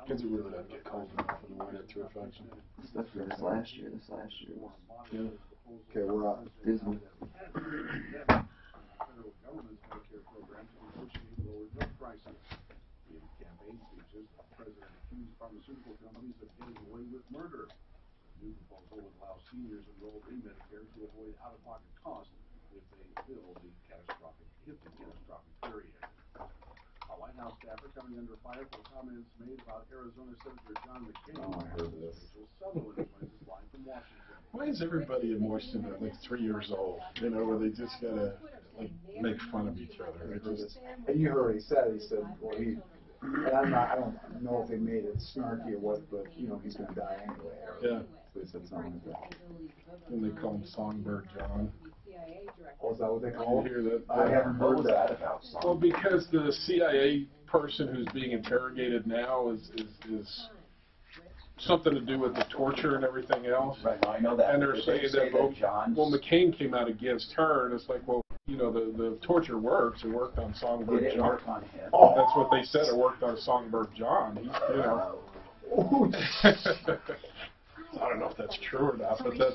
Because it really doesn't get cold enough in the winter to affect them. Especially this last year. This last year was. Yeah. Okay, we're on. Dismal. Federal government's Medicare program to negotiate lower drug prices. In campaign speeches, the president accused pharmaceutical companies of getting away with murder. The new proposal would allow seniors enrolled in Medicare to avoid out-of-pocket costs if they fill the catastrophic period. A White House staffer coming under fire for comments made about Arizona Senator John McCain. Oh, I heard this. Sutherland joins us live from Washington. Why is everybody in Washington like 3 years old? You know, where they just gotta like make fun of each other. And you heard what he said. He said, well, and I don't know if they made it snarky or what, but you know, he's gonna die anyway. Yeah. So he said something like that. And they call him Songbird John. Oh, is that what they call You him? hear that? I haven't heard that about. Well, because the CIA person who's being interrogated now is something to do with the torture and everything else. Right, no, I know that. And they're saying that, well, McCain came out against her, and it's like, well, you know, the torture works. It worked on Songbird It John. worked on him. Oh. That's what they said. It worked on Songbird John. He, you know. I don't know if that's true or not, but that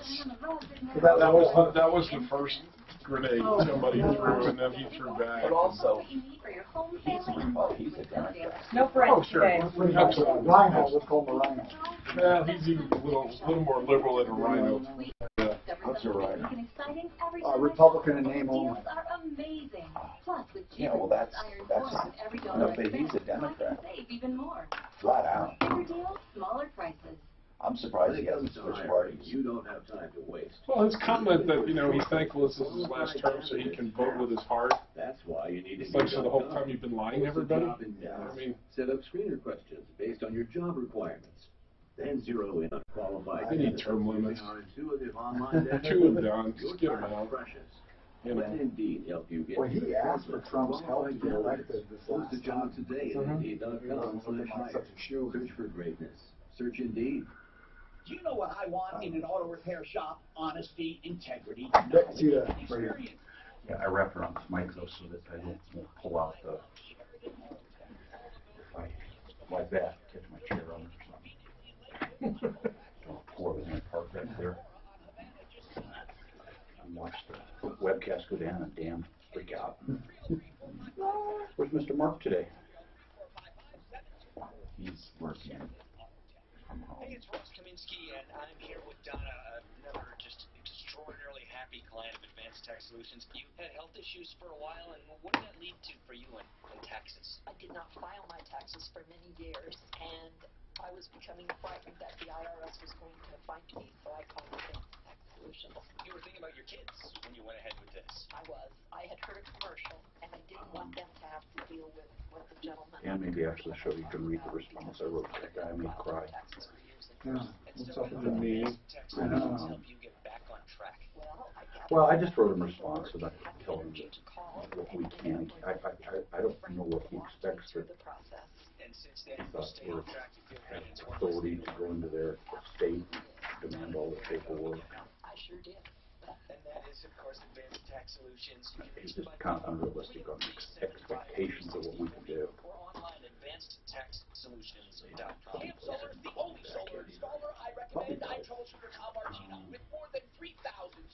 was the first grenade somebody threw, and then he threw back. But also, he's a Democrat. No friends Oh, sure. today. Absolutely. Rhino, let's call him a rhino. Well, he's even a little more liberal than a rhino. Yeah. What's a rhino? Republican in name only. Yeah, well, that's no, but he's a Democrat. Flat out. I'm surprised he hasn't switched parties. You don't have time to waste. Well, his comment that, you know, he's thankful this is his last term so he can vote with his heart. That's why you need to It's like, so the whole time you've been lying to everybody? I mean, set up screener questions based on your job requirements. Then zero in on qualified. they need term limits. Our intuitive online Two of them, just get them out. precious. You Let know. Indeed help you get. Well, he asked for Trump's help to get elected this Post a last job time. today at Indeed.com/hire. Such a shoe. Search for greatness. Search Indeed. Do you know what I want in an auto repair shop? Honesty, integrity, Yeah, see that and right here. experience. Yeah, I wrap around this mic though so that I don't pull out the, if I, like that, catch my chair on it or something. Don't pour it in my park back there. And watch the webcast go down and damn freak out. Where's Mr. Mark today? He's working from home. Hey, it's Ross Kaminsky, and I'm here with Donna, another just extraordinarily happy client of Advanced Tax Solutions. You had health issues for a while, and what did that lead to for you in taxes? I did not file my taxes for many years, and I was becoming frightened that the IRS was going to find me, so I called Advanced Tax Solutions. You were thinking about your kids when you went ahead with this. I was. I had heard a commercial, and I didn't want them to have to deal with what the gentleman... And maybe actually show you can read the response I wrote to that guy. I made cry. Yeah. What's up with that? Me. I know. Help you get back on track. Well, I just wrote him a response and I told him that what we can. I don't know what he expects, but And since then, I you thought stay we on track. You feel have great. It's one authority to go into their state, demand all the paperwork. I sure did. And that is, of course, Advanced Tax Solutions. You can He's reach just kind of unrealistic on expectations of what we can do. or online at AdvancedTaxSolutions.com. Camp Solar is the only solar installer I recommend. I'm Troubleshooter Tom Margino. With more than 3,000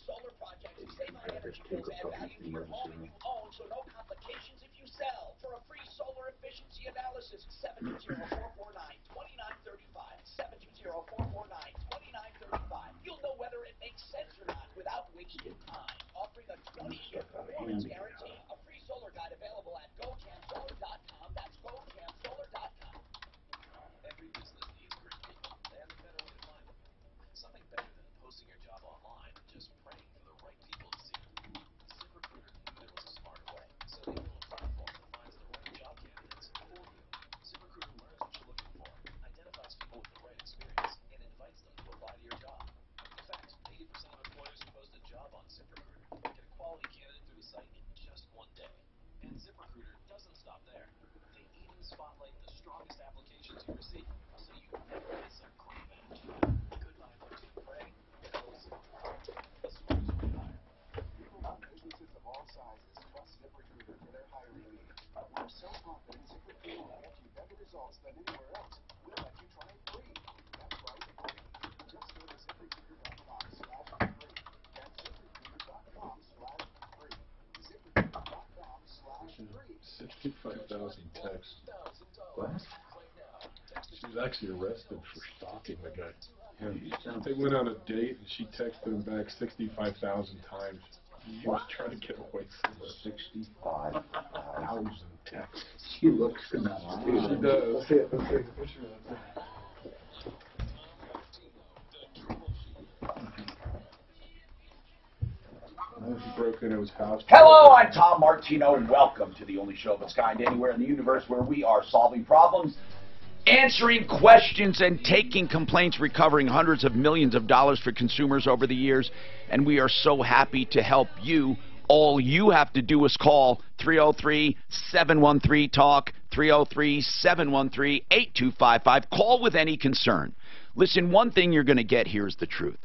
solar projects, you save on energy bills and value to your home and you own, so no complications if you sell. For a free solar efficiency analysis, 720-449-2935. 720-449-2935. You'll know whether it makes sense or not without wasting time. Offering a 20-year performance guarantee. A free solar guide available at GoCampSolar.com. That's GoCampSolar.com. Every business needs great people, and the better way to find them. Something better than posting your job online and just praying for the right people to see it. ZipRecruiter knew there was a smarter way, so they built a platform that finds the right job candidates for you. ZipRecruiter learns what you're looking for, identifies people with the right experience, and invites them to apply to your job. In fact, 80% of employers who post a job on ZipRecruiter get a quality candidate through the site in just one day. And ZipRecruiter doesn't stop there. They even spotlight the strongest applications you receive, so you never miss a great match. Goodbye, folks who pray. Go ZipRecruiter. The smartest way to hire. Businesses of all sizes trust ZipRecruiter for their hiring needs. We're so confident ZipRecruiter will get you better results results than anywhere else. We'll let you try it free. That's right, free. Just go to ZipRecruiter.com/free. That's ZipRecruiter.com/free. ZipRecruiter.com/free. 65,000 texts. What? She was actually arrested for stalking the guy. They went on a date and she texted him back 65,000 times. He was trying to get away from her. 65,000 texts. She looks enough. She does. Let's see it. Let's take a picture of that. He broke into his house. Hello, I'm Tom Martino. Welcome to the only show of its kind anywhere in the universe where we are solving problems, answering questions, and taking complaints, recovering hundreds of millions of dollars for consumers over the years. And we are so happy to help you. All you have to do is call 303-713-TALK, 303-713-8255. Call with any concern. Listen, one thing you're going to get here is the truth.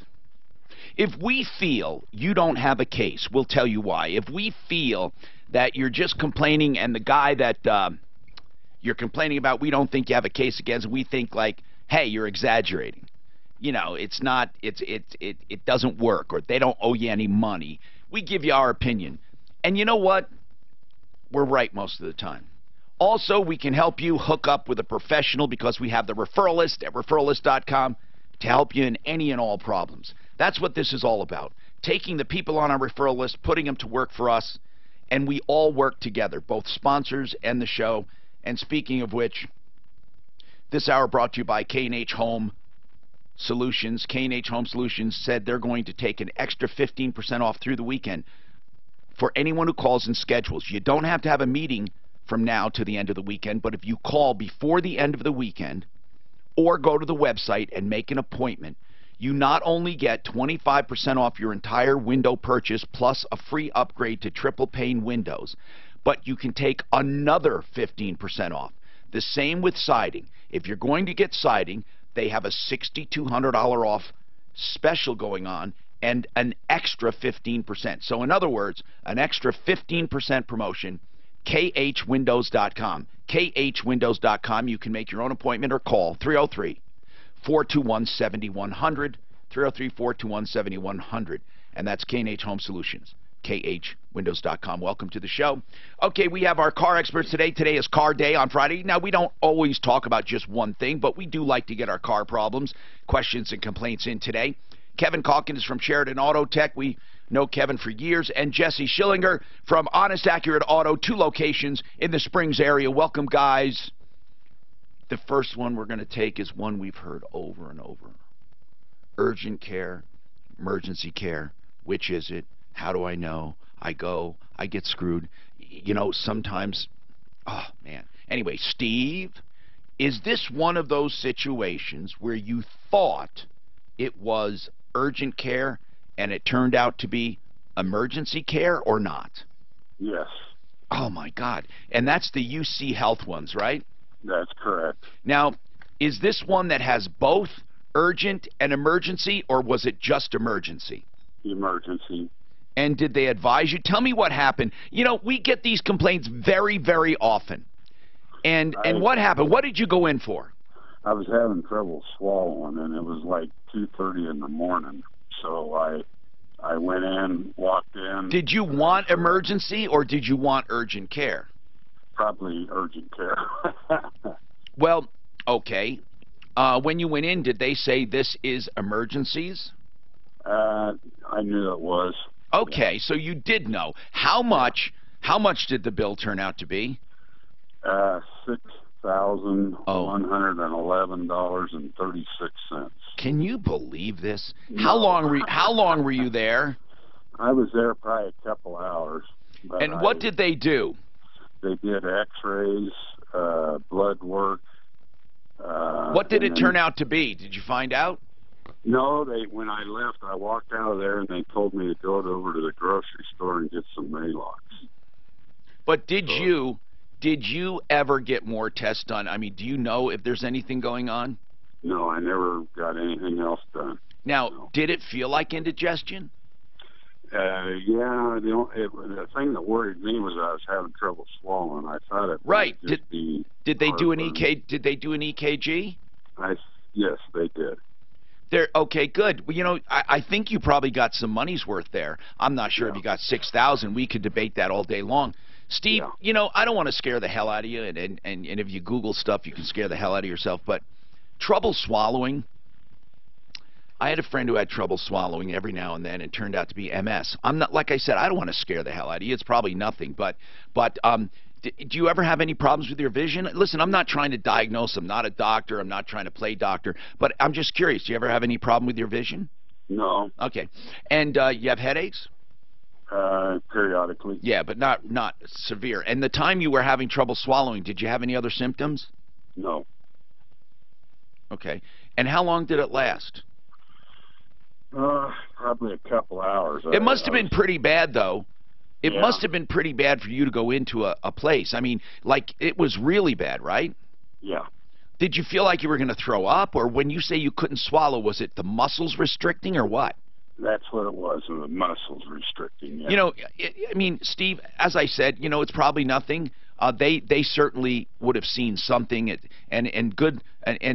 If we feel you don't have a case, we'll tell you why. If we feel that you're just complaining and the guy that you're complaining about, we don't think you have a case against, we think like, hey, you're exaggerating. You know, it's not, it doesn't work, or they don't owe you any money. We give you our opinion. And you know what? We're right most of the time. Also, we can help you hook up with a professional because we have the referral list at referralist.com to help you in any and all problems. That's what this is all about. Taking the people on our referral list, putting them to work for us, and we all work together, both sponsors and the show. And speaking of which, this hour brought to you by K&H Home Solutions. K&H Home Solutions said they're going to take an extra 15% off through the weekend for anyone who calls and schedules. You don't have to have a meeting from now to the end of the weekend, but if you call before the end of the weekend or go to the website and make an appointment, you not only get 25% off your entire window purchase plus a free upgrade to triple pane windows, but you can take another 15% off. The same with siding. If you're going to get siding, they have a $6,200 off special going on and an extra 15%. So in other words, an extra 15% promotion, khwindows.com. khwindows.com. You can make your own appointment or call 303-421-7100, 303-421-7100, and that's K&H Home Solutions, khwindows.com. Welcome to the show. Okay, we have our car experts today. Today is car day on Friday. Now, we don't always talk about just one thing, but we do like to get our car problems, questions, and complaints in today. Kevin Calkins is from Sheridan Auto Tech. We know Kevin for years. And Jesse Schillinger from Honest Accurate Auto, 2 locations in the Springs area. Welcome, guys. The first one we're going to take is one we've heard over and over. Urgent care, emergency care. Which is it? How do I know? I go, I get screwed. You know, sometimes, oh, man. Anyway, Steve, is this one of those situations where you thought it was urgent care and it turned out to be emergency care or not? Yes. Oh, my God. And that's the UC Health ones, right? That's correct. Now, is this one that has both urgent and emergency, or was it just emergency? Emergency. And did they advise you? Tell me what happened. You know, we get these complaints very, very often. And what happened? What did you go in for? I was having trouble swallowing, and it was like 2:30 in the morning. So I went in, walked in. Did you want emergency or did you want urgent care? Probably urgent care. Well, okay. When you went in, did they say this is emergencies? I knew it was. Okay, so you did know. How much did the bill turn out to be? $6,111.36. Can you believe this? How long were you there? I was there probably a couple hours. And what did they do? They did X-rays, blood work. What did it turn out to be? Did you find out? No, when I left, I walked out of there and they told me to go over to the grocery store and get some Maalox. But did you ever get more tests done? I mean, do you know if there's anything going on? No, I never got anything else done. Now, did it feel like indigestion? Yeah, the thing that worried me was I was having trouble swallowing. I thought it Right. might just be Did they do an heartburn. Did they do an EKG? Yes, they did. Okay, good. Well, you know, I think you probably got some money's worth there. I'm not sure if you got 6,000. We could debate that all day long. Steve, you know, I don't want to scare the hell out of you, and if you Google stuff, you can scare the hell out of yourself. But trouble swallowing. I had a friend who had trouble swallowing every now and then. It turned out to be MS. I'm not, like I said, I don't want to scare the hell out of you. It's probably nothing. But do you ever have any problems with your vision? Listen, I'm not trying to diagnose. I'm not a doctor. I'm not trying to play doctor. But I'm just curious. Do you ever have any problem with your vision? No. Okay. And you have headaches? Periodically. Yeah, but not severe. And the time you were having trouble swallowing, did you have any other symptoms? No. Okay. And how long did it last? Probably a couple hours. It must have been pretty bad, though. It Yeah. must have been pretty bad for you to go into a place. I mean, like, it was really bad, right? Yeah. Did you feel like you were going to throw up? Or when you say you couldn't swallow, was it the muscles restricting or what? That's what it was, the muscles restricting. Yeah. You know, I mean, Steve, as I said, you know, it's probably nothing. They certainly would have seen something, and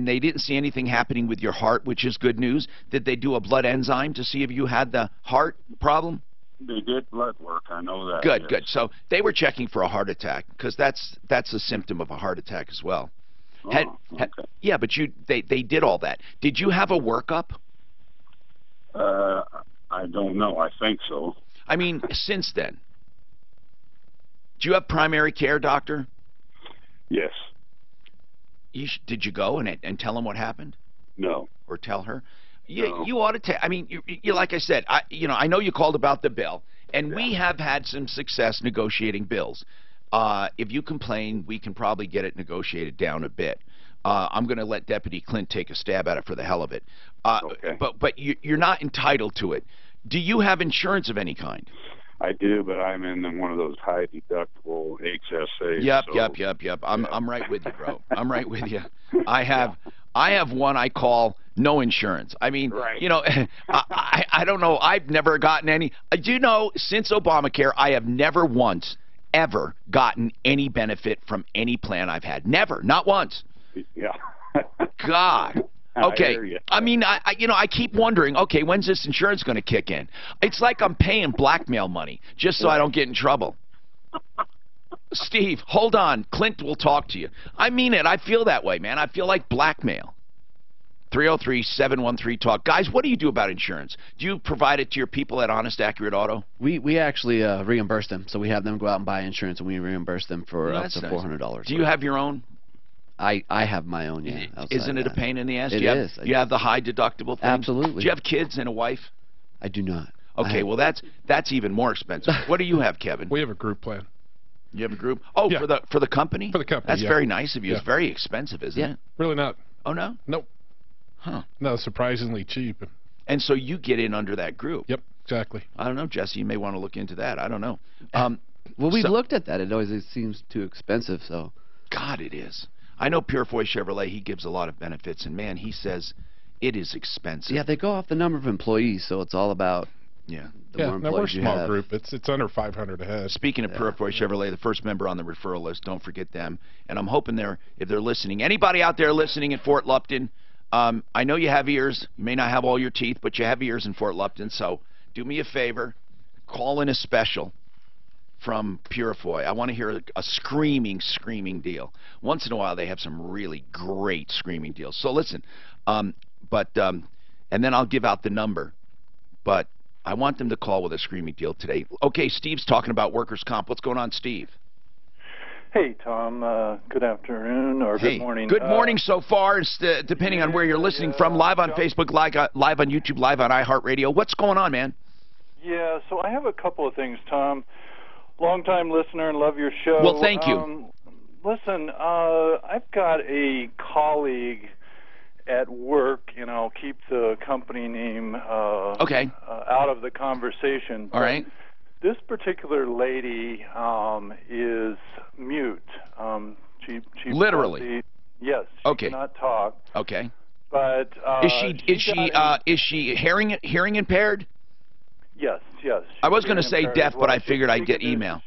they didn't see anything happening with your heart, which is good news. Did they do a blood enzyme to see if you had the heart problem? They did blood work. I know that. Good, yes. good. So they were checking for a heart attack because that's a symptom of a heart attack as well. Oh, okay. Yeah, but they did all that. Did you have a workup? I don't know. I think so. I mean, since then. Do you have primary care, doctor? Yes. Did you go and tell him what happened? No. Or tell her? No. You ought to take. I mean, you like I said, I know you called about the bill, and we have had some success negotiating bills. If you complain, we can probably get it negotiated down a bit. I'm going to let Deputy Clint take a stab at it for the hell of it. Okay. But you're not entitled to it. Do you have insurance of any kind? I do, but I'm in one of those high deductible HSAs. Yep. I'm right with you, bro. I'm right with you. I have one I call no insurance. I mean, right. You know, I don't know. I've never gotten any. Do you know, since Obamacare, I have never once ever gotten any benefit from any plan I've had. Never, not once. Yeah. God. Okay. I mean, I keep wondering, okay, when's this insurance going to kick in? It's like I'm paying blackmail money just so I don't get in trouble. Steve, hold on. Clint will talk to you. I mean it. I feel that way, man. I feel like blackmail. 303-713-TALK. Guys, what do you do about insurance? Do you provide it to your people at Honest Accurate Auto? We actually reimburse them. So we have them go out and buy insurance, and we reimburse them for up to $400. Do you have your own? I have my own, yeah. Isn't it a pain in the ass? It is. You have the high deductible thing? Absolutely. Do you have kids and a wife? I do not. Okay, well that's even more expensive. What do you have, Kevin? We have a group plan. You have a group? Oh, yeah. for the company? For the company. That's yeah. very nice of you. Yeah. It's very expensive, isn't it? Really not. Oh no? Nope. Huh. No, surprisingly cheap. And so you get in under that group. Yep, exactly. I don't know, Jesse. You may want to look into that. I don't know. Well, we've looked at that. It seems too expensive. So. God, it is. I know Purefoy Chevrolet. He gives a lot of benefits, and man, he says it is expensive. Yeah, they go off the number of employees, so it's all about. Yeah. The more no, we're a employees you small have. group. It's under 500 a head. Speaking of Purefoy Chevrolet, the first member on the referral list, don't forget them. And I'm hoping if they're listening, anybody out there listening in Fort Lupton, I know you have ears. You may not have all your teeth, but you have ears in Fort Lupton. So do me a favor, call in a special from Purefoy. I want to hear a screaming deal. Once in a while, they have some really great screaming deals. So listen, and then I'll give out the number. But I want them to call with a screaming deal today. Okay, Steve's talking about workers' comp. What's going on, Steve? Hey, Tom. Good afternoon or good morning. Good morning so far, depending on where you're listening from. Live on Facebook, live on YouTube, live on iHeartRadio. What's going on, man? Yeah, so I have a couple of things, Tom. Long-time listener and love your show. Well, thank you. Listen, I've got a colleague at work, and I'll keep the company name out of the conversation. All right. This particular lady is mute. She literally. Yes. She cannot talk. Okay. But is she hearing impaired? Yes. yes. I was going to say deaf, well. but I figured I'd get email.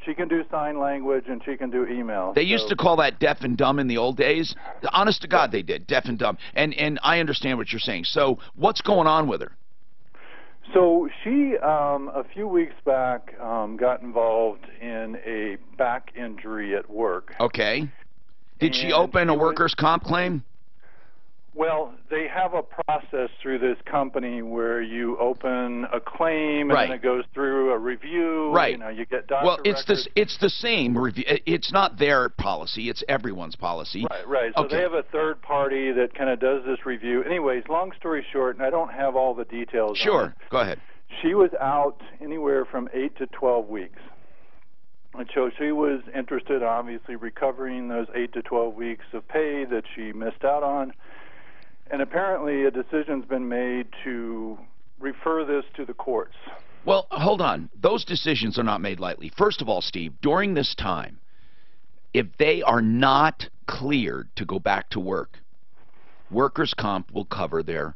She can do sign language and she can do email. They used to call that deaf and dumb in the old days. Honest to God, they did, deaf and dumb. And I understand what you're saying. So what's going on with her? So she, a few weeks back, got involved in a back injury at work. Okay. Did she open a workers' comp claim? Well, they have a process through this company where you open a claim and then it goes through a review. Right. You know, you get doctor Well, records. it's the same review. It's not their policy. It's everyone's policy. Right. So they have a third party that kind of does this review. Anyways, long story short, and I don't have all the details. Sure. Go ahead. She was out anywhere from 8 to 12 weeks. And so she was interested, obviously, recovering those 8 to 12 weeks of pay that she missed out on. And apparently a decision's been made to refer this to the courts. Well, hold on. Those decisions are not made lightly. First of all, Steve, during this time, if they are not cleared to go back to work, workers' comp will cover their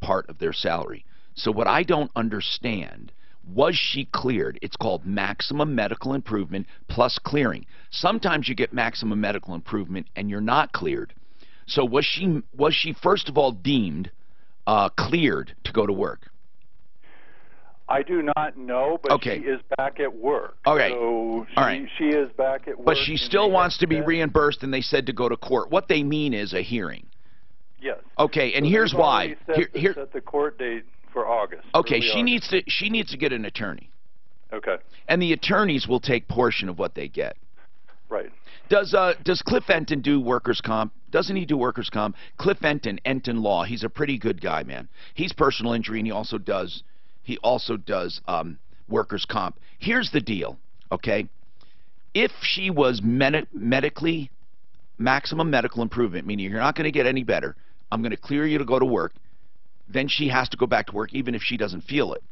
part of their salary. So what I don't understand, was she cleared? It's called maximum medical improvement plus clearing. Sometimes you get maximum medical improvement and you're not cleared. So was she first of all deemed cleared to go to work? I do not know, but she is back at work. Okay. So she is back at work. But she still wants to be reimbursed, and they said to go to court. What they mean is a hearing. Yes. Okay, and here's why. Set the court date for August. Okay, she needs to get an attorney. Okay. And the attorneys will take portion of what they get. Right. Does Cliff Enton do workers' comp? Doesn't he do workers' comp? Cliff Enton, Enton Law. He's a pretty good guy, man. He's personal injury, and he also does workers' comp. Here's the deal, okay? If she was medically maximum medical improvement, meaning you're not going to get any better, I'm going to clear you to go to work, then she has to go back to work even if she doesn't feel it,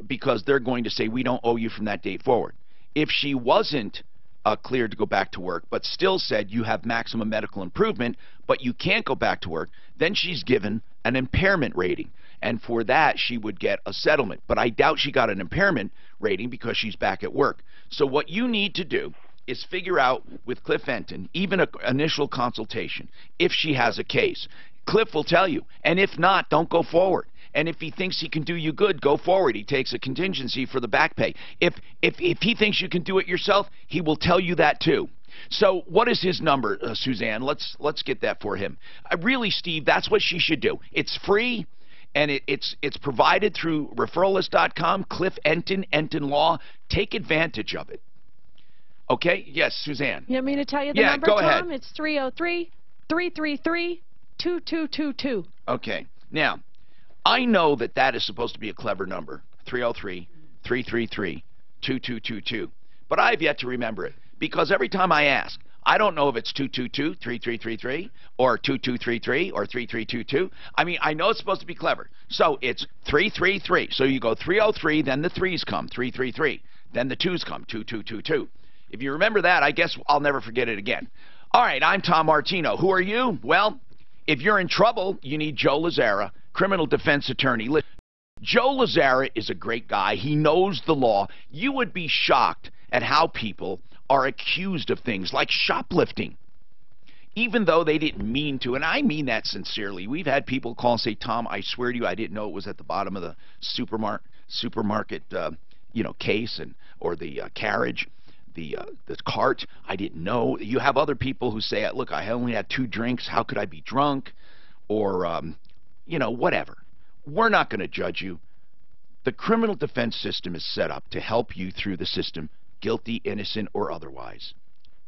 because they're going to say we don't owe you from that date forward. If she wasn't cleared to go back to work, but still said you have maximum medical improvement, but you can't go back to work, then she's given an impairment rating. And for that, she would get a settlement. But I doubt she got an impairment rating because she's back at work. So what you need to do is figure out with Cliff Enton, even an initial consultation, if she has a case. Cliff will tell you. And if not, don't go forward. And if he thinks he can do you good, go forward. He takes a contingency for the back pay. If he thinks you can do it yourself, he will tell you that too. So what is his number, Suzanne? Let's get that for him. Really, Steve, that's what she should do. It's free, and it's provided through referralist.com, Cliff Enton, Enton Law. Take advantage of it. Okay? Yes, Suzanne. You want me to tell you the number, go Tom? ahead. It's 303-333-2222. Okay. Now, I know that is supposed to be a clever number, 303-333-2222. But I have yet to remember it, because every time I ask, I don't know if it's 222-3333 or 2233 or 3322. I mean, I know it's supposed to be clever. So it's 333. So you go 303, then the 3s come, 333. Then the 2s come, 2222. If you remember that, I guess I'll never forget it again. All right, I'm Tom Martino. Who are you? Well, if you're in trouble, you need Joe Lazzara, criminal defense attorney. Joe Lazzara is a great guy. He knows the law. You would be shocked at how people are accused of things like shoplifting, even though they didn't mean to. And I mean that sincerely. We've had people call and say, Tom, I swear to you, I didn't know it was at the bottom of the supermarket case or the carriage, the cart. I didn't know. You have other people who say, look, I only had 2 drinks. How could I be drunk? Or, whatever. We're not going to judge you. The criminal defense system is set up to help you through the system, guilty, innocent, or otherwise.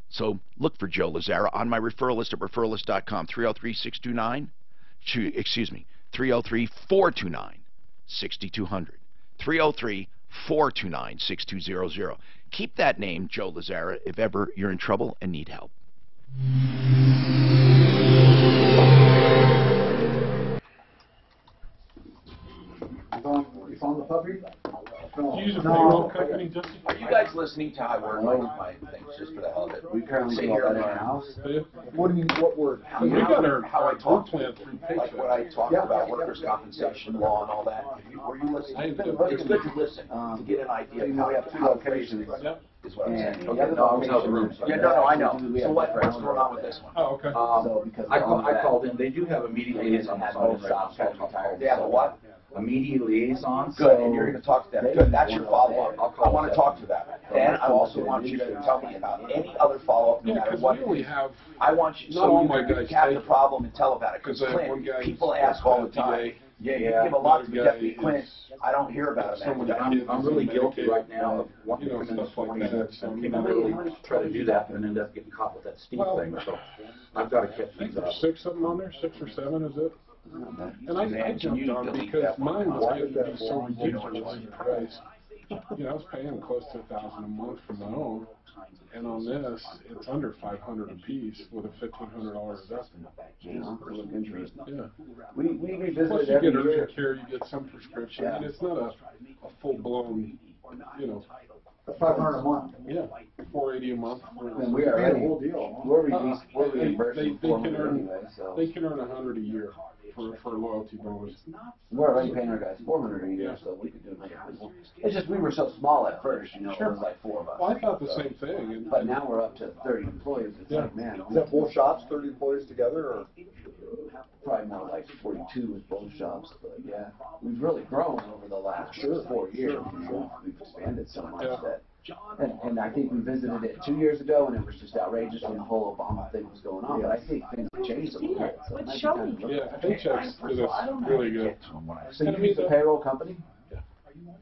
So look for Joe Lazzara on my referral list at referralist.com, 303-629, 303-429-6200, 303-429-6200. Keep that name, Joe Lazzara, if ever you're in trouble and need help. You found the puppy? No. You use it for your own company, Jesse? Are you guys just listening to how I work my things just for the hell of it. We currently Sit do here all and that learn. in-house. What do you mean, what word? We got our talk plan through like what I talked about workers' compensation law and all that. Were you listening? It's good to listen to get an idea of how we have 2 how locations. is what I'm saying. And the other location. Yeah, no, I know. So what's going on with this one? Oh, okay. So because I called in. They do have immediate liaison. They have a what? Immediate liaison. Good, and you're going to talk to them. Good, that's your follow-up. I want to talk to them. Then I also want you to tell me about any other follow-up, no matter what. We have. I want you, Not all so my you guys have take- the problem and tell about it. Because Because one guy. people ask all the time. Yeah, you give a lot to the deputy Clint. I don't hear about it. I'm really guilty right now of wanting to You know, come in this stuff like morning that. and came in early, try to do that, and end up getting caught with that steep thing. So I've got to catch I think these up. there's 6 of them on there, 6 or 7, is it? And I jumped on because mine was getting to be so ridiculously priced. You know, I was paying close to $1,000 a month for my own, and on this, it's under $500 a piece with a $1,500 deductible. Yeah. We revisit Plus, it you every get year. urgent care, you get some prescription, and it's not a full-blown, you know. $500 a month. Yeah, $480 a month. And we are the whole deal. We're reimbursing they can $400 earn anyway, so. they can earn $100 a year for a loyalty bonus. We're already paying our guys $400 a year, so we could do another one. It's just we were so small at first, you know, it was like 4 of us. Well, I thought the same thing. And, but now we're up to 30 employees. It's like, man. Is that both shops, 30 employees together, or? Probably more like 42 with both shops, but yeah, we've really grown over the last 4 years. You know, we've expanded so much that. And I think we visited it 2 years ago, and it was just outrageous when the whole Obama thing was going on. But I think things have changed a little bit. So it might be time to look at it. Paychecks did us really good. So you use a payroll company?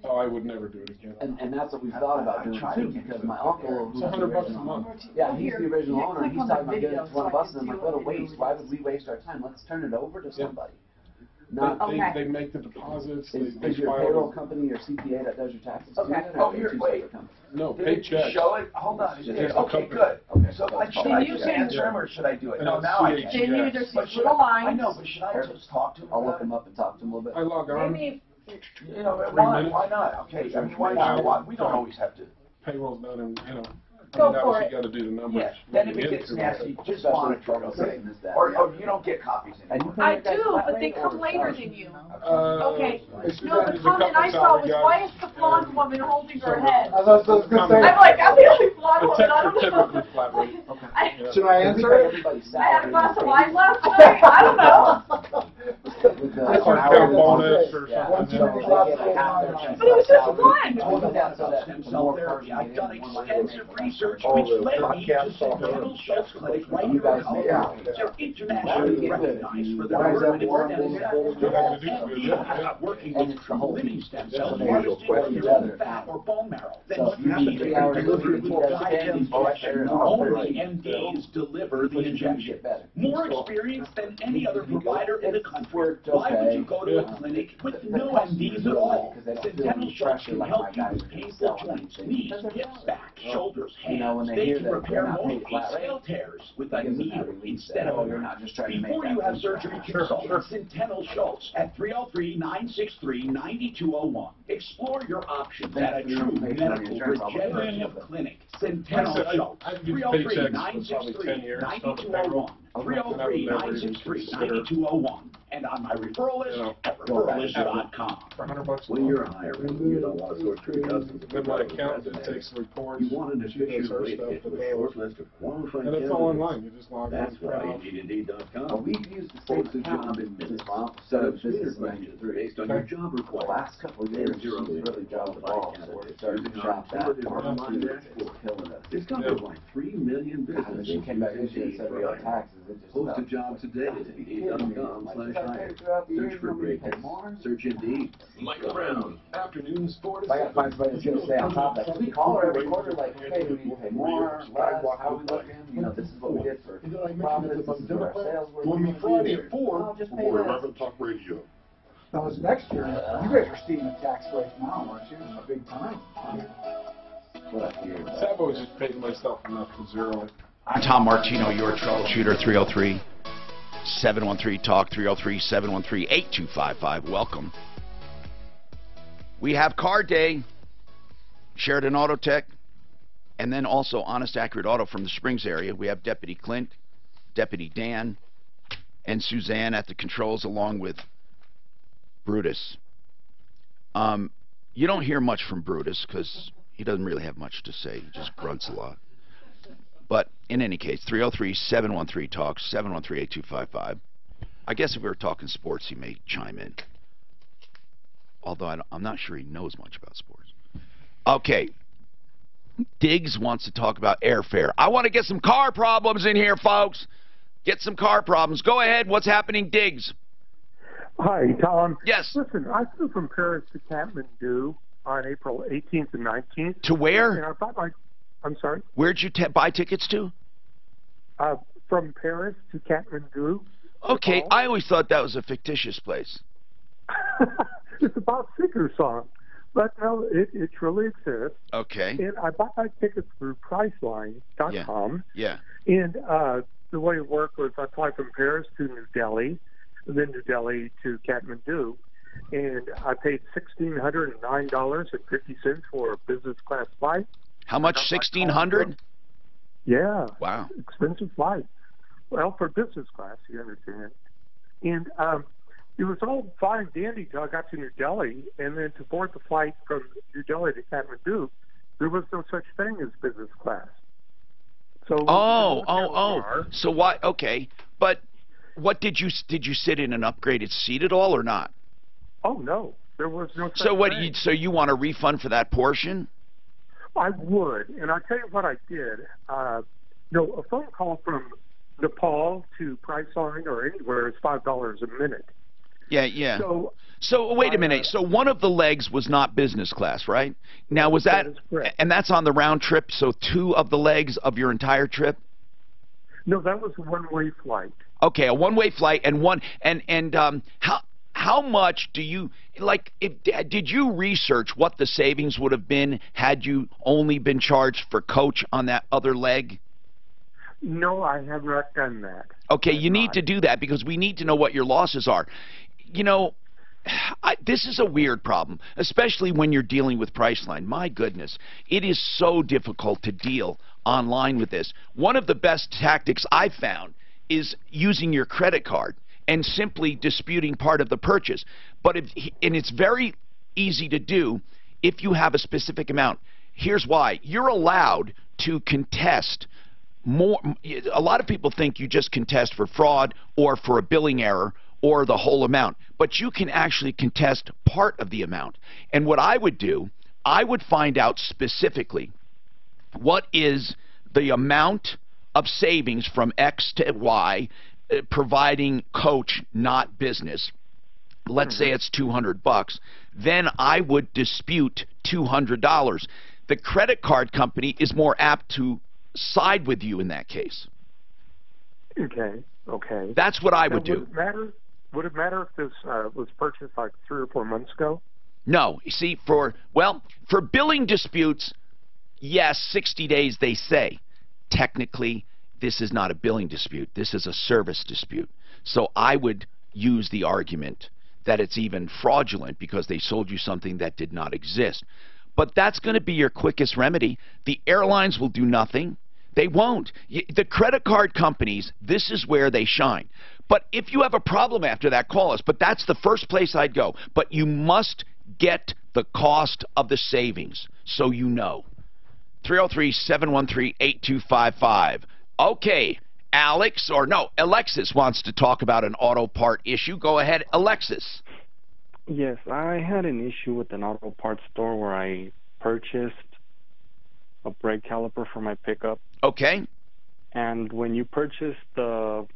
Oh, I would never do it again. And that's what we thought about doing too, because my uncle, who's It's the $100 a original, month. yeah, he's the original owner. He's talking about giving it to one of us, and I'm like, what a waste. Why would we waste our time? Let's turn it over to somebody. They make the deposits. Is They your file payroll it. company your CPA that does your taxes? Okay. Too, Oh, here, wait. No, Did it paycheck. show it? Hold on. It's Okay, a company. good. So should I you just can- answer him or should I do it? And No, it's now I CHGS. can. Then you just But use should little I lines. know, but should I just talk to him? I'll look him up and talk to him a little bit. I log on. Maybe You know, 3 why? minutes. Why not? Okay, I mean, why not? Why? We don't always have to. Payroll's not in, you know. Go I mean, for obviously it. you got to do the numbers. Yeah. Then if it into gets it. nasty, just Especially monitor it, with okay? this, that, Or yeah. you don't get copies And anymore. you pay I your guys do, flat but they rate come or later salary? than you. Uh, Okay. there's No, the a comment couple I saw salary was, guys. why is the blonde woman holding her head? I was gonna say. I'm like, I'm the only blonde The woman. I techs are don't know. typically flat rate. I, Should I answer it? I had a glass of wine last night. I don't know. With the Or count bonus or Yeah. something. But it was just one. Stem cell therapy. I've done extensive research which led me to Centennial Schultz Clinic right here in Colorado. They're internationally recognized for their work in working with true living stem cells harvested from your own fat or bone marrow. Then you have to take a delivery with guided injection. Only MDs deliver the injection. More experience than any other provider in the country. Why would you go to a clinic with no MDs at all? Centennial Schultz can help you with painful joints, knees, hips, back, shoulders, hands. They can repair most ACL tears with a needle instead of a knife. Before you have surgery, consult Centennial Schultz at 303-963-9201. Explore your options at a true medical regenerative clinic. Centennial Schultz, 303-963-9201. 303-963-9201. And on my referral list at referralist.com. For $100 When you're hiring, you don't want to sort through dozens of then my accountant takes the reports. You want an she does efficient her way to stuff get to to a those. short list of qualified And it's all candidates. online. You just log in. That's why print you need Well, Indeed.com. we've used the same Post a job account in since minutes. my uncle Set started up screener business in questions 93. based on your job The requirements. last couple of years, she's really dropped the ball, so we're starting to shop that. Online It's dashboard. killing us. It's got like 3 million When businesses. she came back this year and said we owe taxes, it just Post a stopped. job today at Indeed.com/hire. Search for greatness. Search Indeed. Michael Brown, afternoon sport. I gotta find somebody that's gonna stay on top of that. We call her every quarter, like, hey, do we need to pay more, less, how are we looking? You know, this is what we did for profits, this is what our sales were. Join me Friday at 4 Oh, just pay for less. 11 Talk Radio. That was next year. You guys are seeing the tax break now, aren't you? A big time. Sabo was just paying myself enough to zero it. I'm Tom Martino, your troubleshooter, 303-713-TALK, 303-713-8255. Welcome. We have Car Day. Sheridan Auto Tech, And then also Honest Accurate Auto from the Springs area. We have Deputy Clint, Deputy Dan, and Suzanne at the controls along with Brutus. You don't hear much from Brutus because he doesn't really have much to say. He just grunts a lot. But in any case, 303-713-TALK, 713-8255. I guess if we were talking sports, he may chime in. Although I'm not sure he knows much about sports. Okay. Diggs wants to talk about airfare. I want to get some car problems in here, folks. Get some car problems. Go ahead. What's happening, Diggs? Hi, Tom. Yes. Listen, I flew from Paris to Kathmandu on April 18th and 19th. To where? And I bought my, I'm sorry? Where'd you buy tickets to? From Paris to Kathmandu. Okay, I always thought that was a fictitious place. It's about singer song. But no, it truly exists. Okay. And I bought my tickets through Priceline.com. Yeah. And the way it worked was I fly from Paris to New Delhi, and then New Delhi to Kathmandu. And I paid $1,609.50 for a business class flight. How much? $1,600? Yeah. Wow. Expensive flight. Well, for business class, you understand. And it was all fine and dandy till I got to New Delhi, and then to board the flight from New Delhi to Kathmandu, there was no such thing as business class. So So what? Okay, but what did you sit in an upgraded seat at all or not? Oh no, there was no such So what? thing. So you want a refund for that portion? I would, and I tell you what I did. A phone call from Nepal to Priceline or anywhere is $5 a minute. Yeah. So wait a minute. So one of the legs was not business class, right? Now was that is correct. And that's on the round trip? So two of the legs of your entire trip? No, that was a one-way flight. Okay, a one-way flight and how much do you did you research what the savings would have been had you only been charged for coach on that other leg? No, I have not done that. Okay, you need to do that because we need to know what your losses are. You know, this is a weird problem, especially when you're dealing with Priceline. My goodness, it is so difficult to deal online with this. One of the best tactics I've found is using your credit card and simply disputing part of the purchase. And it's very easy to do if you have a specific amount. Here's why. You're allowed to contest more. A lot of people think you just contest for fraud or for a billing error or the whole amount, but you can actually contest part of the amount. And what I would do, I would find out specifically what is the amount of savings from X to Y, providing coach, not business. Let's say it's $200. Then I would dispute $200. The credit card company is more apt to side with you in that case. Okay. That's what I would do. Would it matter if this was purchased like 3 or 4 months ago? No. You see, for billing disputes, yes, 60 days they say. Technically, this is not a billing dispute. This is a service dispute. So I would use the argument that it's even fraudulent because they sold you something that did not exist. But that's going to be your quickest remedy. The airlines will do nothing. They won't. The credit card companies, this is where they shine. But if you have a problem after that, call us. But that's the first place I'd go. But you must get the cost of the savings so you know. 303-713-8255. Okay, Alexis wants to talk about an auto part issue. Go ahead, Alexis. Yes, I had an issue with an auto parts store where I purchased a brake caliper for my pickup. Okay. And when you purchase the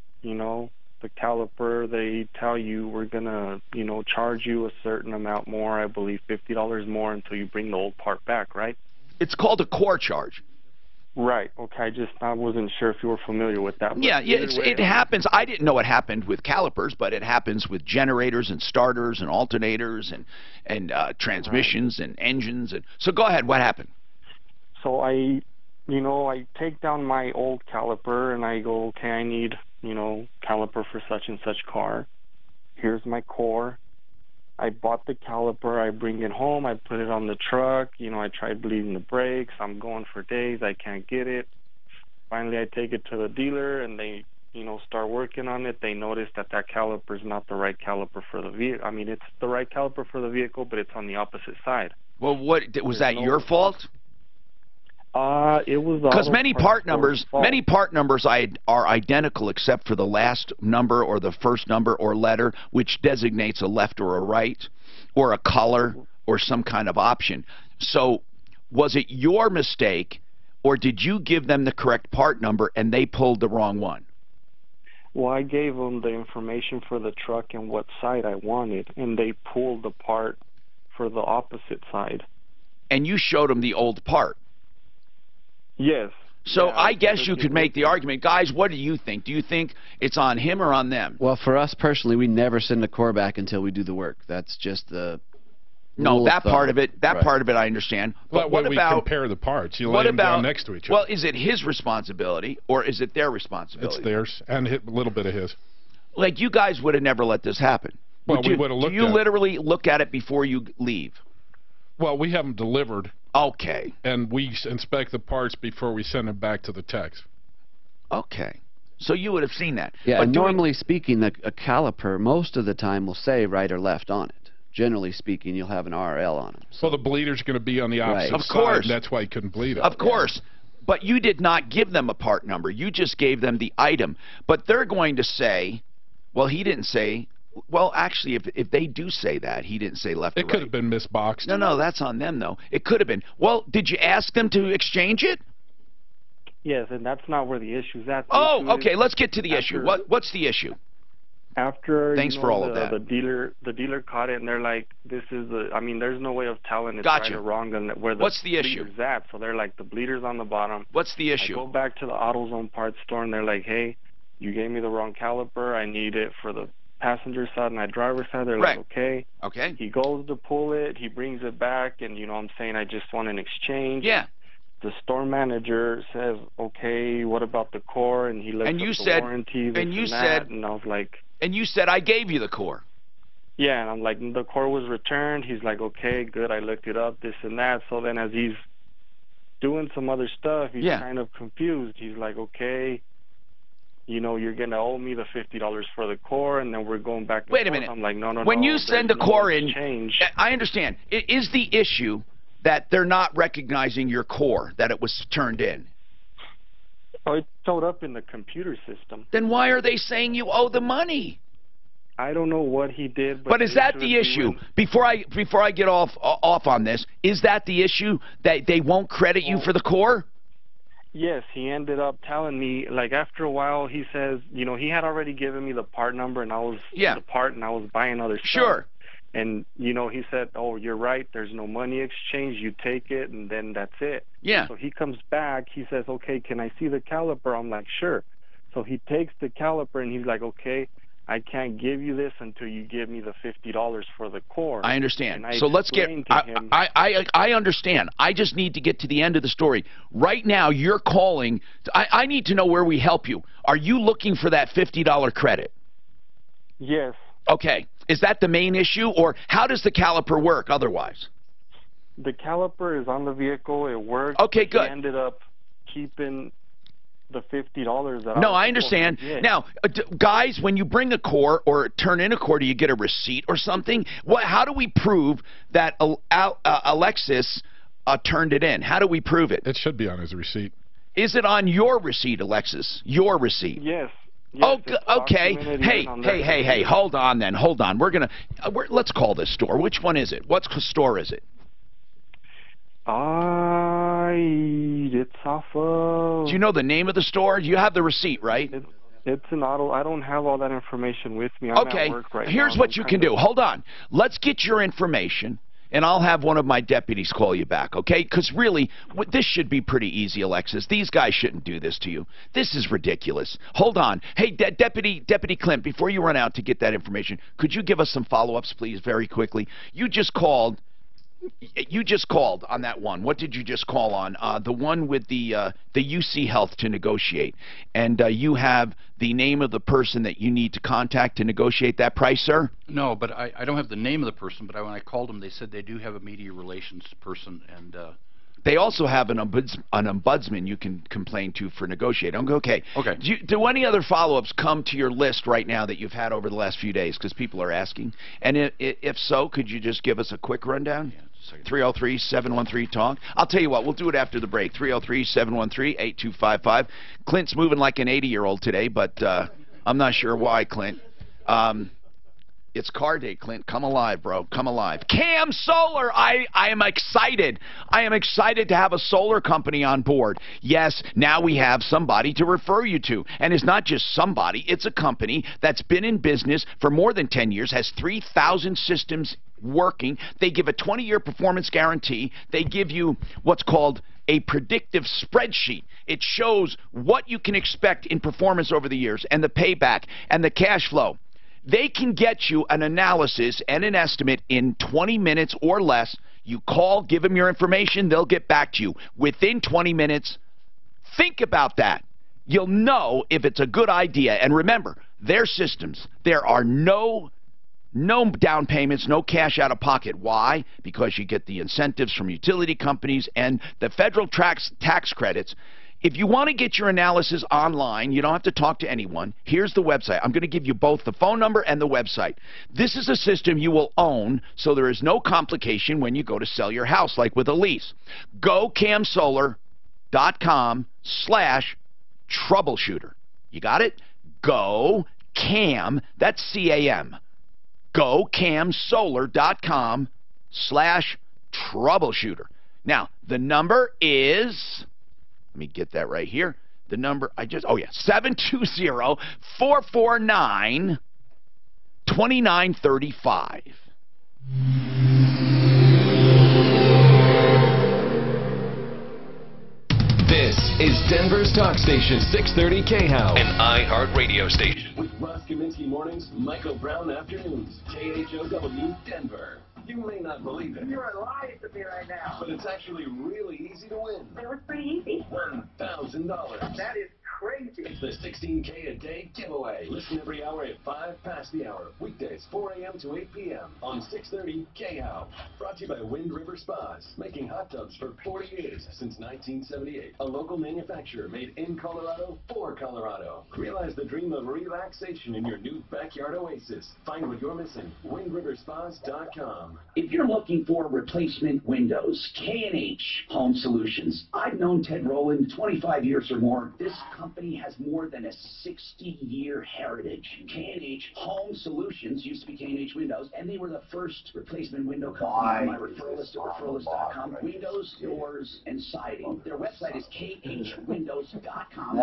caliper, they tell you we're going to, charge you a certain amount more, I believe $50 more until you bring the old part back, right? It's called a core charge. Right. Okay. I wasn't sure if you were familiar with that. Yeah, it happens. I didn't know it happened with calipers, but it happens with generators and starters and alternators and transmissions and engines. And so go ahead. What happened? So I take down my old caliper and I go, okay, I need, caliper for such and such car. Here's my core. I bought the caliper, I bring it home, I put it on the truck, you know, I tried bleeding the brakes, I'm going for days, I can't get it. Finally, I take it to the dealer, and they, you know, start working on it. They notice that that caliper is not the right caliper for the vehicle. I mean, it's the right caliper for the vehicle, but it's on the opposite side. Well, what was that your fault? It was because many part numbers are identical except for the last number or the first number or letter, which designates a left or a right or a color or some kind of option. So was it your mistake, or did you give them the correct part number and they pulled the wrong one? Well, I gave them the information for the truck and what side I wanted, and they pulled the part for the opposite side. And you showed them the old part? Yes. So yeah, I guess you could make the argument. Guys, what do you think? Do you think it's on him or on them? Well, for us personally, we never send the core back until we do the work. That's just the No, that part of it, part of it I understand. But well, what we about compare the parts? You lay them down next to each other. Well, is it his responsibility or is it their responsibility? It's theirs and a little bit of his. Like, you guys would have never let this happen. Well, we would have looked at it. Do you literally look at it before you leave? Well, we have them delivered. Okay. And we inspect the parts before we send them back to the techs. Okay. So you would have seen that. Yeah, and normally speaking, a caliper most of the time will say right or left on it. Generally speaking, you'll have an RL on them. So the bleeder's going to be on the opposite Of side. course. And that's why you couldn't bleed it. Of course. But you did not give them a part number. You just gave them the item. But they're going to say, well, he didn't say... Well, actually, if they do say that, he didn't say left or right. It could have been misboxed. No, that's on them, though. It could have been. Well, did you ask them to exchange it? Yes, and that's not where the issue's at. Okay, let's get to the issue. What's the issue? After Thanks for all of that. The dealer caught it, and they're like, "This is the." I mean, there's no way of telling it's right or wrong and where the What's the issue? bleeder's at. So they're like, the bleeder's on the bottom. What's the issue? I go back to the AutoZone parts store, and they're like, "Hey, you gave me the wrong caliper. I need it for the passenger side and my driver's side." They're like, okay. He goes to pull it, he brings it back, and I'm saying I just want an exchange. Yeah. The store manager says, okay, what about the core? And he looks up the warranty, and I was like, and you said I gave you the core. Yeah, and I'm like, the core was returned. He's like, okay, good, I looked it up, this and that. So then as he's doing some other stuff, he's kind of confused. He's like, okay, you're going to owe me the $50 for the core, and then we're going back and Wait a minute. I'm like, no. When you send the core in, I understand. Is the issue that they're not recognizing your core, that it was turned in? Oh, it showed up in the computer system. Then why are they saying you owe the money? I don't know what he did. But is that the issue? Before I get off on this, is that the issue, that they won't credit you for the core? Yes, he ended up telling me, like, after a while, he says, he had already given me the part number, and I was the part, and I was buying other stuff. Sure. And, he said, oh, you're right, there's no money exchange, you take it, and then that's it. Yeah. So he comes back, he says, okay, can I see the caliper? I'm like, sure. So he takes the caliper, and he's like, okay, I can't give you this until you give me the $50 for the core. I understand. So let's get... I understand. I just need to get to the end of the story. Right now, you're calling... I need to know where we help you. Are you looking for that $50 credit? Yes. Okay. Is that the main issue, or how does the caliper work otherwise? The caliper is on the vehicle. It works. Okay, good. He ended up keeping the $50 that No, I understand. Now, guys, when you bring a core or turn in a core, do you get a receipt or something? How do we prove that Alexis turned it in? How do we prove it? It should be on his receipt. Is it on your receipt, Alexis? Your receipt? Yes. Oh, okay. Hey, hold on then. Hold on. Let's call this store. Which one is it? What store is it? It's off of... Do you know the name of the store? You have the receipt, right? It's an auto. I don't have all that information with me. I'm at work right now. Here's what you can do. Hold on. Let's get your information, and I'll have one of my deputies call you back, okay? Because really, this should be pretty easy, Alexis. These guys shouldn't do this to you. This is ridiculous. Hold on. Hey, Deputy Clint, before you run out to get that information, could you give us some follow-ups, please, very quickly? You just called You just called on that one. What did you just call on? The one with the UC Health to negotiate. And you have the name of the person that you need to contact to negotiate that price, sir? No, but I don't have the name of the person, but when I called them, they said they do have a media relations person, and they also have an ombudsman you can complain to for negotiating. Okay. Do any other follow-ups come to your list right now that you've had over the last few days? Because people are asking. And if so, could you just give us a quick rundown? 303-713-TALK. I'll tell you what, we'll do it after the break. 303-713-8255. Clint's moving like an 80-year-old today, but I'm not sure why, Clint. It's car day, Clint. Come alive, bro. Come alive. Cam Solar. I am excited. I am excited to have a solar company on board. Yes, now we have somebody to refer you to. And it's not just somebody. It's a company that's been in business for more than 10 years, has 3,000 systems working. They give a 20-year performance guarantee. They give you what's called a predictive spreadsheet. It shows what you can expect in performance over the years and the payback and the cash flow. They can get you an analysis and an estimate in 20 minutes or less. You call, give them your information, they'll get back to you within 20 minutes. Think about that. You'll know if it's a good idea. And remember, their systems, there are no down payments, no cash out of pocket. Why? Because you get the incentives from utility companies and the federal tax credits. If you want to get your analysis online, you don't have to talk to anyone. Here's the website. I'm going to give you both the phone number and the website. This is a system you will own, so there is no complication when you go to sell your house, like with a lease. GoCamSolar.com/troubleshooter. You got it? GoCam, that's C-A-M. GoCamSolar.com/troubleshooter. Now, the number is... Let me get that right here. The number, 720-449-2935. This is Denver's talk station, 630 KHOW, an iHeart radio station. With Ross Kaminsky mornings, Michael Brown afternoons, KHOW Denver. You may not believe it. You're lying to me right now. But it's actually really easy to win. It was pretty easy. $1,000. That is crazy. It's the 16K a day giveaway. Listen every hour at 5 past the hour. Weekdays, 4 a.m. to 8 p.m. on 630 KHOW. Brought to you by Wind River Spas, making hot tubs for 40 years since 1978. A local manufacturer made in Colorado for Colorado. Realize the dream of relaxation in your new backyard oasis. Find what you're missing. WindRiverSpas.com. If you're looking for replacement windows, K&H Home Solutions. I've known Ted Rowland 25 years or more. This company has more than a 60-year heritage. K&H Home Solutions used to be K&H Windows, and they were the first replacement window company on my referral list at referrallist.com. Windows, doors, and siding. Their website is khwindows.com.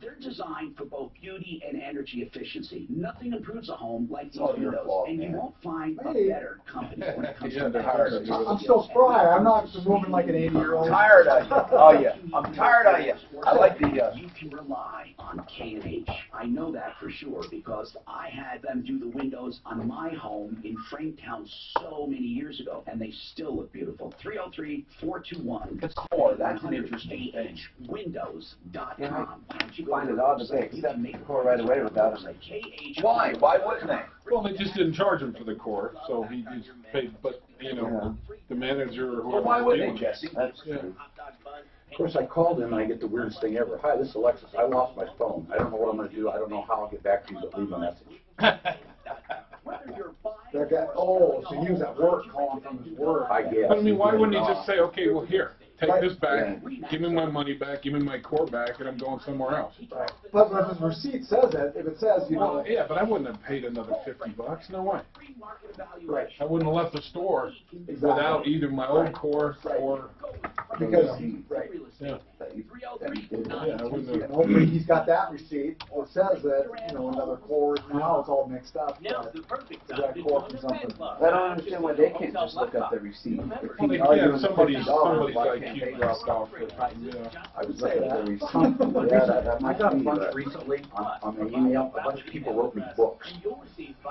They're designed for both beauty and energy efficiency. Nothing improves a home like these windows, and you won't find a better company when it comes to that. I'm still spry. I'm not moving like an 80-year-old. I'm tired of you. Oh, yeah. I'm tired of you. I like the... You can rely on K&H. I know that for sure because I had them do the windows on my home in Franktown so many years ago, and they still look beautiful. 303-421. It's core. That's an interesting thing. KHWindows.com. Yeah, find it odd to say. You got to make the core right away without it. Why? Why wouldn't they? Well, they just didn't charge him for the core, so he just paid. But the manager or whoever. Well, why wouldn't they, Jesse? That's Of course, I called him and I get the weirdest thing ever. Hi, this is Alexis. I lost my phone. I don't know what I'm going to do. I don't know how I'll get back to you, but leave a message. So he was at work calling from his work. I guess. But I mean, why wouldn't he just say, okay, well, here, take this back, give me my money back, give me my core back, and I'm going somewhere else? Right. But if his receipt says it, if it says, Well, yeah, but I wouldn't have paid another $50. No way. Right. I wouldn't have left the store without either my old core or... Because, Yeah. that you did. And hopefully he's got that receipt. It says that, another core, now it's all mixed up. Now's the perfect time That to core join from the fan something. club. I don't understand why they can't just look up the receipt. If Well, they he's can. arguing Somebody's $50, why IQ can't they dropped just off. Yeah. I would say the receipt? Yeah, that might be, but recently, on the email, a bunch of people wrote me books.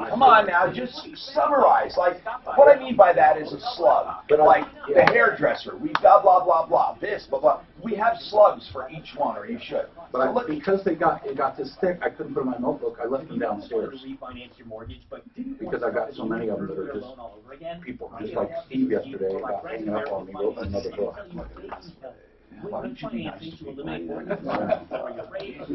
Come on now, just summarize. Like, what I mean by that is a slug. Like, the hairdresser, we've got blah, blah, blah, this, blah, blah. We have slugs for each one, or you should. But because it got this thick, I couldn't put them in my notebook. I left them downstairs. Because I got so many of them that are just people, just like Steve yesterday, about hanging up on me, wrote another book. Why don't you be nice to You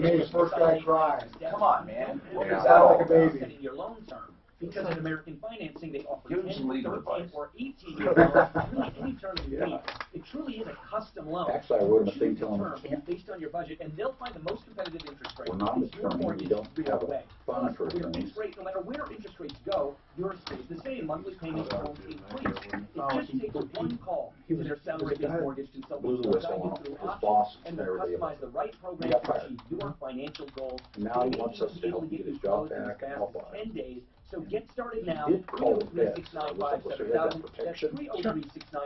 made the first guy cry. Come on, man. What is that like a baby? In your loan term. Because in American financing, they offer Give him 10, some legal 13, advice. or 18 years really any term you need. It truly is a custom loan. Actually, I wrote him a thing Choose the telling them term based on your budget, and they'll find the most competitive interest rate. we're not an It's your attorney, we mortgage don't right have away. a fund for With attorneys. fixed rate, no matter where interest rates go, yours stays the same. Monthly payments won't increase. It just takes one call to their salary-based mortgage Blew consultant the to whistle guide you on through his options boss and and will everything. customize the right program He got to fired. achieve your financial goals. Now he wants us to help him get his job back and help us. 10 days. So get started now. He did call it that. 303-695-7000. That's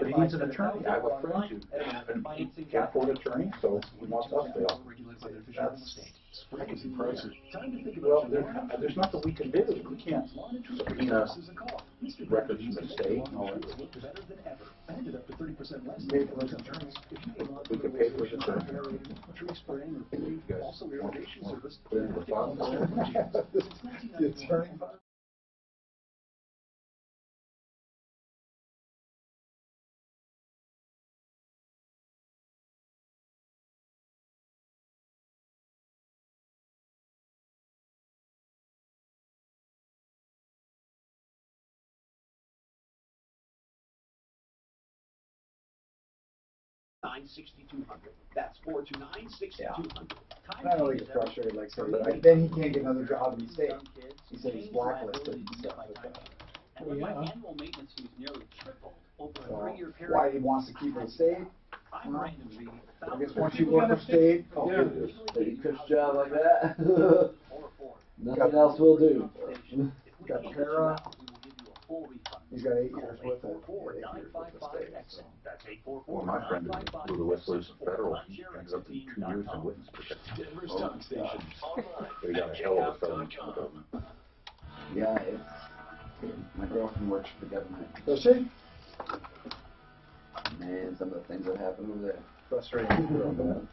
But he's an attorney. I have a friend who can't afford an attorney, so he wants us to help. That's impressive. Well, there's nothing we can do. We can't subpoena records from the state and all that. Pay for his attorney. We can pay for his attorney. You guys want to put in the file? The attorney. That's 429-6200. I know he's frustrated, like, so, like, then he can't get another job in the state. He said he's blacklisted and stuff like that. And my annual maintenance fees nearly tripled over a So, 3-year period. why he wants to keep it state? I'm Well, randomly I guess once you work for state, Take a cush job like that. Nothing else will do. got para. He's got 8 years with it. 8 years with the state. So. Well, my friend blew the whistlers federal. He ended up in 2 years in witness protection. Denver's talk station. But he got a hell of a settlement from the government. Yeah, my girlfriend works for the government. Does she? Man, some of the things that happen over there. Frustrating. Come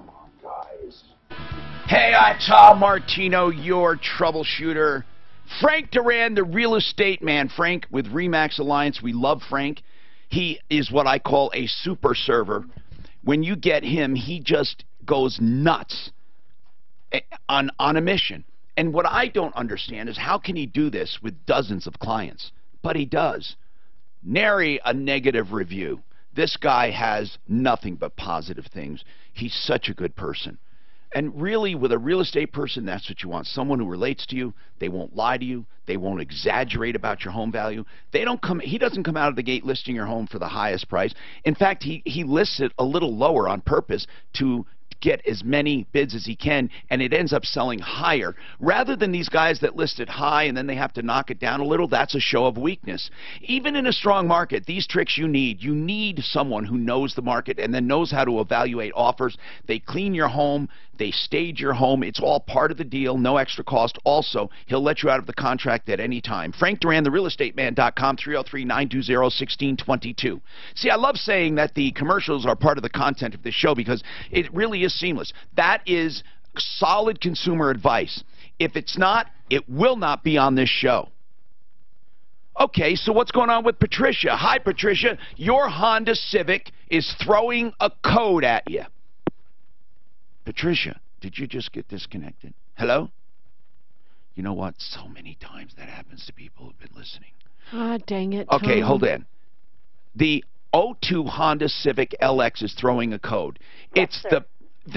on, guys. Hey, I'm Tom Martino, your troubleshooter. Frank Duran, the real estate man. Frank with Remax Alliance. We love Frank. He is what I call a super server. When you get him, he just goes nuts on a mission. And what I don't understand is how can he do this with dozens of clients? But he does. Nary a negative review. This guy has nothing but positive things. He's such a good person. And really, with a real estate person, that's what you want. Someone who relates to you. They won't lie to you. They won't exaggerate about your home value. He doesn't come out of the gate listing your home for the highest price. In fact, he lists it a little lower on purpose to get as many bids as he can, and it ends up selling higher. Rather than these guys that list it high and then they have to knock it down a little, that's a show of weakness. Even in a strong market, these tricks you need someone who knows the market and then knows how to evaluate offers. They clean your home, they stage your home. It's all part of the deal, no extra cost. Also, he'll let you out of the contract at any time. Frank Duran, therealestateman.com, 303-920-1622. See, I love saying that the commercials are part of the content of this show because it really is seamless. That is solid consumer advice. If it's not, it will not be on this show. Okay, so what's going on with Patricia? Hi, Patricia. Your Honda Civic is throwing a code at you. Patricia, did you just get disconnected? Hello? You know what? So many times that happens to people who've been listening. Ah, dang it. Okay, Tom. hold on. The 02 Honda Civic LX is throwing a code. It's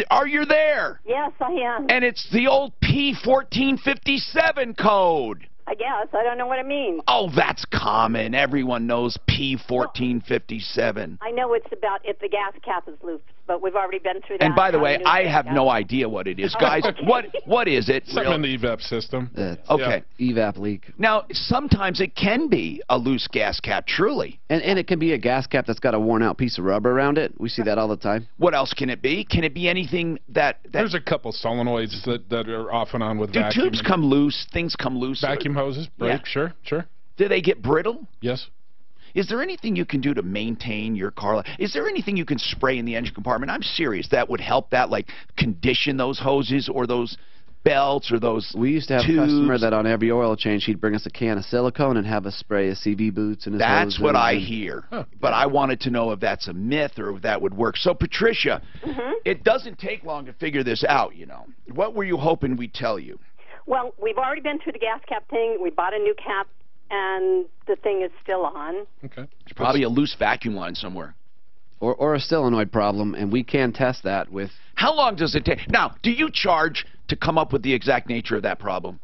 are you there? Yes, I am. And it's the old P1457 code. I guess. I don't know what it means. Oh, that's common. Everyone knows P1457. I know it's about if the gas cap is loose, but we've already been through that. And by the How way, to I do have that. no idea what it is. Guys, what is it? Something in the evap system. Okay. Evap leak. Now, sometimes it can be a loose gas cap, truly. And it can be a gas cap that's got a worn out piece of rubber around it. We see that all the time. What else can it be? Can it be anything that... There's a couple solenoids that are off and on with Do vacuum. tubes come loose? Things come loose? Vacuum hoses, break, sure. Do they get brittle? Yes. Is there anything you can do to maintain your car? Is there anything you can spray in the engine compartment? I'm serious. That would help that, like condition those hoses or those belts or those We used to have tubes. a customer that on every oil change, he'd bring us a can of silicone and have us spray his CV boots and his That's hoses what I and- hear. But I wanted to know if that's a myth or if that would work. So, Patricia, it doesn't take long to figure this out, you know. What were you hoping we'd tell you? Well, we've already been through the gas cap thing. We bought a new cap, and the thing is still on. Okay. It's probably a loose vacuum line somewhere. Or a solenoid problem, and we can test that with... How long does it take? Now, do you charge to come up with the exact nature of that problem?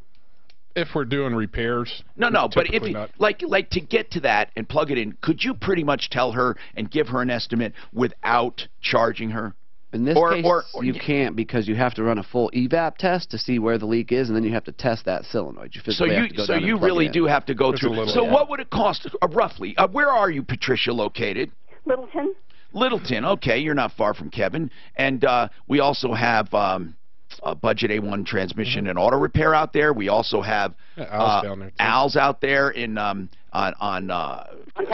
If we're doing repairs. No, but if typically you, not. like to get to that and plug it in, could you pretty much tell her and give her an estimate without charging her? In this case, you can't because you have to run a full evap test to see where the leak is, and then you have to test that solenoid. You So physically have to go down and plug really it in. do have to go There's a through. little, So yeah. what would it cost roughly? Where are you, Patricia, located? Littleton. Littleton. Okay, you're not far from Kevin. And we also have a Budget A1 transmission and auto repair out there. We also have Al's down there, too. Al's out there in on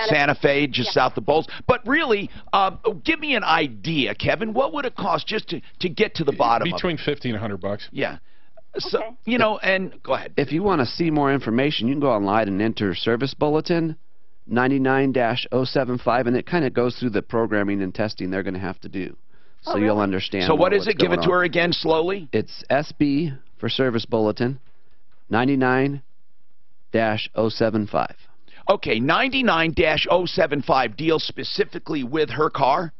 Santa Fe, just south of Bowles. But really, give me an idea, Kevin. What would it cost just to get to the bottom Between of it? $50 and $100. Yeah. So, you know, and go ahead. If you want to see more information, you can go online and enter Service Bulletin 99-075, and it kind of goes through the programming and testing they're going to have to do. So you'll understand. So what more is what's it? Give it going to on. her again slowly. It's SB for Service Bulletin 99-075. Okay, 99-075 deals specifically with her car?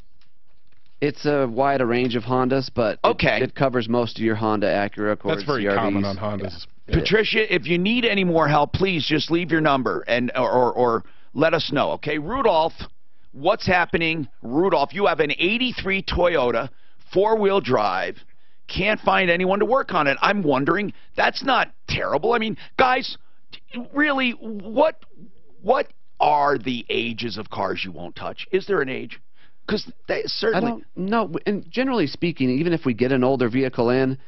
It's a wider range of Hondas, but it covers most of your Honda, Acura, Accords, That's very CRVs. common on Hondas. Patricia, if you need any more help, please just leave your number and or let us know, okay? Rudolph, what's happening? Rudolph, you have an 83 Toyota, four-wheel drive, can't find anyone to work on it. I'm wondering, that's not terrible. I mean, guys, really, what are the ages of cars you won't touch? Is there an age? Because certainly... I don't know. And generally speaking, even if we get an older vehicle in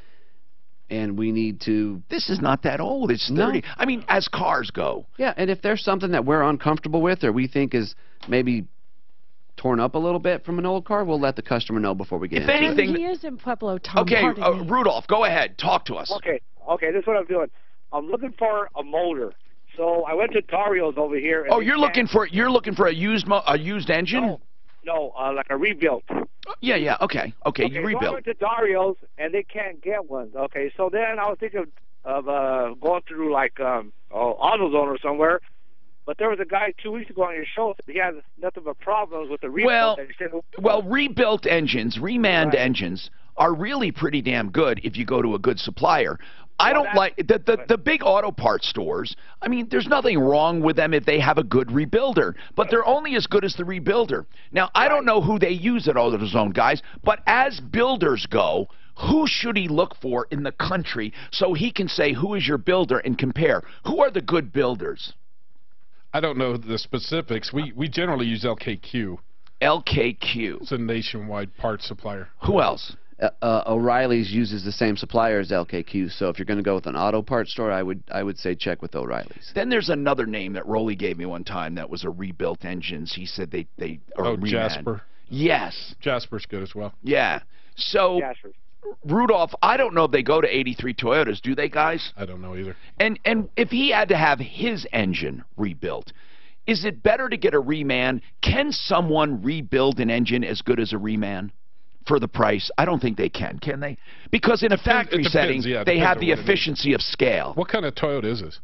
and we need to... This is not that old. It's 30. No. I mean, as cars go. Yeah, and if there's something that we're uncomfortable with or we think is maybe torn up a little bit from an old car, we'll let the customer know before we get If into anything... He is in Pueblo, Tom. Okay, pardon me. Rudolph, go ahead. Talk to us. Okay, this is what I'm doing. I'm looking for a motor. So I went to Dario's over here. And Oh, you're looking for a used engine? No, like a rebuilt. Yeah. Okay, you So I rebuilt. went to Dario's and they can't get one. Okay, so then I was thinking of going through like AutoZone or somewhere. But there was a guy 2 weeks ago on your show. He had nothing but problems with the rebuilt. Well, rebuilt engines, remanned engines are really pretty damn good if you go to a good supplier. I don't like the big auto parts stores. I mean, there's nothing wrong with them if they have a good rebuilder, but they're only as good as the rebuilder. Now, I don't know who they use at AutoZone, guys, but as builders go, who should he look for in the country so he can say who is your builder and compare? Who are the good builders? I don't know the specifics. We generally use LKQ. LKQ. It's a nationwide parts supplier. Who else? O'Reilly's uses the same supplier as LKQ, so if you're going to go with an auto parts store, I would say check with O'Reilly's. Then there's another name that Rolly gave me one time that was a rebuilt engines. He said they are remanned. Jasper. Yes. Jasper's good as well. Yeah. So, Rudolph, I don't know if they go to 83 Toyotas. Do they, guys? I don't know either. And if he had to have his engine rebuilt, is it better to get a reman? Can someone rebuild an engine as good as a reman for the price? I don't think they can they? Because in a factory setting, they have the efficiency of scale. What kind of Toyota is this?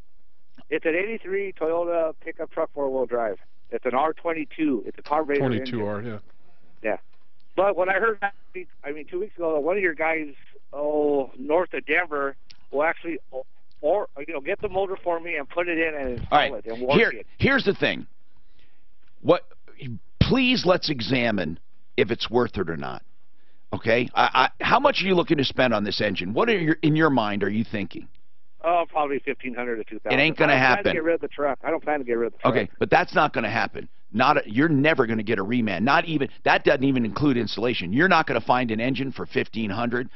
It's an 83 Toyota pickup truck four-wheel drive. It's an R22. It's a carburetor 22R, yeah. Yeah. But when I heard, 2 weeks ago, that one of your guys, north of Denver, will actually or get the motor for me and put it in and install it and work it. Here's the thing. Please let's examine if it's worth it or not. Okay? How much are you looking to spend on this engine? What in your mind are you thinking? Oh, probably $1,500 to $2,000. It ain't going to happen. I don't plan to get rid of the truck. I don't plan to get rid of the truck. Okay, but that's not going to happen. You're never going to get a reman. That doesn't even include installation. You're not going to find an engine for $1,500.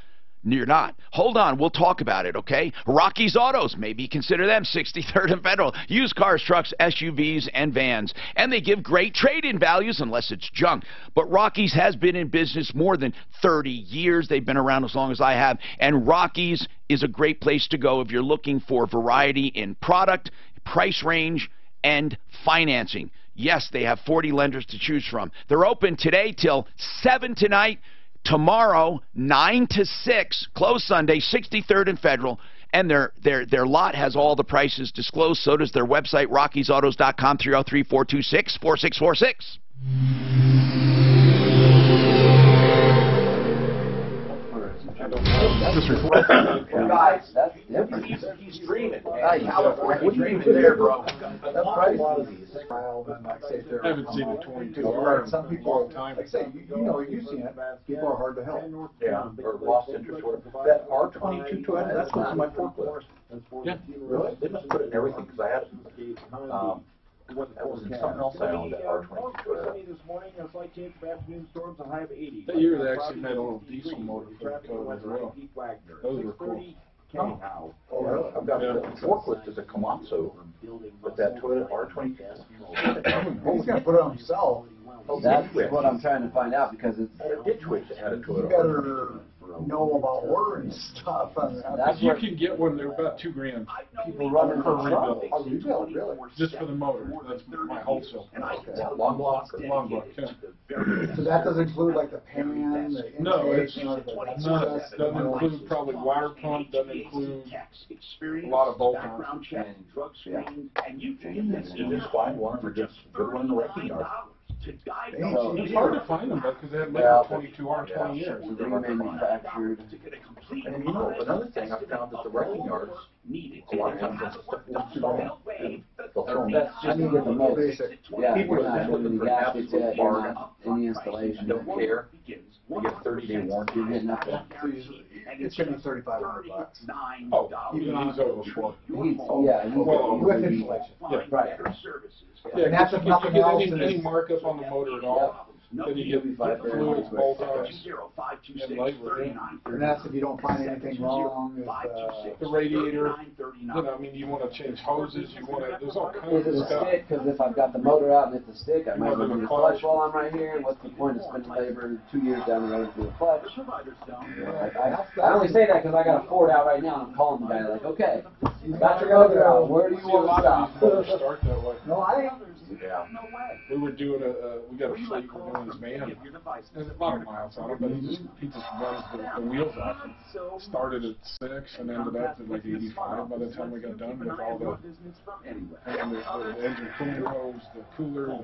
You're not. Hold on, we'll talk about it, okay? Rocky's Autos, maybe consider them, 63rd and Federal. Used cars, trucks, SUVs, and vans. And they give great trade-in values unless it's junk. But Rocky's has been in business more than 30 years. They've been around as long as I have. And Rocky's is a great place to go if you're looking for variety in product, price range, and financing. Yes, they have 40 lenders to choose from. They're open today till 7 tonight. Tomorrow, 9 to 6, closed Sunday, 63rd and Federal, and their lot has all the prices disclosed. So does their website, RockiesAutos.com, 303-426-4646. Guys, that's different. He's dreaming. California dreaming there, bro. That price is mild and like say I haven't seen a 22 hour. Some people, long time. like say, you've seen it. People are hard to help. Yeah, or lost interest. That R22 Toyota, that's what's in my forklift. Yeah. Really? They must put it in everything because I had it. That was in something else I owned, that R22 Toyota. That year they actually made a little diesel motor for the Toyota as well. Those were cool. I've got the forklift as a Komatsu, but that Toyota R22. He's gonna put it on himself. That's what I'm trying to find out because it's. I had a ditch witch that had a You Toyota. better know about ordering stuff. That's you can get one. They're about $2,000. People running per for rebuild. Oh, you will, really? Just for the motor. That's my wholesale. Long block. Long block. Yeah. So that doesn't include like the pan, the No, intake, it's doesn't include probably wire pump. Doesn't include a lot of bolt-ons. You just find one or just good one in the wrecking yard. It's hard to find them because they haven't made a 22R 20 years. They're manufactured. And another thing I found at the wrecking yards, a lot of times that stuff won't too long. They'll throw them. I need to get the most basic. Yeah, People we're are not just doing looking the for an gaskets yet, absolute you're bargain. not in the installation. Don't care. They get a 30-day warranty. You're getting nothing. It's gonna be $3,500. Oh, even on over four. Yeah, with inflation. Yeah, right. Yeah, And that's if if you nothing get else any is. markup on the motor at all, then you get fluids, bolt-ons, and labor. And that's if you don't find anything wrong with, The radiator, I mean, you want to change hoses, there's all kinds Is of it a stuff. stick? Because if I've got the motor out and it's a stick, I might as well do the clutch while I'm right here. What's the point of spending labor 2 years down the road to do a clutch? I only say that because I got a Ford out right now and I'm calling the guy like, okay, got your motor out, where do you want to stop? Start that way. No, I ain't. Yeah. We were doing we got a fleet, we're doing his van. There's a lot of miles on it, but he just runs the wheels off. And started at 6 and ended up at like 85 by the time we got done with all the engine cooling hose, the cooler, the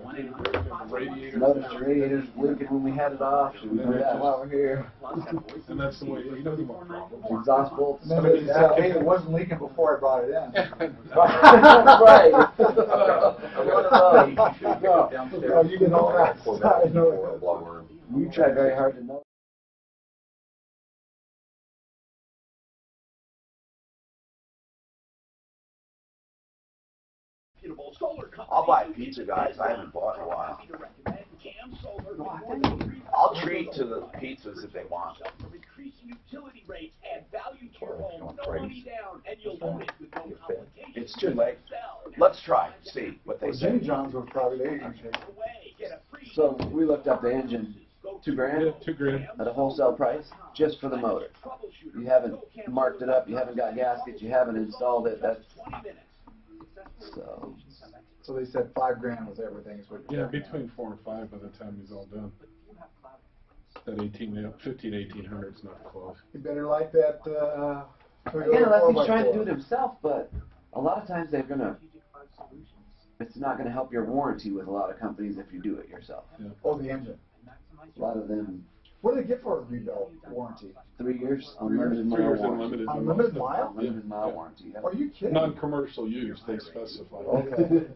radiator. Notice the radiator's blinking when we had it off. We do that while we're here. And that's the way, he doesn't want problems. Exhaust bolts. And then it wasn't leaking before I brought it in. Right. No, you get all that stuff. You try very hard to know. I'll buy pizza, guys. I haven't bought in a while. I'll treat to the pizzas if they want. It's too late. Let's try. See what they say. Jimmy John's was probably the engine shaker. So we looked up the engine, $2,000. Yeah, $2,000 at a wholesale price just for the motor. You haven't marked it up. You haven't got gaskets. You haven't installed it. That's so. So they said $5,000 was everything. Is what between 4 and 5 by the time he's all done. That 1,500 is not close. You better like that. Again, unless he's trying to do it himself, but a lot of times they're gonna. It's not gonna help your warranty with a lot of companies if you do it yourself. Yeah. Oh, the engine. A lot of them What do they get for a rebuild warranty? 3 years, unlimited 3 years mile warranty. Unlimited mile? Unlimited mile warranty. Yeah. Are you kidding? Non-commercial use, they specify. Okay.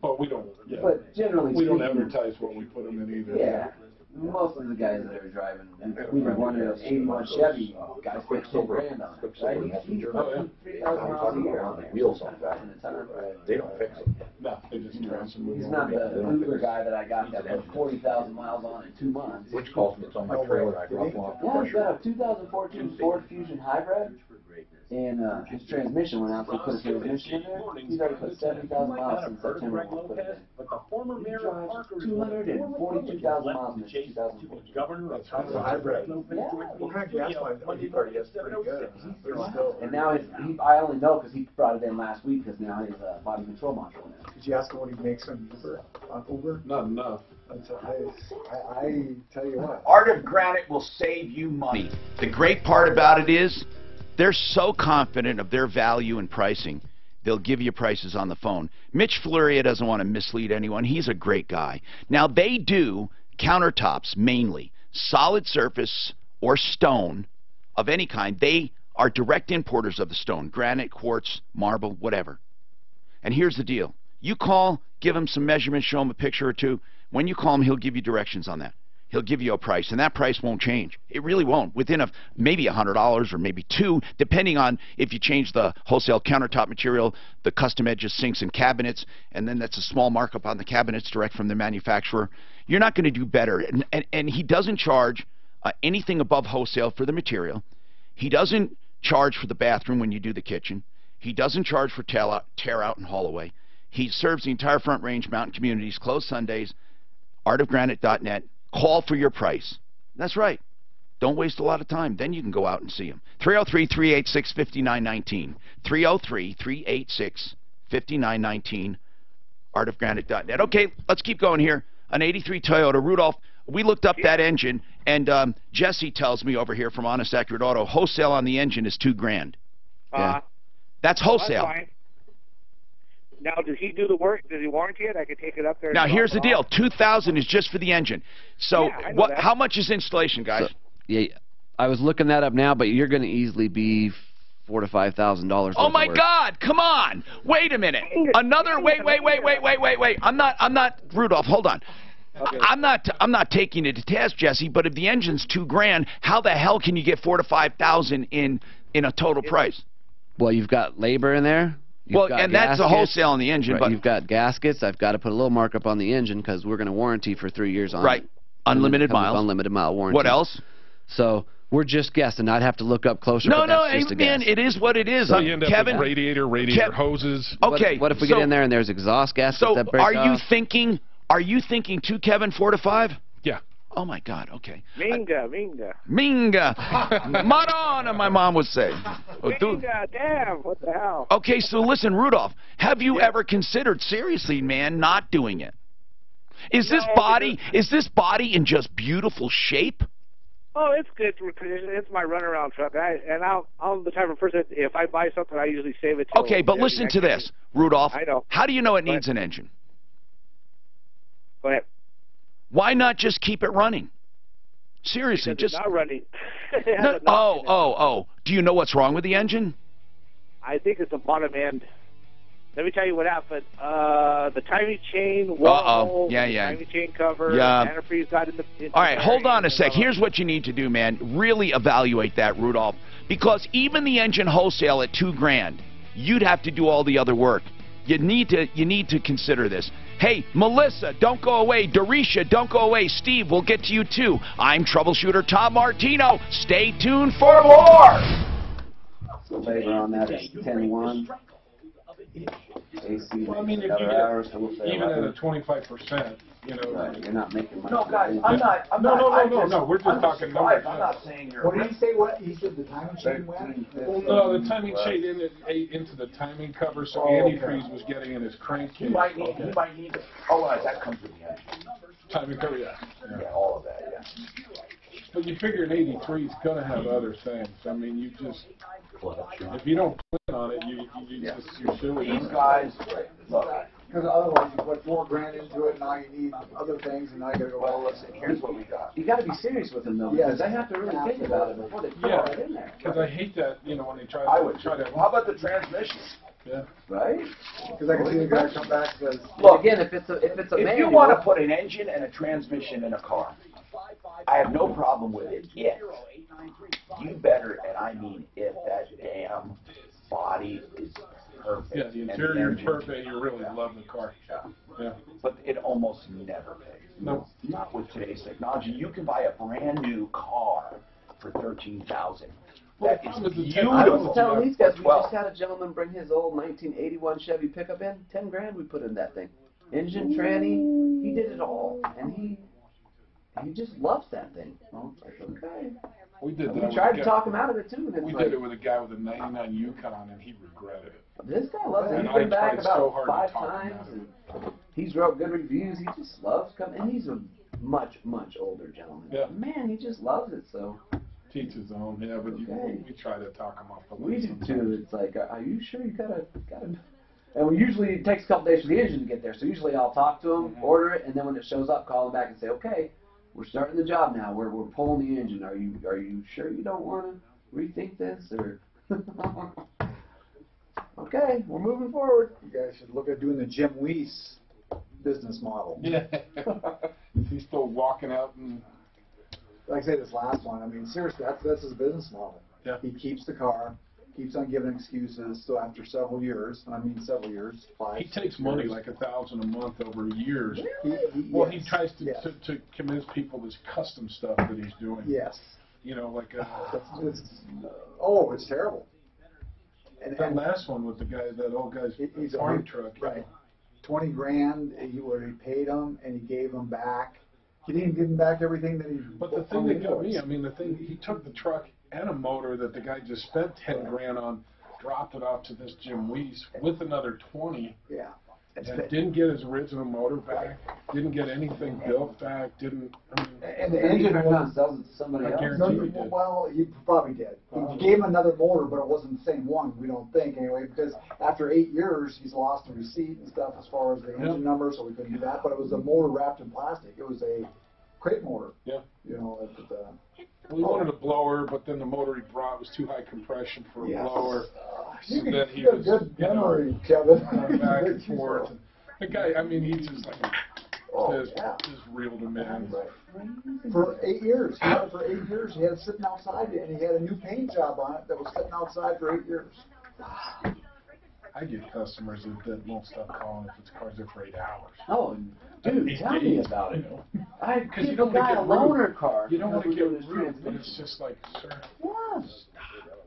But we don't. Yeah. But generally we don't speaking, advertise what we put them in either. Yeah. Most of the guys that are driving, we were one of those 81 Chevy guys spent $10,000 on it, right? He's putting 3,000 miles a year on there. Wheels on that. They don't fix them. No, they just transfer them. He's not the Uber guy that I got that put 40,000 miles on in 2 months. Which cost me, it's on my trailer, I drop them off. Yeah, he's got a 2014 Ford Fusion Hybrid, and his transmission went out, so he put a transmission in there. He's already put 70,000 miles since September when he put it in. But the former mayor of Parker, 242,000 miles in 2014. governor of That's a hybrid. Yeah. What kind of gas mileage? He probably gets pretty good. And now I only know because he brought it in last week because now his body control module in it. Did you ask him what he makes on Uber? Not enough. I tell you what. Art of Granite will save you money. The great part about it is they're so confident of their value and pricing, they'll give you prices on the phone. Mitch Floria doesn't want to mislead anyone. He's a great guy. Now, they do countertops mainly, solid surface or stone of any kind. They are direct importers of the stone, granite, quartz, marble, whatever. And here's the deal. You call, give him some measurements, show him a picture or two. When you call him, he'll give you directions on that. He'll give you a price, and that price won't change. It really won't. Within maybe $100 or maybe $200, depending on if you change the wholesale countertop material, the custom edges, sinks, and cabinets, and then that's a small markup on the cabinets direct from the manufacturer. You're not going to do better. And he doesn't charge anything above wholesale for the material. He doesn't charge for the bathroom when you do the kitchen. He doesn't charge for tear out and haul away. He serves the entire Front Range mountain communities, closed Sundays, artofgranite.net. Call for your price. That's right. Don't waste a lot of time. Then you can go out and see him. 303-386-5919. 303-386-5919. Artofgranite.net. Okay, let's keep going here. An 83 Toyota. Rudolph, we looked up that engine, and Jesse tells me over here from Honest Accurate Auto, wholesale on the engine is $2,000. Yeah. That's wholesale. That's fine. Now, does he do the work? Does he warranty it? I can take it up there. Now, here's the deal. $2,000 is just for the engine. So, yeah, what? How much is installation, guys? So, yeah, I was looking that up now, but you're going to easily be $4,000 to $5,000. Oh my God! Come on! Wait a minute. Another. Wait. I'm not Rudolph. Hold on. Okay. I'm not taking it to task, Jesse. But if the engine's $2,000, how the hell can you get $4,000 to $5,000 in a total price? Well, you've got labor in there. And that's the wholesale on the engine. Right, but you've got gaskets. I've got to put a little markup on the engine because we're going to warranty for 3 years on it. Right. Unlimited miles. Unlimited mile warranty. What else? So we're just guessing. I'd have to look up closer. No, just man, it is what it is. So you end up with radiator hoses. Okay. What if we get in there and there's exhaust gaskets that break off? Are you thinking too, Kevin, 4 to 5? Yeah. Oh my God. Okay. Minga. Madonna, my mom would say. Minga, damn. What the hell? Okay, so listen, Rudolph. Have you ever considered seriously, man, not doing it? Is this body in just beautiful shape? Oh, it's good. It's my runaround truck. I'm the type of person, if I buy something, I usually save it. Okay, but listen to this, Rudolph. I know. How do you know it needs an engine? Go ahead. Why not just keep it running? Seriously, because it's not running. Do you know what's wrong with the engine? I think it's the bottom end. Let me tell you what happened. The timing chain, timing chain cover, antifreeze got in the... All right, hold on a sec. Here's what you need to do, man. Really evaluate that, Rudolph. Because even the engine wholesale at $2,000, you'd have to do all the other work. You need to consider this. Hey, Melissa, don't go away. Dorisha, don't go away. Steve, we'll get to you too. I'm Troubleshooter Tom Martino. Stay tuned for more. Labor on that is 10-1. AC, well, I mean, if even at a 25%, you know, right, you're not making money. No, guys, I'm not. No. We're just talking numbers. I'm not saying you're. What did he say? What he said? The timing chain went. Well, no, the timing chain into the timing cover, so antifreeze was getting in his crankcase. He might need. Oh, right, that comes with the engine. Timing cover, yeah, all of that, yeah. But you figure an 83 is going to have other things. I mean, you just, if you don't plan on it, you're silly. These guys, look, Because otherwise you put $4,000 into it, now you need other things, and now you gotta go. Well, listen, here's what we got. You gotta be serious with them though, because they have to really think about it before they put it in there. Because I hate that, you know, when they try to. I would try to. How about the transmission? Yeah. Right? Because I can see the guy come back and says, Look, again, if it's a if manual, you want to put an engine and a transmission in a car, I have no problem with it. If you better, and I mean if, that damn body is perfect. Yeah, the interior is perfect. You really love the car. Yeah. But it almost never pays. No. Not with today's technology. You can buy a brand new car for $13,000. That is beautiful. I was telling these guys, we just had a gentleman bring his old 1981 Chevy pickup in. $10,000 we put in that thing. Engine, tranny, he did it all, and he just loves that thing. Well, it's like, okay. We did We that. tried to talk him out of it too. And it's We like, did it with a guy with a '99 Yukon, and he regretted it. This guy loves it. And He's been I back tried about so hard to 5 talk him times, out of it. and he's wrote good reviews. He just loves coming, and he's a much older gentleman. Yeah. Man, he just loves it. So Teach his own, yeah, but we try to talk him off the we ledge do sometimes. too. It's like, are you sure you gotta? And we usually it takes a couple days for the engine to get there. So usually I'll talk to him, order it, and then when it shows up, call him back and say, okay, we're starting the job now. We're pulling the engine. Are you sure you don't want to rethink this or? Okay, we're moving forward. you guys should look at doing the Jim Weiss business model. Yeah. He's still walking out and. Like I say, this last one, I mean, seriously, that's his business model. Yeah. He keeps the car, keeps on giving excuses, so after several years, and I mean several years, 5, He 6 takes money years, like $1,000 a month over years. Really? He tries to convince people this custom stuff that he's doing. Yes. You know, like it's terrible. And that last one with the guy, that old guy's he's farm truck. Right. $20,000, he paid him, and he gave him back. He didn't give him back everything that he. But the thing that got me, I mean, he took the truck and a motor that the guy just spent $10,000 on, dropped it off to this Jim Weiss with another 20. Yeah. And didn't get his original motor back. Didn't get anything built back. Didn't. I mean, And the engine was sells it to somebody I else. guarantee he did. Well, he probably did. He gave him another motor, but it wasn't the same one. We don't think anyway, because after 8 years, he's lost the receipt and stuff as far as the engine number, so we couldn't do that. But it was a motor wrapped in plastic. It was a crate motor. Yeah. You know, we wanted a blower, but then the motor he brought was too high compression for a blower. So then he got was, good you know, memory, Kevin. back and forth. The guy, I mean, he's just like, just reeled him in. For 8 years. He had it for 8 years. He had it sitting outside, and he had a new paint job on it that was sitting outside for 8 years. I get customers that won't stop calling if it's cars there for 8 hours. Oh, dude, tell me about it. I Because you give don't a guy a loaner rude. car. You don't want to get his rude, but transmission. it's just like, sir. Yes.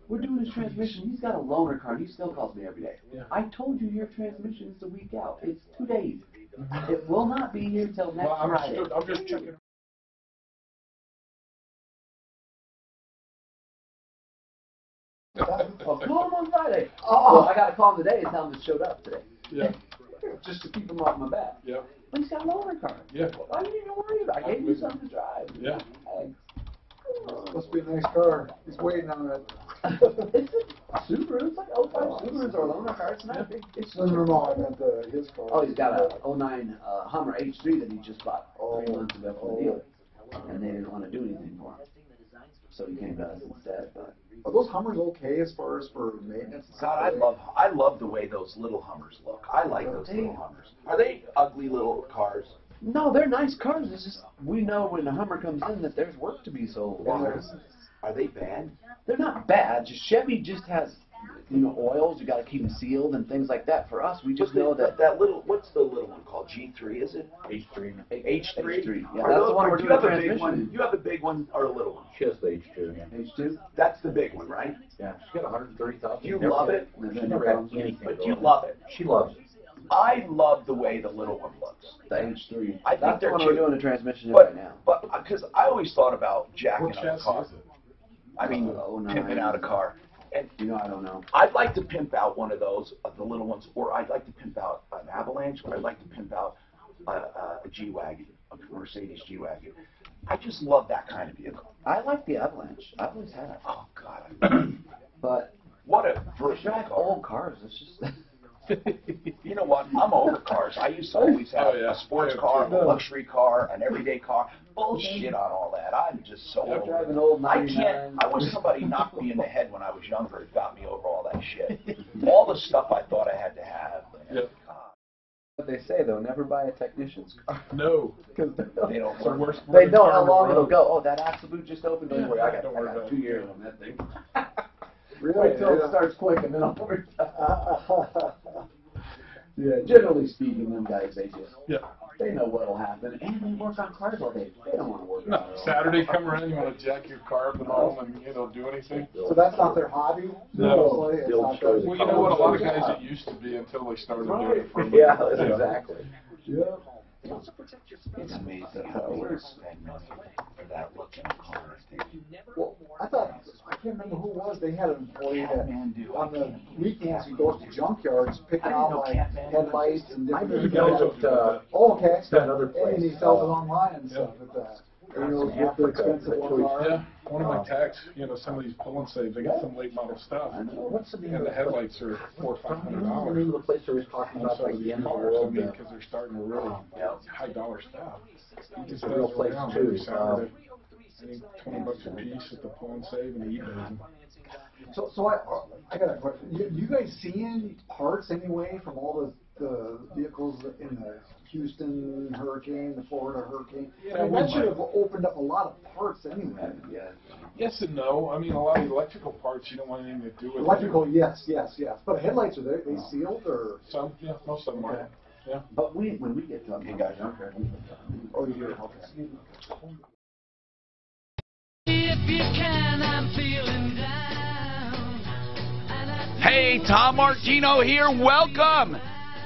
We're doing his transmission. He's got a loaner car, and he still calls me every day. Yeah. I told you your transmission is a week out. It's 2 days. It will not be here till next Friday. I'm just checking. Well, call him on Friday. Well, I got to call him today and tell him it showed up today. Yeah. Just to keep him off my back. Yeah. But he's got a loaner car. Yeah. Why do you even worry about it? I gave you something to drive. Yeah. Must be a nice car. He's waiting on it. It's a Subaru. It's like 05 Subarus or a loaner car. It's not a big. It's No, I meant his car. Oh, he's got a 09 Hummer H3 that he just bought 3 months ago from the dealer, and they didn't want to do anything for him, so he came to us instead. But Are those Hummers okay as far as for maintenance? God, I love the way those little Hummers look. I like those little Hummers. Are they ugly little cars? no, they're nice cars. It's just we know when the Hummer comes in that there's work to be sold. Are they bad? They're not bad. Just Chevy just has, oils. You got to keep them sealed and things like that. For us, we just know that. That little, what's the little one called? G3, is it? H3. H3? Yeah, that's the one we're Do you doing have a big transmission. one? You have a big one or a little one? She has the H2. H2. That's the big one, right? Yeah, she's got 130,000. Do you love it? She never had anything. But you love it. She loves it. I love the way the little one looks. The H3. I think That's the they're one cute. we're doing the transmission in But, right now. but because I always thought about jacking What up a chassis car. is it? I mean, pimping out a car. And I don't know. I'd like to pimp out one of those, the little ones, or I'd like to pimp out an Avalanche, or I'd like to pimp out a G-Wagon, a Mercedes G-Wagon. I just love that kind of vehicle. I like the Avalanche. I've always had it. Oh, God. But what a I drive old cars. It's just You know what? I'm over cars. I used to always have a sports car, a luxury car, an everyday car. Bullshit on all that. I'm just so over driving it. old I 99. can't. I wish somebody knocked me in the head when I was younger and got me over all that shit. All the stuff I thought I had to have. Yep. What they say though, never buy a technician's car. No. Because they don't work. They know how long it'll go. Oh, that absolute just opened. Don't worry, I got 2 years on that thing. Wait till it starts quick and then I'll worry. Yeah, generally speaking, them guys, they know what'll happen, and they work on cars all day. They don't want to work. No, Saturday come around, you want to jack your car up and all, and you know, do anything. So that's not their hobby. No. It's not their, Well, you know what? A lot of guys it used to be until they started doing it for Yeah, exactly. Yeah. It's amazing how we spend money for that looking car. Well, I can't remember who it was. They had an employee that on the weekends he goes to junkyards picking out like headlights and different things. Oh, okay. And he sells it online and stuff at that. You know, with the expensive ones are. Yeah, one of my techs, you know, some of these pull and saves, they got some late model stuff. And the headlights are $400 or $500. The place where he's talking about like the end of the world. Because they're starting to really high dollar stuff. It's a real place too. I think $20 a piece at the pull and save and eBay them. So I got a question. You guys seeing parts anyway from all the vehicles in the Houston hurricane, the Florida hurricane? Yeah, that should have opened up a lot of parts anyway. Yeah. Yes and no. I mean, a lot of electrical parts you don't want anything to do with. Electrical, yes. But headlights are they sealed or? Some, yeah, most of them are. Yeah. But when we get to them, guys, oh, you do. Okay. If you can, I'm feeling down. Hey, Tom Martino here. Welcome.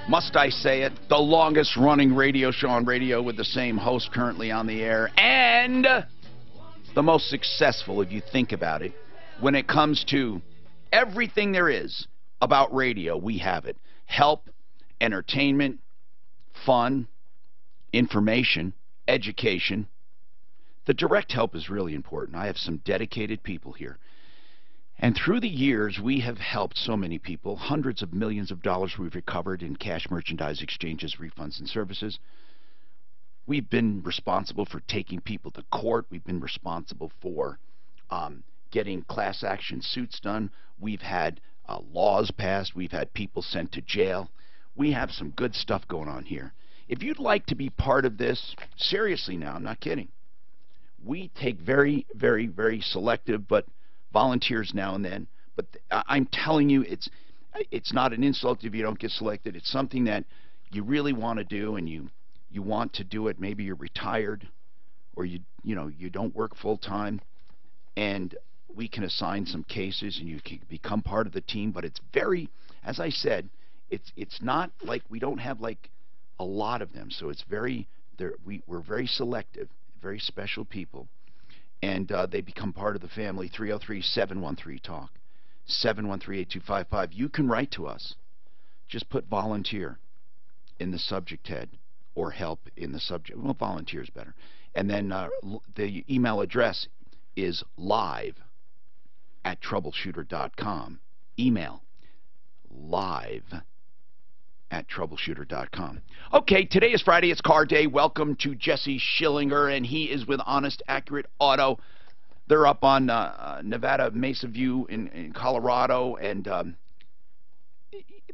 Must I say it? The longest running radio show on radio with the same host currently on the air. And the most successful, if you think about it. When it comes to everything there is about radio, we have it. Help, entertainment, fun, information, education. The direct help is really important. I have some dedicated people here. And through the years, we have helped so many people. Hundreds of millions of dollars we've recovered in cash merchandise exchanges, refunds, and services. We've been responsible for taking people to court. We've been responsible for getting class action suits done. We've had laws passed. We've had people sent to jail. We have some good stuff going on here. If you'd like to be part of this, seriously now, I'm not kidding. We take very, very, very selective, but volunteers now and then. But I'm telling you, it's not an insult if you don't get selected. It's something that you really want to do, and you want to do it. Maybe you're retired, or you don't work full time, and we can assign some cases, and you can become part of the team. But it's very, as I said, it's not like we don't have like a lot of them. So it's very we're very selective. Very special people, and they become part of the family. 303-713-TALK, 713-8255. You can write to us. Just put volunteer in the subject head or help in the subject. Well, volunteer is better. And then the email address is live@troubleshooter.com. Email live@troubleshooter.com. Okay, today is Friday. It's car day. Welcome to Jesse Schillinger, and he is with Honest Accurate Auto. They're up on Nevada Mesa View in Colorado, and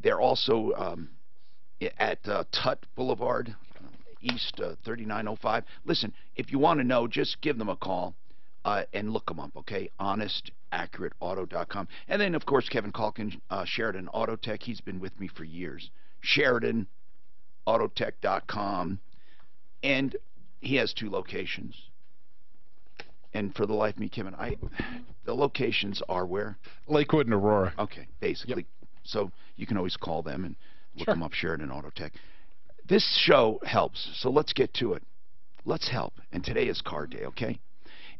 they're also at Tut Boulevard, East 3905. Listen, if you want to know, just give them a call and look them up, okay? HonestAccurateAuto.com. And then, of course, Kevin Calkin, Sheridan Auto Tech. He's been with me for years. SheridanAutotech.com. And he has 2 locations. And for the life of me, Kevin, the locations are where? Lakewood and Aurora. Okay, basically. Yep. So you can always call them and look them up, Sheridan Auto Tech. This show helps, so let's get to it. Let's help. And today is car day, okay?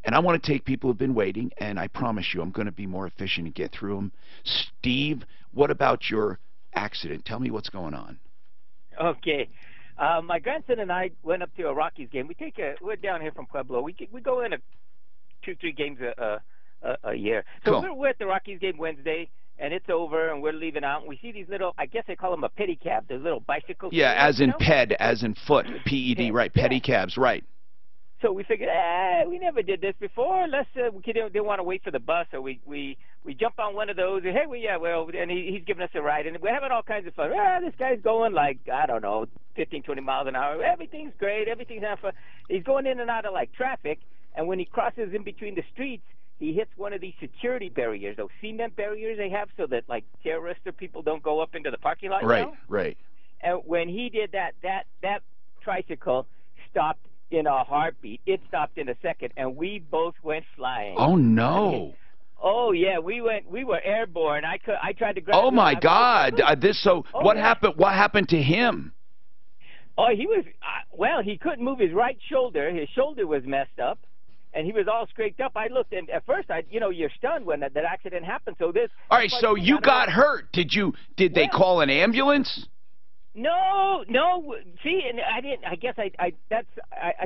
And I want to take people who have been waiting, and I promise you I'm going to be more efficient and get through them. Steve, what about your accident? Tell me what's going on. Okay. My grandson and I went up to a Rockies game. We're down here from Pueblo. We go in 2-3 games a year. So cool. we're at the Rockies game Wednesday, and it's over, and we're leaving out, and we see these little, I guess they call them a pedicab, those little bicycles. Yeah, as in ped, as in foot, P-E-D, right, pedicabs, right. So we figured, we never did this before. Let's we didn't want to wait for the bus, so we jump on one of those. And, hey, and he's giving us a ride, and we're having all kinds of fun. This guy's going like, I don't know, 15, 20 miles an hour. Everything's great. Everything's having fun. He's going in and out of like traffic, and when he crosses in between the streets, he hits one of these security barriers, those cement barriers they have, so that like terrorists or people don't go up into the parking lot. Right, you know? right. And when he did that tricycle stopped in a heartbeat. It stopped in a second, and we both went flying. Oh no! Oh yeah, we were airborne. I tried to grab. Oh my God! What yeah. happened? What happened to him? Oh, he was he couldn't move his right shoulder. His shoulder was messed up, and he was all scraped up. I looked, and at first, you're stunned when that accident happened. So this. All right, so you got hurt. Did they call an ambulance? No. See, and I didn't. I guess I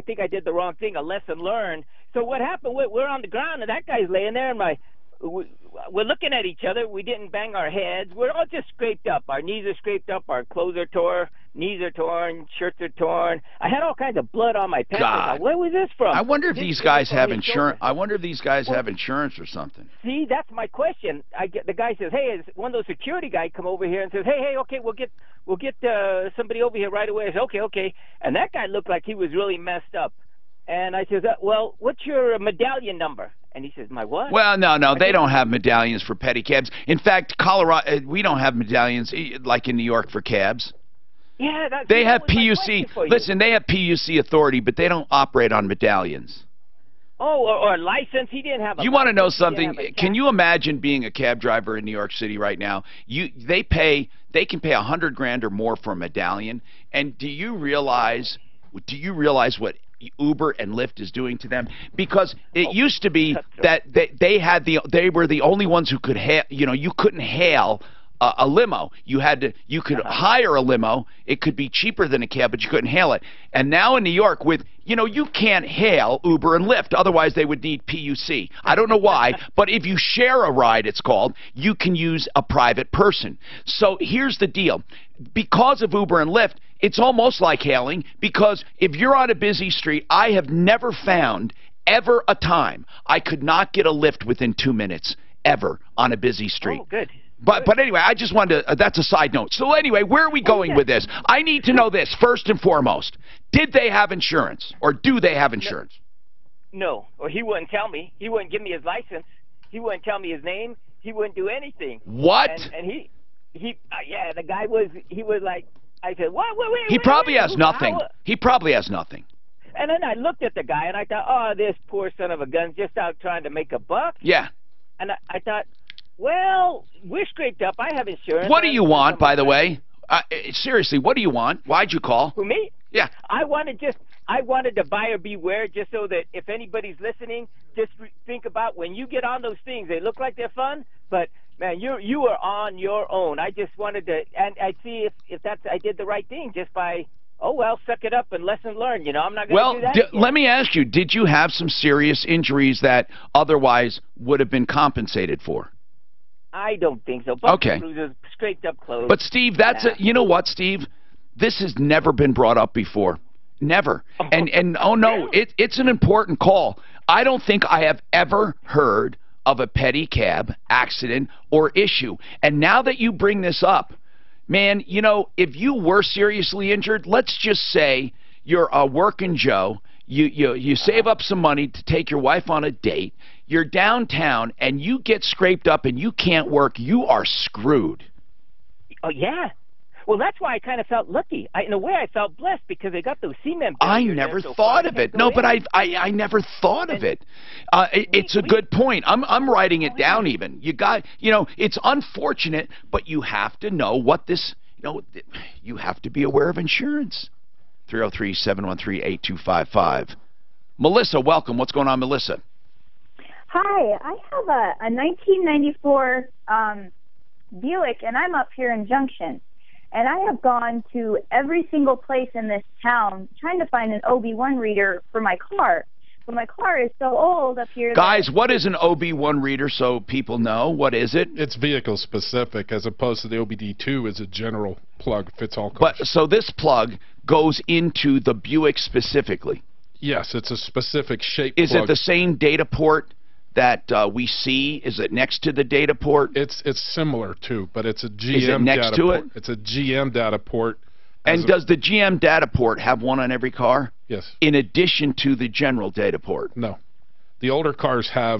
think I did the wrong thing. A lesson learned. So what happened? We're on the ground, and that guy's laying there, and we're looking at each other. We didn't bang our heads. We're all just scraped up. Our knees are scraped up. Our clothes are torn. Knees are torn. Shirts are torn. I had all kinds of blood on my pants. God. Where was this from? I wonder if these guys have insurance. I wonder if these guys have insurance or something. See, that's my question. The guy says, "Hey, is one of those security guys come over here and says, hey, okay, we'll get somebody over here right away." I said, okay. And that guy looked like he was really messed up. And I says, well, what's your medallion number? And he says, my what? Well, no, they don't have medallions for pedicabs. In fact, Colorado, we don't have medallions like in New York for cabs. Yeah, they have PUC. Listen, they have PUC authority, but they don't operate on medallions. Oh, or license. He didn't have a. You want to know something? Can you imagine being a cab driver in New York City right now? They can pay $100,000 or more for a medallion. And do you realize what Uber and Lyft is doing to them? Because it used to be that they were the only ones who could you couldn't hail a limo. You could hire a limo. It could be cheaper than a cab, but you couldn't hail it. And now in New York, you can't hail Uber and Lyft. Otherwise, they would need PUC. I don't know why, but if you share a ride, it's called, you can use a private person. So here's the deal. Because of Uber and Lyft, it's almost like hailing, because if you're on a busy street, I have never found ever a time I could not get a lift within 2 minutes, ever, on a busy street. Oh, good. But anyway, I just wanted to, that's a side note. So anyway, where are we going with this? I need to know this, first and foremost. Did they have insurance, or do they have insurance? No, or he wouldn't tell me. He wouldn't give me his license. He wouldn't tell me his name. He wouldn't do anything. What? And the guy was like, I said, what? He probably has nothing. He probably has nothing. And then I looked at the guy, and I thought, oh, this poor son of a gun's just out trying to make a buck. Yeah. And I thought, well, we're scraped up. I have insurance. What do you want, by the way? Seriously, what do you want? Why'd you call? For me? Yeah. I wanted to buyer beware, just so that if anybody's listening, just think about when you get on those things. They look like they're fun, but man, you are on your own. I just wanted to, and I'd see if I did the right thing just by, suck it up and lesson learned. I'm not going to do that again. Let me ask you, did you have some serious injuries that otherwise would have been compensated for? I don't think so. Okay. Bruises, scraped up clothes. But Steve, you know what, Steve? This has never been brought up before. Never. And oh no, it's an important call. I don't think I have ever heard of a pedicab accident or issue. And now that you bring this up, man, if you were seriously injured, let's just say you're a working Joe, you save up some money to take your wife on a date, you're downtown, and you get scraped up and you can't work, you are screwed. Oh, yeah. Well, that's why I kind of felt lucky. In a way, I felt blessed because they got those cement barriers. I never thought of it. No, but I never thought of it. It's a good point. I'm writing it down even. It's unfortunate, but you have to know what this, you have to be aware of insurance. 303-713-8255. Melissa, welcome. What's going on, Melissa? Hi, I have a 1994 Buick, and I'm up here in Junction. And I have gone to every single place in this town trying to find an OB1 reader for my car. But my car is so old up here. Guys, what is an OB1 reader so people know? What is it? It's vehicle specific as opposed to the OBD2 is a general plug, fits all cars. But so this plug goes into the Buick specifically? Yes, it's a specific shape Is plug. it the same data port that we see? Is it next to the data port? It's similar too, but it's a GM Is it next data to port. it? It's a GM data port. And does the GM data port have one on every car? Yes. In addition to the general data port? No. The older cars have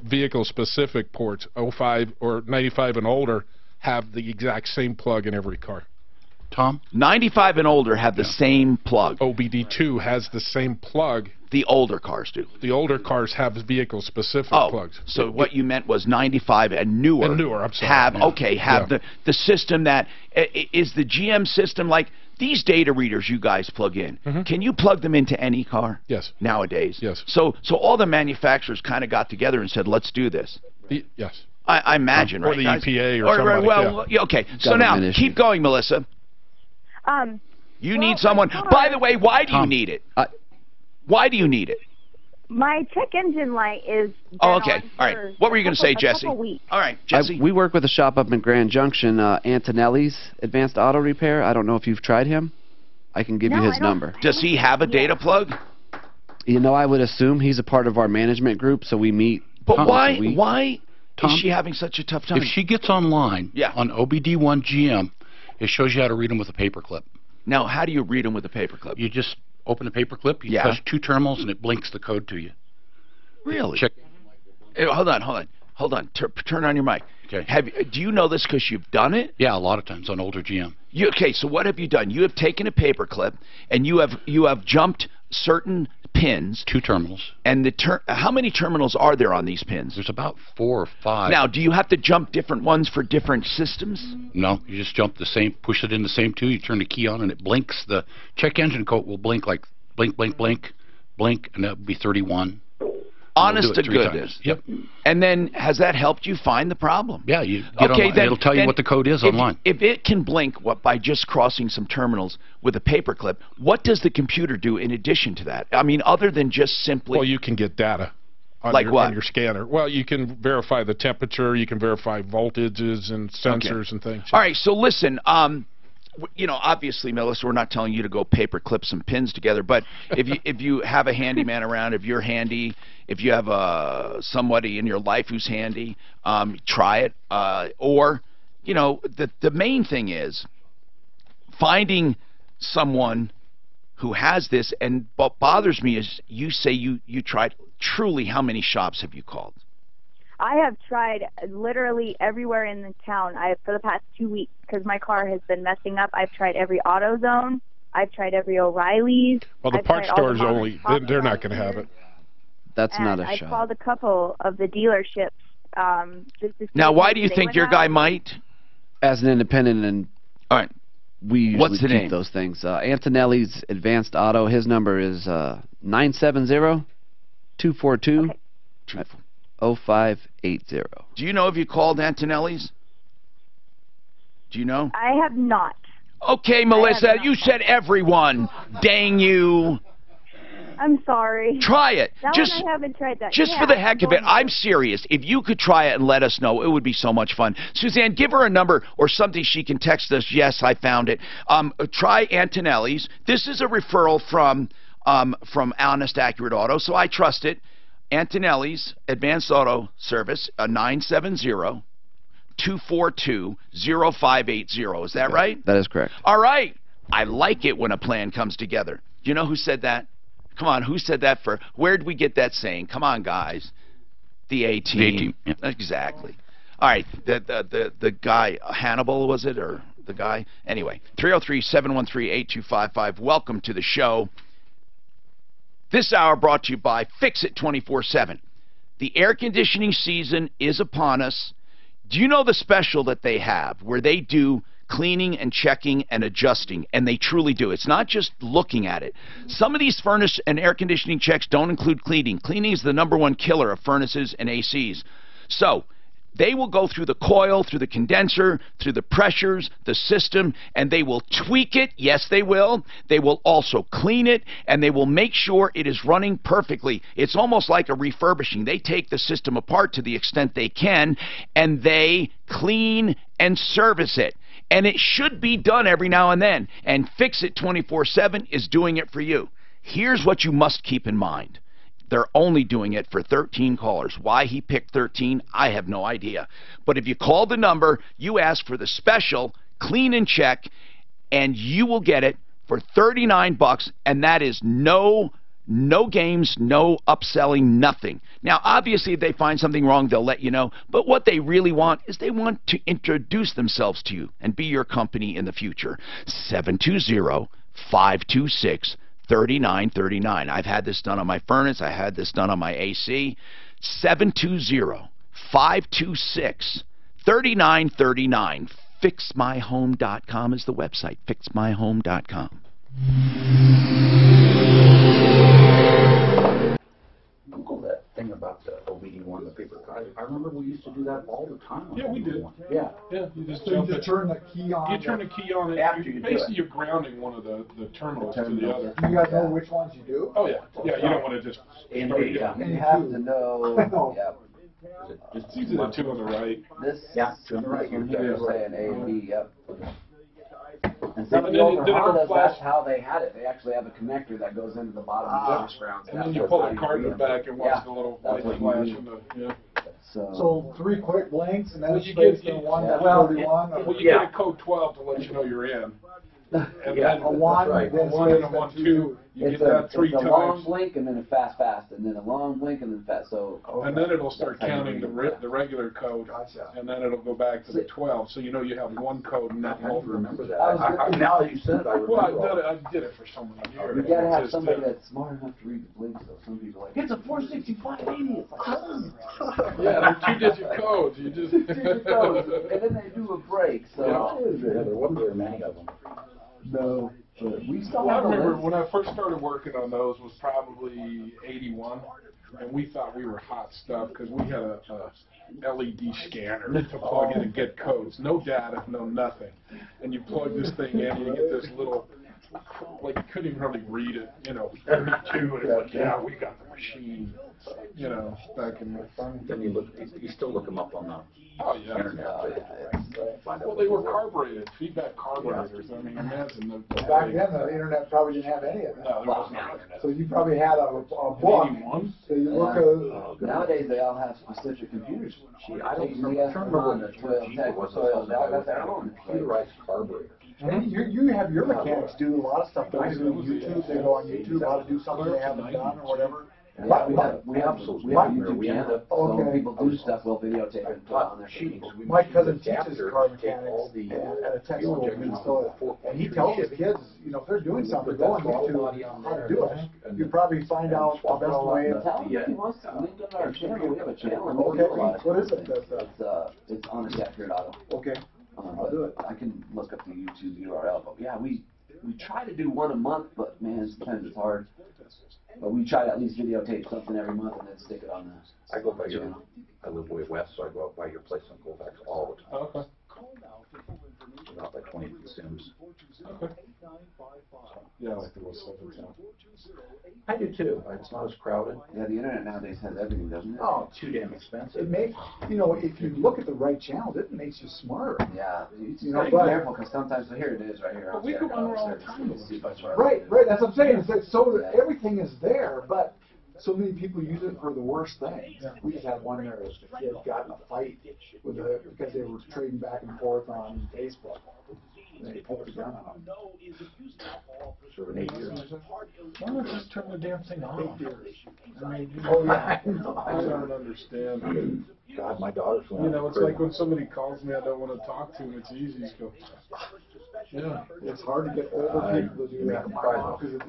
vehicle-specific ports. 05 or 95 and older have the exact same plug in every car. Tom? 95 and older have the same plug. OBD2 has the same plug. The older cars do. The older cars have vehicle-specific plugs. So what you meant was 95 and newer. And newer, I'm sorry. Have the system that is the GM system like these data readers you guys plug in. Can you plug them into any car? Yes. Nowadays. Yes. So all the manufacturers kind of got together and said, let's do this. Yes. I imagine, or right, the guys? EPA or something like that. Okay. So now keep going, Melissa. You need someone. By the way, why do you need it? Why do you need it? My check engine light is. Oh, okay. All right. What were you going to say, Jesse? Couple weeks. All right, Jesse. We work with a shop up in Grand Junction, Antonelli's Advanced Auto Repair. I don't know if you've tried him. I can give you his number. Does he have a data plug? You know, I would assume he's a part of our management group, so we meet. But why Tom, is she having such a tough time? If she gets online on OBD1 GM, it shows you how to read them with a paperclip. Now, how do you read them with a paperclip? You just open the paperclip, you touch two terminals, and it blinks the code to you. Really? Check. Hold on. Turn on your mic. Okay. Do you know this because you've done it? Yeah, a lot of times on older GM. Okay, so what have you done? You have taken a paperclip and you have jumped certain pins. Two terminals. And how many terminals are there on these pins? There's about 4 or 5. Now, do you have to jump different ones for different systems? No, you just jump the same, push it in the same two, you turn the key on, and it blinks. The check engine code will blink like blink, blink, blink, blink, and that would be 31. Honest to goodness. Yep. And then, has that helped you find the problem? Yeah, you get online. It'll tell you what the code is online. If it can blink by just crossing some terminals with a paperclip, what does the computer do in addition to that? I mean, other than just simply... Well, you can get data on, on your scanner. Well, you can verify the temperature, you can verify voltages and sensors and things. All right, so listen, you know, obviously, Melissa, we're not telling you to go paper clip some pins together, but if you have a handyman around, if you're handy, if you have somebody in your life who's handy, try it. Or, you know, the main thing is finding someone who has this. And what bothers me is you say you tried. Truly, how many shops have you called? I have tried literally everywhere in the town for the past 2 weeks because my car has been messing up. I've tried every AutoZone. I've tried every O'Reilly's. Well, the parts stores only, they're not going to have it. That's not a I shop. called a couple of the dealerships. Just to see now, why do you they think went your out. guy might? As an independent, and all right, we usually what's the keep name? those things. Antonelli's Advanced Auto. His number is 970-242-0580. Do you know if you called Antonelli's? Do you know? I have not. Okay, Melissa, you said everyone. Dang you. I'm sorry. Try it. That one I haven't tried that. Just for the heck of it, I'm serious. If you could try it and let us know, it would be so much fun. Suzanne, give her a number or something she can text us. Yes, I found it. Try Antonelli's. This is a referral from Honest Accurate Auto, so I trust it. Antonelli's Advanced Auto Service, 970-242-0580. Is that right? That is correct. All right. I like it when a plan comes together. Do you know who said that? Come on, who said that for? Where did we get that saying? Come on, guys. The A-Team. The A-Team, yeah. Exactly. All right. The guy, Hannibal, was it? Or the guy? Anyway, 303-713-8255. Welcome to the show. This hour brought to you by Fix It 24/7. The air conditioning season is upon us. Do you know the special that they have where they do cleaning and checking and adjusting, and they truly do. It's not just looking at it. Some of these furnace and air conditioning checks don't include cleaning. Cleaning is the #1 killer of furnaces and ACs. So, They will go through the coil, through the condenser, through the pressures, the system, and they will tweak it. Yes, they will. They will also clean it, and they will make sure it is running perfectly. It's almost like a refurbishing. They take the system apart to the extent they can, and they clean and service it. And it should be done every now and then. And Fix It 24/7 is doing it for you. Here's what you must keep in mind. They're only doing it for 13 callers. Why he picked 13, I have no idea. But if you call the number, you ask for the special, clean and check, and you will get it for $39, and that is no games, no upselling, nothing. Now, obviously, if they find something wrong, they'll let you know. But what they really want is they want to introduce themselves to you and be your company in the future. 720-526-3939. I've had this done on my furnace. I had this done on my AC. 720-526-3939. FixMyHome.com is the website. FixMyHome.com. Google that thing about the OBD1, the paper cut. I remember we used to do that all the time. Yeah, we did. Yeah. Yeah, you just So you just turn the key on. You turn the key on it. After you do basically, it. you're grounding one of the terminals to the other. Do you guys know which ones you do? Oh, yeah. Yeah, you don't want to just And start B, it. yeah. You have to know. Yeah. It's easy the two on the right. This Yeah, two on the right. one here is saying A and B. Yep. And And some of the then older it'll Hondas, flash- that's how they had it. They actually have a connector that goes into the bottom of the surface grounds. And then you pull the cartridge back and watch the little that's white what flash you in do. the, yeah. So 3 quick blinks and then Well, it you sprays get- to one yeah. that's Well, 31. Well, you get a code 12 to let you know you're in. And Yeah, then a 1, right. then A 1 and a space, then 1, 2. 2. You It's get that 3 a long times. blink and then a fast, and then a long blink and then fast. So And then it'll start That's how you counting read it. the regular code, and then it'll go back to the 12. So you know you have one code and not I don't multiple. remember that. Now that you said it, I remember. Well, I did it for so many years. you gotta have It's somebody just, that's smart enough to read the blinks. Though some people are like it's a 46580. It's like yeah, they're 2-digit codes. You just 2-digit codes, and then they do a break. So Yeah. There wasn't very many of them. no. But we still Well, I have a remember list. when I first started working on those was probably 81, and we thought we were hot stuff because we had a LED scanner to plug in and get codes. No data, no nothing. And you plug this thing in and you get this little, like you couldn't even really read it, 32, and it's like, yeah, we got the machine, back in the Then you still look them up on the internet. Find out Well, they were carbureted, feedback carburetors. I mean, imagine the Back then, the internet probably didn't have any of that. No, there wasn't internet. So you probably had a book. 81? So you look Nowadays they all have specific computers. Gee, I don't TCS, remember when the the Toyota Tech, Toyota, they all got their own. computerized carburetor. and you have your mechanics do a lot of stuff. They do YouTube. They go on YouTube how to do something they haven't done or whatever. Yeah, we have a YouTube channel. So when Okay. people do stuff, we'll videotape it and put it on their sheets. My cousin teaches car mechanics at a tech school in Minnesota, and he tells his kids, if they're doing something, go on YouTube how to do it. You probably find out the best way. Tell him if he wants to link on our channel. We have a channel. And we Okay, do a lot of what is different it? things. It's Honest Accurate Auto. Okay. I'll do it. I can look up the YouTube URL. But yeah, we try to do one a month, but man, sometimes it's hard. But we try to at least videotape something every month and then stick it on the I go by your, channel. I live way west, so I go out by your place on Colfax all the time. Okay. About like 20 Sims. Okay. Yeah, I like the West Southern town. I do too. It's not as crowded. Yeah, the internet nowadays has everything, doesn't it? Oh, Too damn expensive. it makes, if you look at the right channels, it makes you smarter. Yeah, you know, gotta be but- careful because sometimes here it is right here. But we go on there all the time. Right, that's what I'm saying. It's like, so everything is there, but so many people use it for the worst things. We just had one there, the kid got in a fight because they were trading back and forth on Facebook. And they pulled the gun on him. For 8 years. Why don't you just turn the damn thing off? I mean, Oh, yeah. I don't understand. God, my daughter's It's like when somebody calls me I don't want to talk to them, it's easy to go, yeah. It's hard to get older people to do that. Because,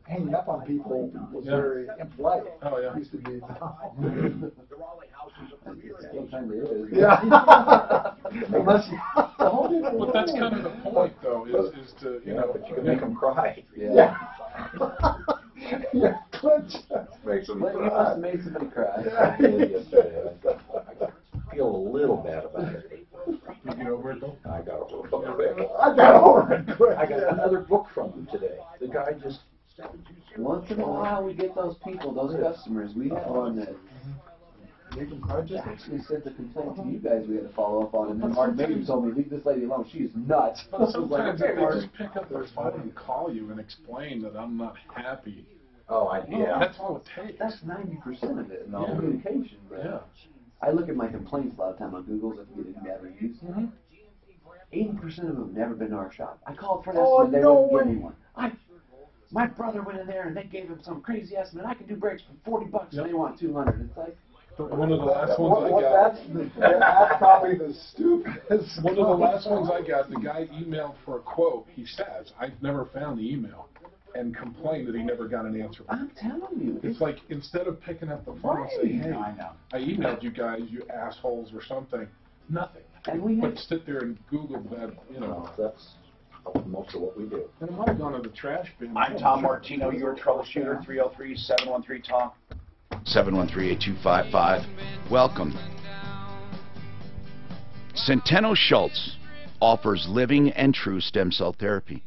hanging up on people was very impolite. Oh, yeah. It used to be. Still kind of is. Yeah. Unless you. But that's kind of the point, though, is to, But you can make them cry. Yeah. Yeah, Clint just makes them But you cry. must have made somebody cry. Yeah. feel a little bad about it. You get over it though? I got over it. I got over it quick. I got another book from him today. The guy just... Once in a while we get those people, those customers. We had one that actually sent a complaint to you guys we had to follow up on, and then Mark Mason told me, leave this lady alone, she is nuts. But sometimes they just pick up their phone and call you and explain that I'm not happy. Oh, yeah. That's all it takes. That's 90% of it in all communication. Yeah. I look at my complaints a lot of time on Google if we get bad reviews. 80% of them have never been to our shop. I called for an estimate, and they wouldn't give me one. My brother went in there and they gave him some crazy estimate. I can do brakes for $40 and they want $200. It's like, one of the last ones I got. That's probably the stupidest. One of the last ones I got, the guy emailed for a quote. He says, I've never found the email, and complained that he never got an answer. I'm telling you. It's like, instead of picking up the phone and saying, hey, I emailed you guys, you assholes, or something. Nothing. And we but sit there and Google that, that's most of what we do. And it might have gone to the trash bin. I'm Tom Martino, your troubleshooter, 303-713-TALK. 713-8255. Welcome. Centeno Schultz offers living and true stem cell therapy.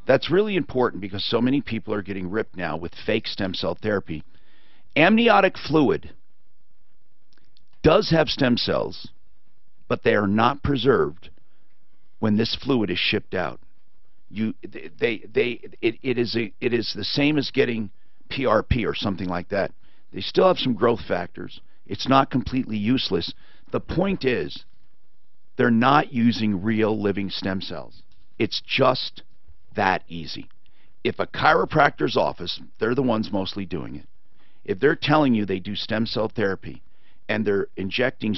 That's really important because so many people are getting ripped now with fake stem cell therapy. Amniotic fluid does have stem cells, but they are not preserved when this fluid is shipped out. It is the same as getting PRP or something like that. They still have some growth factors. It's not completely useless. The point is, they're not using real living stem cells. It's just that easy. If a chiropractor's office, they're the ones mostly doing it, if they're telling you they do stem cell therapy and they're injecting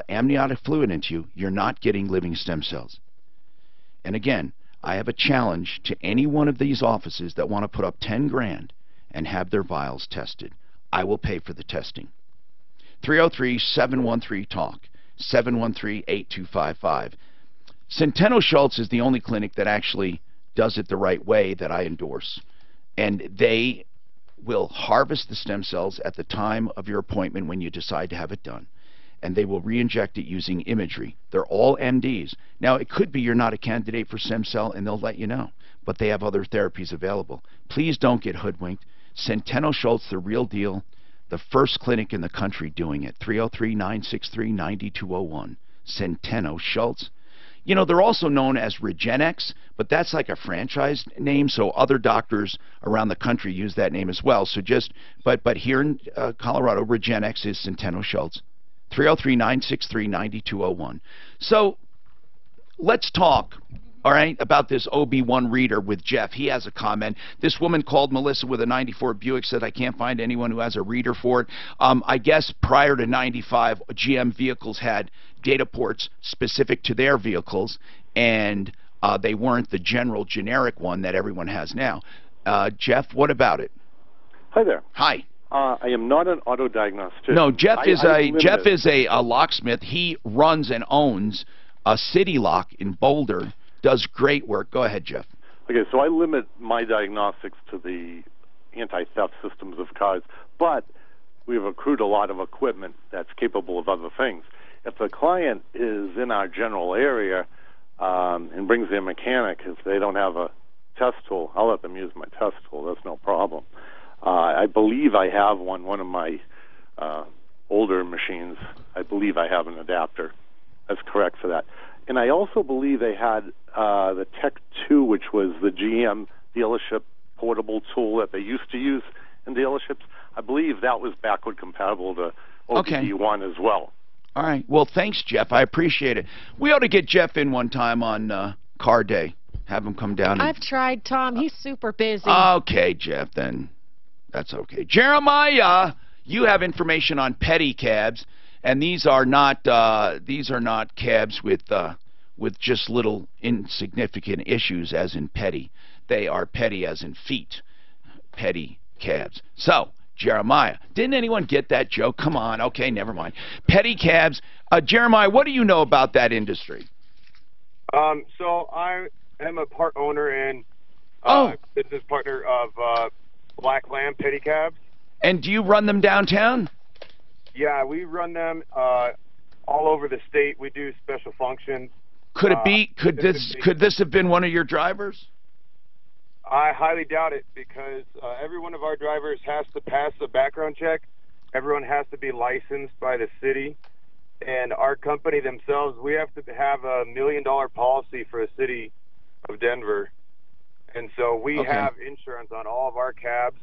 amniotic fluid into you, you're not getting living stem cells. And again, I have a challenge to any one of these offices that want to put up 10 grand and have their vials tested. I will pay for the testing. 303-713-TALK, 713-8255. Centeno Schultz is the only clinic that actually does it the right way that I endorse. And they will harvest the stem cells at the time of your appointment when you decide to have it done. And they will re-inject it using imagery. They're all MDs. Now, it could be you're not a candidate for stem cell, and they'll let you know. But they have other therapies available. Please don't get hoodwinked. Centeno Schultz, the real deal. The first clinic in the country doing it. 303-963-9201. Centeno Schultz. You know, they're also known as Regenex, but that's like a franchise name, so other doctors around the country use that name as well. So but here in Colorado, Regenex is Centeno Schultz. 303-963-9201. So let's talk, all right, about this OB1 reader with Jeff. He has a comment. This woman called Melissa with a 94 Buick, said, I can't find anyone who has a reader for it. I guess prior to 95, GM vehicles had data ports specific to their vehicles, and they weren't the general generic one that everyone has now. Jeff, what about it? Hi there. Hi. I am not an auto diagnostician. No, Jeff is a locksmith. He runs and owns a City Lock in Boulder. Does great work. Go ahead, Jeff. Okay, so I limit my diagnostics to the anti-theft systems of cars, but we've accrued a lot of equipment that's capable of other things. If the client is in our general area and brings their mechanic, if they don't have a test tool, I'll let them use my test tool. That's no problem. I believe I have one of my older machines. I believe I have an adapter. That's correct for that. And I also believe they had the Tech 2, which was the GM dealership portable tool that they used to use in dealerships. I believe that was backward compatible to OBD1 as well. All right. Well, thanks, Jeff. I appreciate it. We ought to get Jeff in one time on Car Day. Have him come down. I've tried, Tom. He's super busy. Okay, Jeff, then. That's okay. Jeremiah, you have information on pedicabs, and these are not cabs with just little insignificant issues as in petty. They are petty as in feet. Pedicabs. So, Jeremiah, didn't anyone get that joke? Come on. Okay, never mind. Pedicabs. Jeremiah, what do you know about that industry? So I am a part owner and business partner of Black Lamb Pedicabs. And do you run them downtown? Yeah, we run them all over the state. We do special functions. Could it be? Could this have been one of your drivers? I highly doubt it, because every one of our drivers has to pass a background check. Everyone has to be licensed by the city. And our company themselves, we have to have $1 million policy for the city of Denver. And so we have insurance on all of our cabs,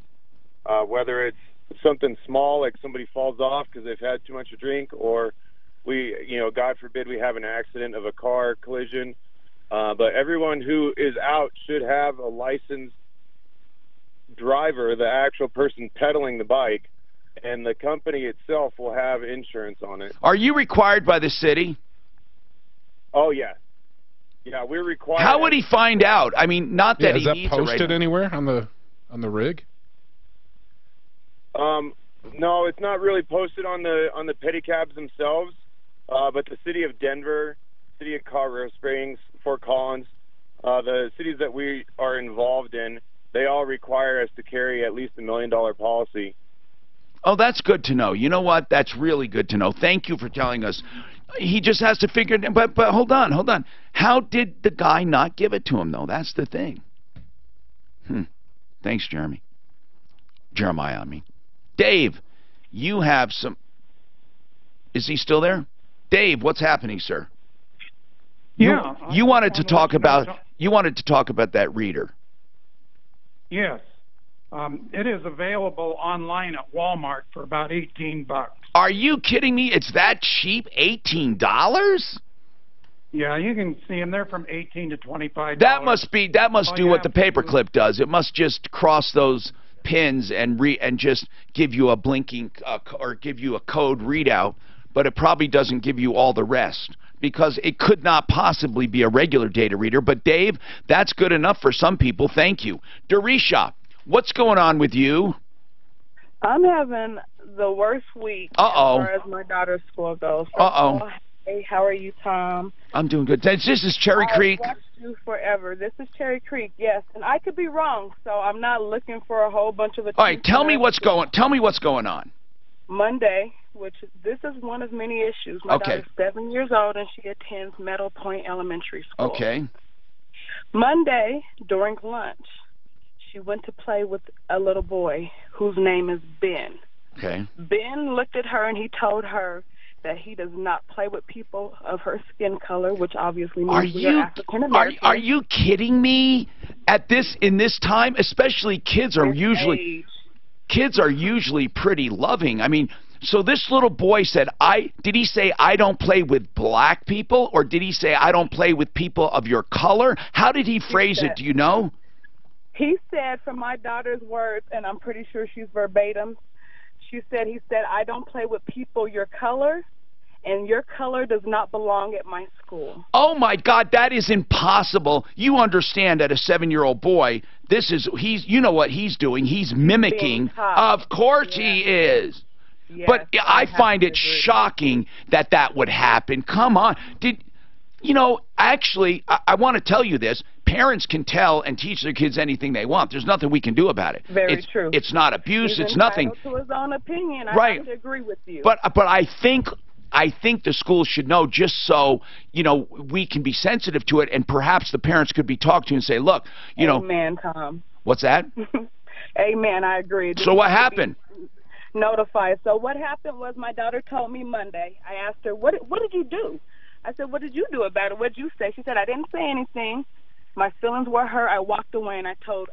whether it's something small like somebody falls off because they've had too much to drink, or we, God forbid, we have an accident of a car collision. But everyone who is out should have a licensed driver, the actual person pedaling the bike, and the company itself will have insurance on it. Are you required by the city? Oh, yeah. Yeah, we're required. How would he find out? I mean, not that he needs it. Is that posted anywhere on the rig? No, it's not really posted on the pedicabs themselves. But the city of Denver, city of Colorado Springs, Fort Collins, the cities that we are involved in, they all require us to carry at least $1 million policy. Oh, that's good to know. You know what? That's really good to know. Thank you for telling us. He just has to figure it out. But hold on. How did the guy not give it to him, though? That's the thing. Thanks, Jeremy. Jeremiah, I mean. Dave, you have some... Is he still there? Dave, what's happening, sir? Yeah. You wanted to talk about that reader. Yes. It is available online at Walmart for about $18. Are you kidding me? It's that cheap? $18? Yeah, you can see them. They're from $18 to $25. That must do what the paperclip does. It must just cross those pins and just give you a blinking or give you a code readout, but it probably doesn't give you all the rest, because it could not possibly be a regular data reader. But Dave, that's good enough for some people. Thank you. Darisha, what's going on with you? I'm having the worst week as far as my daughter's school goes. Hey, how are you, Tom? I'm doing good. This is Cherry Creek. I've watched you forever. This is Cherry Creek, yes. And I could be wrong, so I'm not looking for a whole bunch of... All right, tell me what's going on. Monday, which this is one of many issues. My daughter's 7 years old, and she attends Meadow Point Elementary School. Okay. Monday, during lunch, she went to play with a little boy whose name is Ben. Okay. Ben looked at her, and he told her that he does not play with people of her skin color, which obviously means we are African American. Are you kidding me? In this time, especially kids are usually pretty loving. I mean, so this little boy said, did he say I don't play with black people, or did he say I don't play with people of your color? How did he phrase it? Do you know? He said, from my daughter's words, and I'm pretty sure she's verbatim, he said, I don't play with people your color, and your color does not belong at my school. Oh my God, that is impossible. You understand that a 7-year-old boy, you know what he's doing. He's mimicking. Of course he is. Yes, but I find it shocking that would happen. Come on. Actually, I want to tell you this. Parents can tell and teach their kids anything they want. There's nothing we can do about it. Very true. It's not abuse. It's nothing. He's entitled to his own opinion. I have to agree with you. But I think the schools should know, just so we can be sensitive to it, and perhaps the parents could be talked to and say, look, Amen, Tom. What's that? Amen. I agree. So what happened? Notified. So what happened was my daughter told me Monday. I asked her, what did you do? I said, what did you do about it? What did you say? She said, I didn't say anything. My feelings were hurt. I walked away, and I told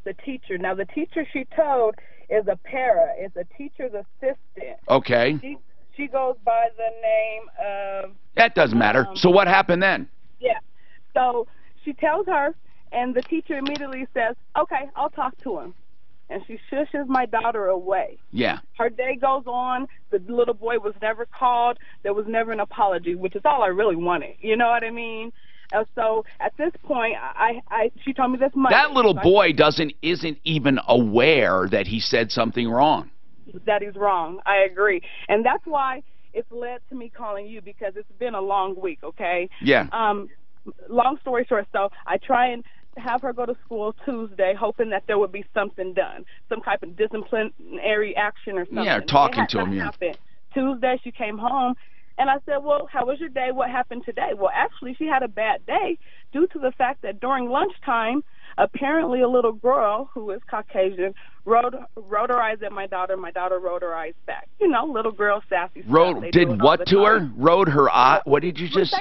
the teacher. Now, the teacher she told is a para. It's a teacher's assistant. Okay. She goes by the name of... That doesn't matter. So what happened then? Yeah. So she tells her, and the teacher immediately says, okay, I'll talk to him. And she shushes my daughter away. Yeah. Her day goes on. The little boy was never called. There was never an apology, which is all I really wanted. You know what I mean? So at this point, she told me this Monday. That little boy isn't even aware that he said something wrong. That is wrong. I agree. And that's why it's led to me calling you, because it's been a long week, okay? Yeah. Long story short, so I try and have her go to school Tuesday, hoping that there would be something done, some type of disciplinary action or something. Yeah, talking to him, yeah. Tuesday, she came home, And I said, well, how was your day? What happened today? Well, actually, she had a bad day due to the fact that during lunchtime, apparently a little girl who is Caucasian rolled her eyes at my daughter. My daughter rolled her eyes back. You know, little girl sassy stuff. They do it Did all what the to time. her? Rode her eye? What did you just...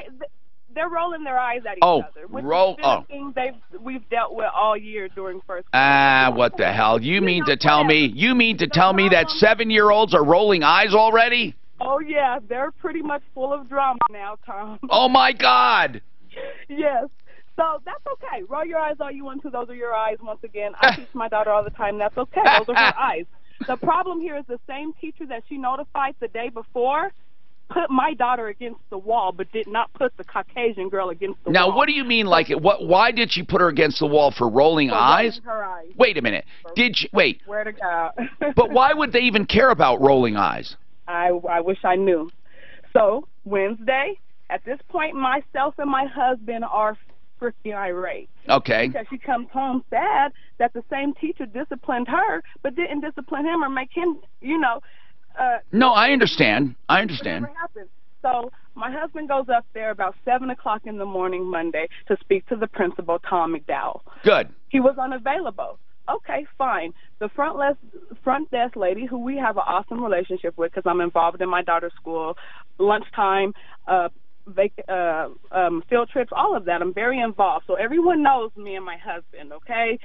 They're rolling their eyes at each Oh, other, which roll... is a thing we've dealt with all year during first grade. What the hell? You mean to tell me that 7-year-olds are rolling eyes already? Oh, yeah, they're pretty much full of drama now, Tom. Oh, my God. Yes. So that's okay. Roll your eyes all you want to. Those are your eyes. Once again, I teach my daughter all the time. That's okay. Those are her eyes. The problem here is the same teacher that she notified the day before put my daughter against the wall, but did not put the Caucasian girl against the wall. Now, what do you mean like it? Why did she put her against the wall for rolling eyes? Rolling her eyes. Wait a minute. Did she... Wait. Swear to God. But why would they even care about rolling eyes? I wish I knew. So, Wednesday, at this point, myself and my husband are freaking irate. Okay. Because she comes home sad that the same teacher disciplined her, but didn't discipline him or make him, no, I understand. I understand. Never happened. So my husband goes up there about 7 o'clock in the morning Monday to speak to the principal, Tom McDowell. Good. He was unavailable. Okay, fine. The front desk lady, who we have an awesome relationship with because I'm involved in my daughter's school, lunchtime, field trips, all of that. I'm very involved. So everyone knows me and my husband, okay?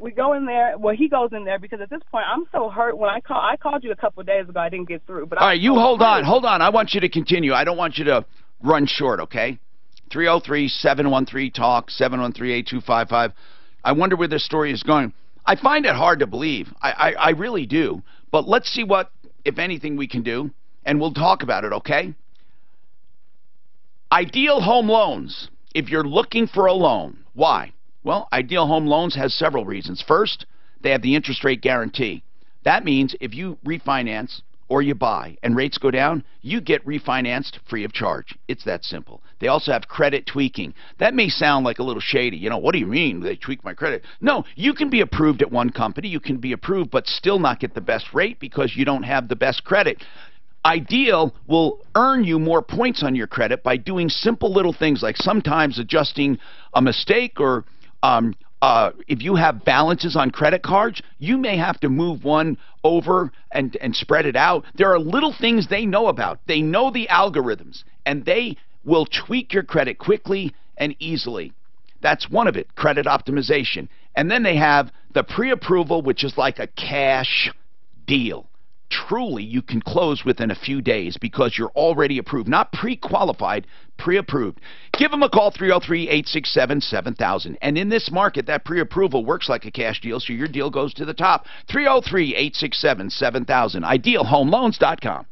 We go in there. Well, he goes in there because at this point I'm so hurt. When I called you a couple of days ago, I didn't get through. But all right, you hold on. I want you to continue. I don't want you to run short, okay? 303-713-TALK, 713-8255. I wonder where this story is going. I find it hard to believe. I really do. But let's see what, if anything, we can do, and we'll talk about it, okay? Ideal Home Loans. If you're looking for a loan, why? Well, Ideal Home Loans has several reasons. First, they have the interest rate guarantee. That means if you refinance or you buy and rates go down, you get refinanced free of charge. It's that simple. They also have credit tweaking. That may sound like a little shady. You know, what do you mean they tweak my credit? No, you can be approved at one company. You can be approved but still not get the best rate because you don't have the best credit. Ideal will earn you more points on your credit by doing simple little things like sometimes adjusting a mistake or if you have balances on credit cards, you may have to move one over and spread it out. There are little things they know about. They know the algorithms, and they will tweak your credit quickly and easily. That's one of it, credit optimization. And then they have the pre-approval, which is like a cash deal. Truly, you can close within a few days because you're already approved. Not pre-qualified, pre-approved. Give them a call, 303-867-7000. And in this market, that pre-approval works like a cash deal, so your deal goes to the top. 303-867-7000. IdealHomeLoans.com.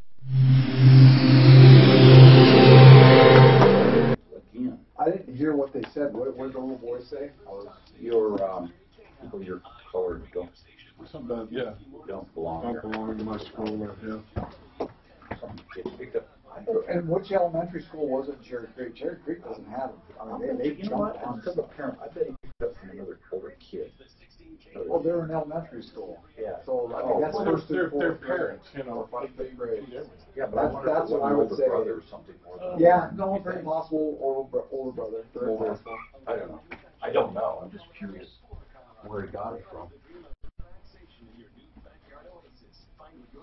I didn't hear what they said. What did the little boy say? Your colors Something, yeah. don't belong Don't belong to my school, yeah. And which elementary school was it in Cherry Creek? Cherry Creek doesn't have them. I mean, they You know what? Because the parent, I bet he picked up from another older kid. Well, they're in elementary school. Yeah. So I mean, that's first through Their fourth parents, you know, fifth grade. Yeah, but That's what I would say. Brother or something. Yeah, no, very possible. Older brother. Very possible. I don't know. I don't know. I'm just curious where he got it from.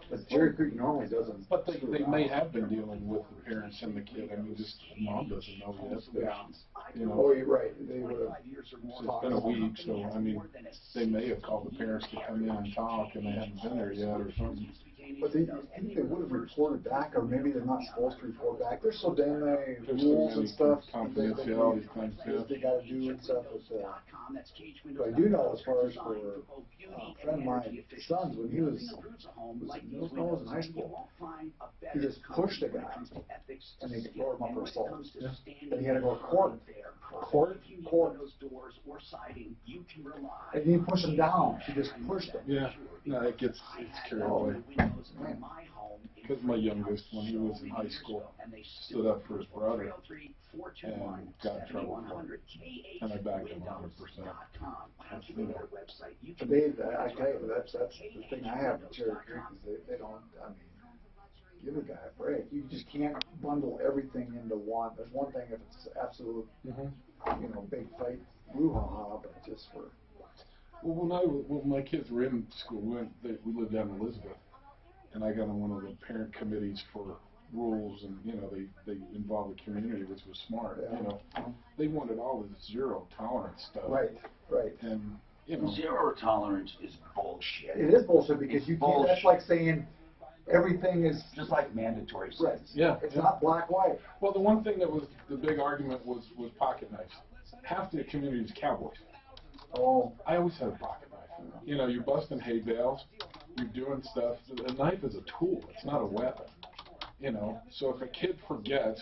But Cherry Creek normally doesn't. But they may have been dealing with the parents and the kid. I mean, just mom doesn't know yet. Yeah. You know, Oh, you're right. They would have. it's been a week, so I mean, they may have called the parents to come in and talk, and they haven't been there yet, or something. But I think they would have reported back, or maybe they're not supposed to report back. There's so damn many rules and stuff Confidentiality things, yeah. they got to do and stuff. But I do know as far as for a friend of my son's, when he was in middle school, was in high school, he just pushed a guy, and they tore him up for assault. Yeah. And he had to go to court. Court. And he didn't push him down. He just pushed him. Yeah. No, it's carried away. Because my youngest, when he was in high school, stood up for his brother and got in trouble for it. And I backed him 100%. I tell you, that's the thing I have in Cherry Creek is they don't. I mean, give the guy a break. You just can't bundle everything into one. There's one thing if it's absolute, big fight, brouhaha, but just for. Well, when my kids were in school, we lived down in Elizabeth, and I got on one of the parent committees for rules, and they involved the community, which was smart. They wanted all this zero tolerance stuff. Right. And zero tolerance is bullshit. It is bullshit because you can't. That's like saying everything is just like mandatory sense. Right. Yeah, it's not black white. Well, the one thing that was the big argument was pocket knives. Half the community is cowboys. Oh. I always had a pocket knife. You're busting hay bales, you're doing stuff. A knife is a tool. It's not a weapon. So if a kid forgets,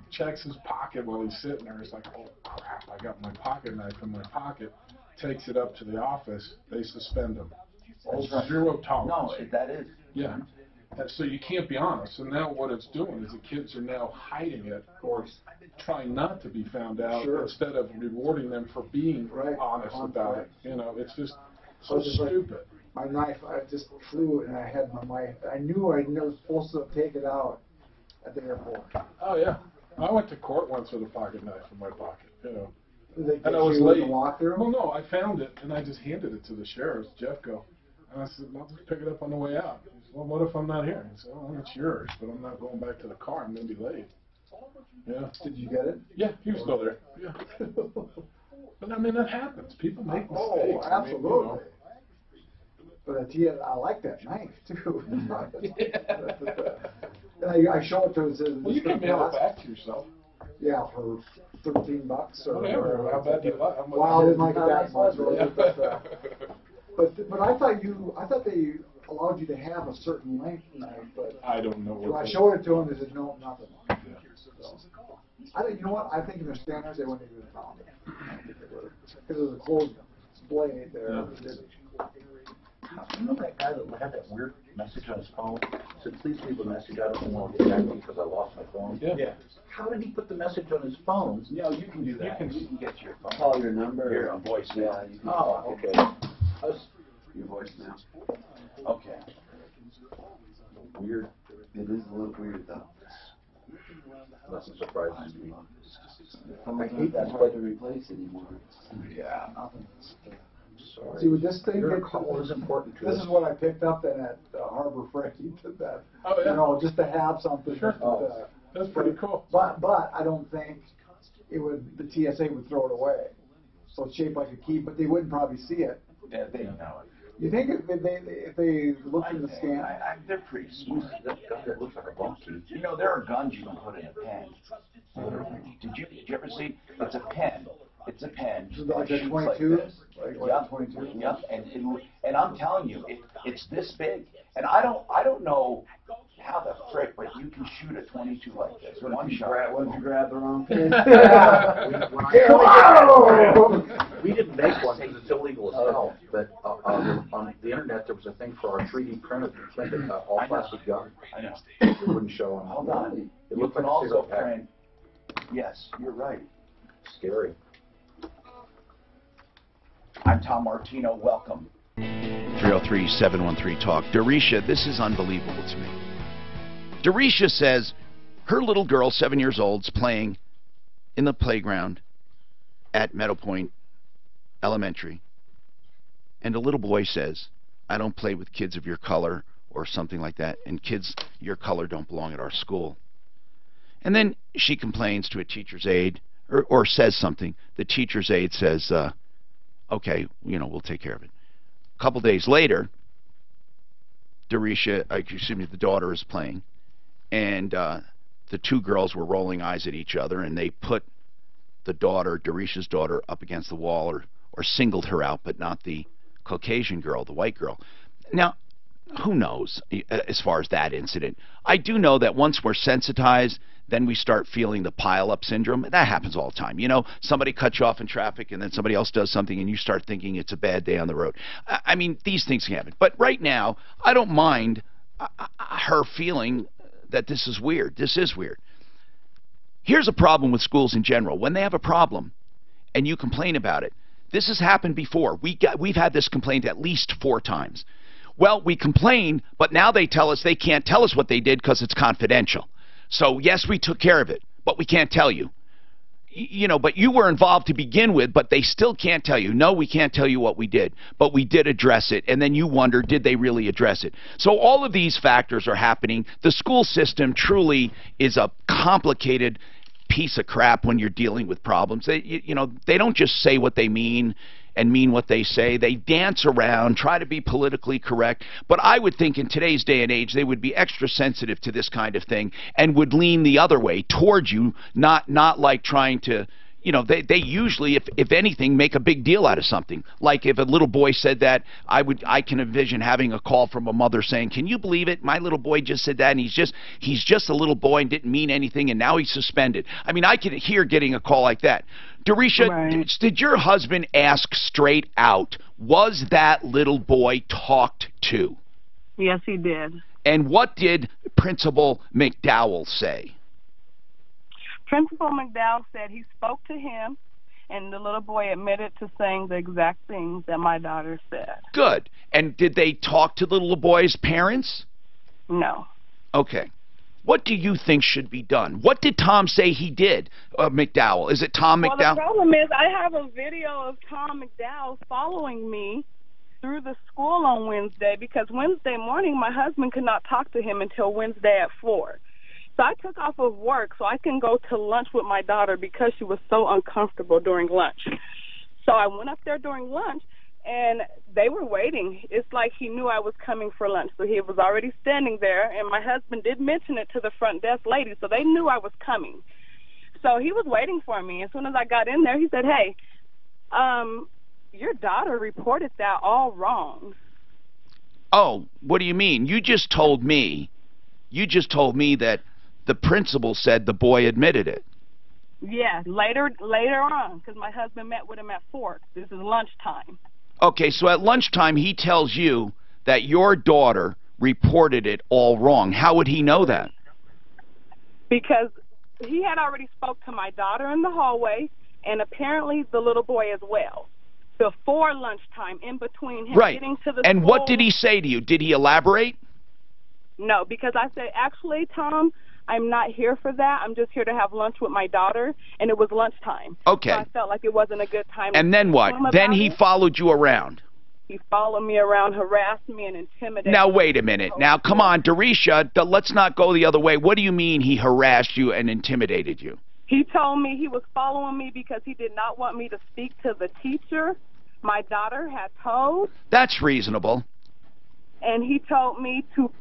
checks his pocket while he's sitting there, he's like, oh crap, I got my pocket knife in my pocket. Takes it up to the office, they suspend him. That's right. Zero tolerance. No, that is. Yeah. And so you can't be honest. So now what it's doing is the kids are now hiding it, of course, trying not to be found out instead of rewarding them for being honest about it. It's just so stupid. Like, my knife, I just flew and I had I knew I was supposed to take it out at the airport. Oh yeah. I went to court once with a pocket knife in my pocket, And I was late. Well, no, I found it and I just handed it to the sheriff, Jeff. And I said, I'll just pick it up on the way out. He said, well, what if I'm not here? He said, well, it's yours, but I'm not going back to the car. I'm going to be late. Yeah. Did you get it? Yeah, he was still there. Yeah. But I mean, that happens. People make mistakes. Oh, absolutely. But I like that knife too. And I show it to him. Well, you can mail it back to yourself. Yeah, for $13 or whatever. How bad do you like? Well, I didn't like it that much. But I thought they allowed you to have a certain length knife. But I don't know. When I showed it to him, they said no, nothing. So, you know what? I think in their standards, they wouldn't even have found it. Because it was a closed blade there. You know that guy that had that weird message on his phone? Said, please leave a message. I don't want to get back to you because I lost my phone. Yeah. How did he put the message on his phone? No, you can do that. You can get your phone. Call your number. Your voice. Yeah. You can okay. Your voice now. Okay. Weird. It is a little weird though. Nothing surprises me. I hate that hard to replace anymore. Yeah, nothing. Sorry. See, with this thing, your call is important to this us. is what I picked up then at Harbor Freight. That, oh, yeah. Just to have something. Sure. That's pretty cool. But I don't think the TSA would throw it away. So it's shaped like a key, but they wouldn't probably see it. Yeah, they know it. You think if they looked in the scan? They're pretty smart. That gun that looks like a bump key. There are guns you can put in a pen. Did you ever see? It's a pen. It's a pen. Like a 22? Like 22? Yep. And I'm telling you, it's this big. And I don't know how the frick, but you can shoot a 22 like this. One shot. What if you grab the wrong thing? We didn't make one because it's illegal as hell. But on the internet, there was a thing for our 3D printed all plastic gun. I know. It wouldn't show on. Hold on. It You looked can like a also cigarette pack. print. Yes, you're right. Scary. I'm Tom Martino. Welcome. 303-713-TALK. Darisha, this is unbelievable to me. Darisha says her little girl, 7 years old, is playing in the playground at Meadow Point Elementary. And a little boy says, I don't play with kids of your color or something like that. And kids your color don't belong at our school. And then she complains to a teacher's aide or says something. The teacher's aide says, okay, we'll take care of it. A couple days later, the daughter is playing, and the two girls were rolling eyes at each other, and they put the daughter, Darisha's daughter, up against the wall or singled her out, but not the Caucasian girl, the white girl. Now, who knows as far as that incident? I do know that once we're sensitized, then we start feeling the pile-up syndrome. That happens all the time. Somebody cuts you off in traffic, and then somebody else does something, and you start thinking it's a bad day on the road. I mean, these things can happen. But right now, I don't mind her feeling that this is weird. This is weird. Here's a problem with schools in general. When they have a problem, and you complain about it, this has happened before. We've had this complaint at least 4 times. Well, we complained, but now they tell us they can't tell us what they did because it's confidential. So, yes, we took care of it, but we can't tell you. You know, but you were involved to begin with, but they still can't tell you. No, we can't tell you what we did, but we did address it. And then you wonder, did they really address it? So all of these factors are happening. The school system truly is a complicated piece of crap when you're dealing with problems. You know, they don't just say what they mean and mean what they say. They dance around, try to be politically correct. But I would think in today's day and age, they would be extra sensitive to this kind of thing and would lean the other way towards you, not like trying to, you know, they usually, if anything, make a big deal out of something. Like if a little boy said that, I can envision having a call from a mother saying, can you believe it? My little boy just said that, and he's just a little boy and didn't mean anything, and now he's suspended. I mean, I can hear getting a call like that. Dorisha, right. Did your husband ask straight out, was that little boy talked to? Yes, he did. And what did Principal McDowell say? Principal McDowell said he spoke to him, and the little boy admitted to saying the exact things that my daughter said. Good. And did they talk to the little boy's parents? No. Okay. What do you think should be done? What did Tom say he did, McDowell? Is it Tom McDowell? Well, the problem is I have a video of Tom McDowell following me through the school on Wednesday because Wednesday morning my husband could not talk to him until Wednesday at 4. So I took off of work so I can go to lunch with my daughter because she was so uncomfortable during lunch. So I went up there during lunch, and they were waiting. It's like he knew I was coming for lunch. So he was already standing there, and my husband did mention it to the front desk lady, so they knew I was coming. So he was waiting for me. As soon as I got in there, he said, hey, your daughter reported that all wrong. Oh, what do you mean? You just told me that the principal said the boy admitted it. Yeah, later on, because my husband met with him at 4. This is lunchtime. Okay, so at lunchtime he tells you that your daughter reported it all wrong. How would he know that? Because he had already spoke to my daughter in the hallway, and apparently the little boy as well. Before lunchtime, in between him getting to the And school. what did he say to you? Did he elaborate? No, because I said, actually, Tom, I'm not here for that. I'm just here to have lunch with my daughter, and it was lunchtime. Okay. So I felt like it wasn't a good time. And then what? Then he followed you around. He followed me around, harassed me, and intimidated me. Now, wait a minute. Now, come on, Dorisha, let's not go the other way. What do you mean he harassed you and intimidated you? He told me he was following me because he did not want me to speak to the teacher my daughter had told. That's reasonable. And he told me to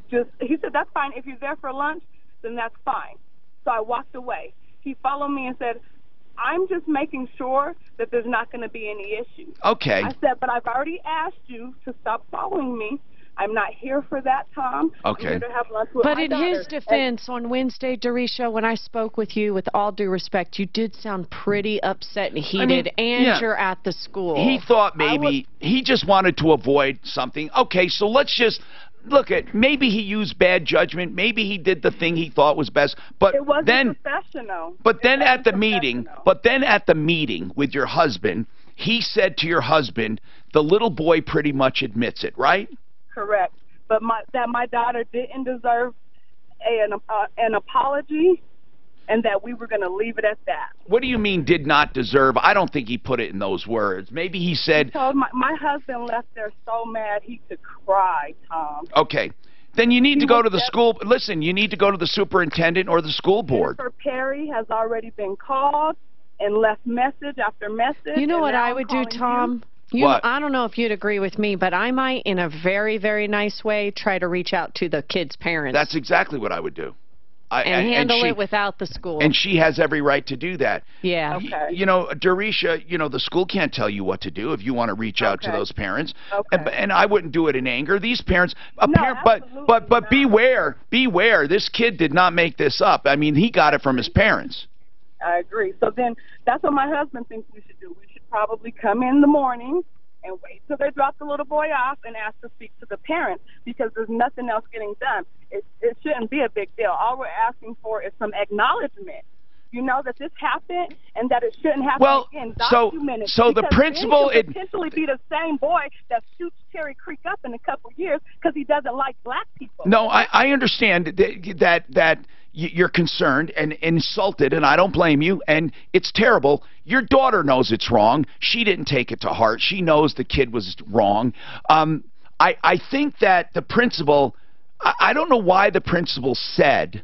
he said, that's fine. If you're there for lunch, then that's fine. So I walked away. He followed me and said, I'm just making sure that there's not going to be any issues. Okay. I said, but I've already asked you to stop following me. I'm not here for that, Tom. Okay. I'm here to have lunch with but my in daughter. his defense, on Wednesday, Dorisha, when I spoke with you, with all due respect, you did sound pretty upset and heated, and you're at the school. He thought maybe he just wanted to avoid something. Okay, so let's just look at, maybe he used bad judgment. Maybe he did the thing he thought was best. But it wasn't then, professional. But then at the meeting with your husband, he said to your husband, the little boy pretty much admits it, right? Correct. But my daughter didn't deserve an apology, and that we were going to leave it at that. What do you mean did not deserve? I don't think he put it in those words. Maybe he said... He told my husband left there so mad he could cry, Tom. Okay. Then you need to go to the school... Listen, you need to go to the superintendent or the school board. Jennifer Perry has already been called and left message after message. You know what I would do, Tom? I don't know if you'd agree with me, but I might, in a very, very nice way, try to reach out to the kids' parents. That's exactly what I would do. And handle it without the school. And she has every right to do that. Yeah. Okay. You know, Dorisha, the school can't tell you what to do if you want to reach out to those parents. Okay. And I wouldn't do it in anger. These parents, but beware. This kid did not make this up. I mean, he got it from his parents. I agree. So then that's what my husband thinks we should do. We should probably come in the morning and wait till they drop the little boy off and ask to speak to the parents, because there's nothing else getting done. It shouldn't be a big deal. All we're asking for is some acknowledgement. you know that this happened and that it shouldn't happen again. Document it. So the Because principal, then it could potentially be the same boy that shoots Cherry Creek up in a couple years because he doesn't like black people. No, I understand that you're concerned and insulted, and I don't blame you, and it's terrible. Your daughter knows it's wrong. She didn't take it to heart. She knows the kid was wrong. I think that the principal, I don't know why the principal said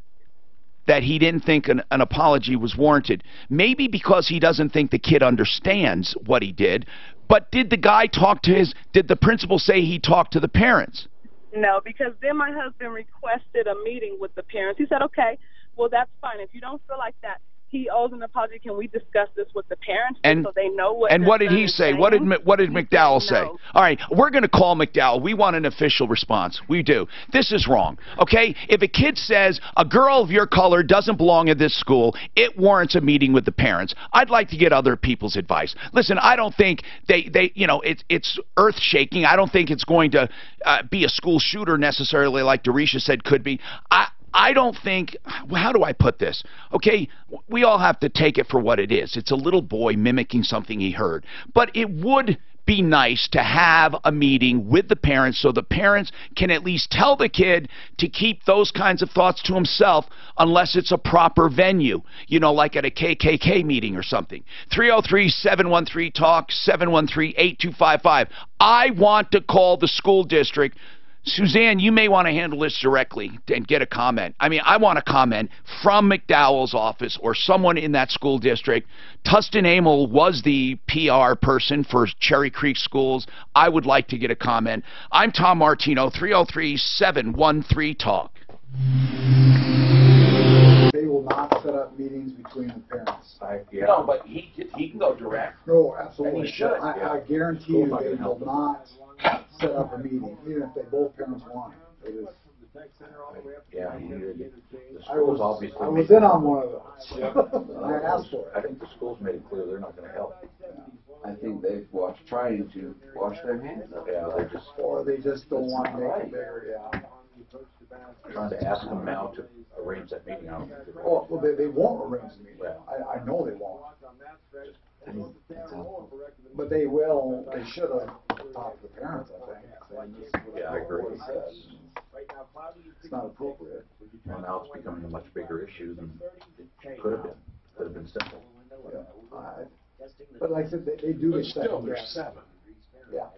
that he didn't think an apology was warranted. Maybe because he doesn't think the kid understands what he did. But did the guy talk to did the principal say he talked to the parents? No, because then my husband requested a meeting with the parents. He said, okay, well, that's fine. If you don't feel like that he owes an apology, can we discuss this with the parents so they know what And what did he say? What did McDowell say? No. All right, we're going to call McDowell. We want an official response. We do. This is wrong, okay? If a kid says a girl of your color doesn't belong at this school, it warrants a meeting with the parents. I'd like to get other people's advice. Listen, I don't think it's earth-shaking. I don't think it's going to be a school shooter necessarily like Darisha said could be. I don't think, how do I put this? Okay, we all have to take it for what it is. It's a little boy mimicking something he heard. But it would be nice to have a meeting with the parents so the parents can at least tell the kid to keep those kinds of thoughts to himself unless it's a proper venue, you know, like at a KKK meeting or something. 303-713-TALK, 713-8255. I want to call the school district. Suzanne, you may want to handle this directly and get a comment. I mean, I want a comment from McDowell's office or someone in that school district. Tustin Amel was the PR person for Cherry Creek Schools. I would like to get a comment. I'm Tom Martino, 303-713-TALK. They will not set up meetings between the parents. No, but he can go direct. No, absolutely. And he should. I guarantee you they will not set up a meeting, even if they both parents want it. Yeah, I was in on one of those. I asked for it. I think the school's made it clear they're not going to help. I think they've trying to wash their hands of it. Yeah, they just don't want to make it bigger. Yeah. Trying to ask them now to arrange that meeting. I don't think they're well, they won't arrange the meeting. I know they won't. But they will. They should have talked to the parents, I think. Yeah, I agree. It's not appropriate. Well, now it's becoming a much bigger issue than it could have been. Could have been simple. Yeah. But like I said, they do get still, there's 7. Yeah.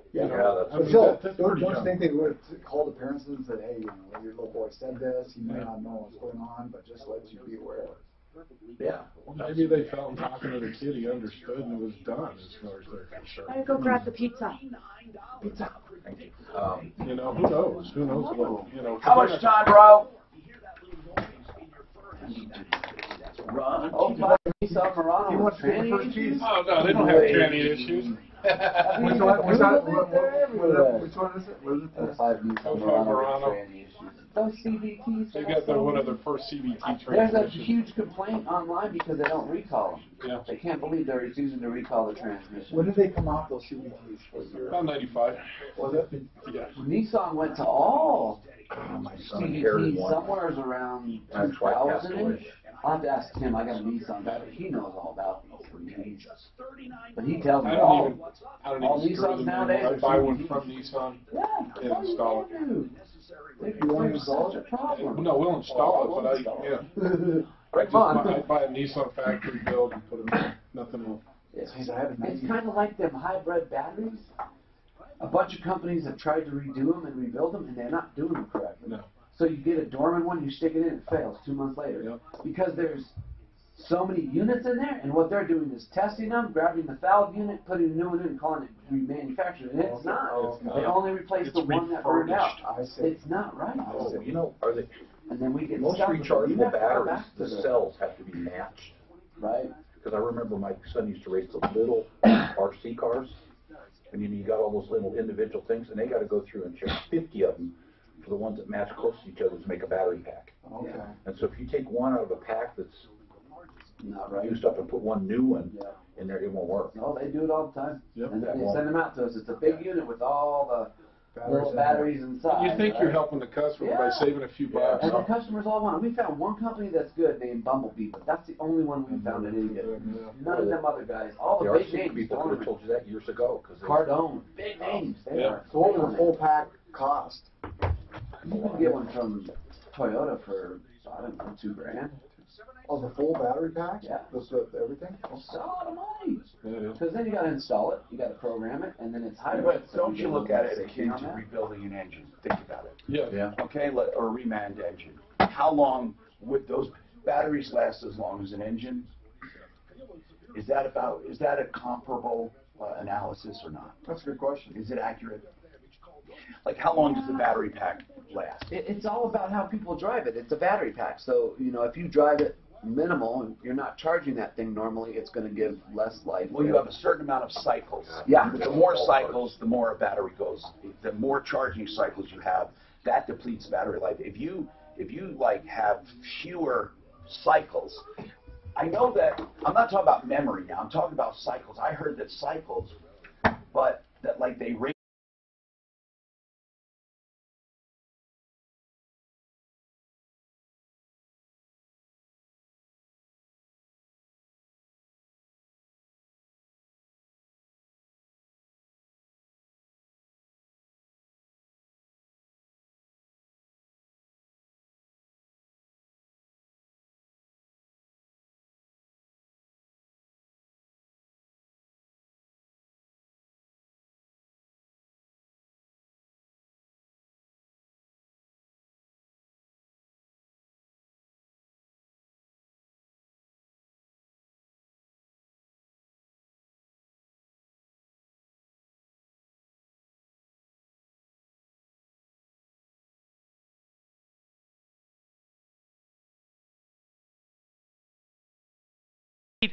That's still, don't you think they would have called the parents and said, hey, you know, your little boy said this, he may not know what's going on, but just let you be aware. Yeah. Well, maybe they felt talking to the kid he understood and it was done as far as they're concerned. I'm gonna go grab the pizza. Thank you. You know, who knows? Who knows what, you know. How much time, bro? Run. Oh, Nissan Murano. He wants to get the first cheese. Oh, no, they don't have tranny issues. Which one is it? What is it? 5 Nissan Murano tranny issues. Those CVTs. They got one of their first CVT There's transmissions. a huge complaint online because they don't recall them. Yeah. They can't believe they're refusing to recall the transmission. When did they come off those CVTs? About 95. Was it? Yeah. Nissan went to all My son carried CVTs one. somewhere around That's why I passed 2000 away. -ish. I'll have to ask Tim. I got a Nissan guy, but he knows all about these CVTs. But he tells me I all don't even screw Nissans them nowadays in. I are buy one CVTs. from Nissan Yeah, and install it. If you want to solve the problem. No, we'll install it, but I buy a Nissan factory build and put them in. Nothing will. It's kind of like them hybrid batteries. A bunch of companies have tried to redo them and rebuild them, and they're not doing them correctly. No. So you get a dormant one, you stick it in, it fails 2 months later. Yep. Because there's so many units in there, and what they're doing is testing them, grabbing the valve unit, putting a new one in, and calling it remanufactured. And it's not. They only replace the one that burned out. It's not right. You know, are they? And then we get Most stuck with it. You rechargeable have to go batteries, back to the cells have to be matched. Right. Because I remember my son used to race the little RC cars, and you got all those little individual things, and they got to go through and check 50 of them for the ones that match close to each other to make a battery pack. Okay. And so if you take one out of a pack that's not right, used up and put one new one in there, it won't work. No, they do it all the time. Yep. And then they send them out to us. It's a big unit with all little batteries inside. You think you're helping the customer by saving a few bucks. And the customers all want it. We found one company that's good named Bumblebee, but that's the only one we found that is good. None of them other guys. All the big names. People could have told you that years ago. Cardone. Big names. They are. So what would a full pack cost? You can get one from Toyota for, I don't know, $2,000. Oh, the full battery pack? Yeah. Everything? It's a lot of money. Because then you got to install it, you got to program it, and then it's high. But don't you look at it akin to rebuilding an engine? Think about it. Yeah. Okay, or a remanned engine. How long would those batteries last as long as an engine? Is that a comparable analysis or not? That's a good question. Is it accurate? Like, how long does the battery pack last? It's all about how people drive it. It's a battery pack. So, if you drive it minimal and you're not charging that thing normally, it's going to give less life. Well, you have a certain amount of cycles. Yeah. The more cycles, the more a battery goes. The more charging cycles you have, that depletes battery life. If you like have fewer cycles, I know that I'm not talking about memory now. I'm talking about cycles. I heard that cycles, but that like they rate.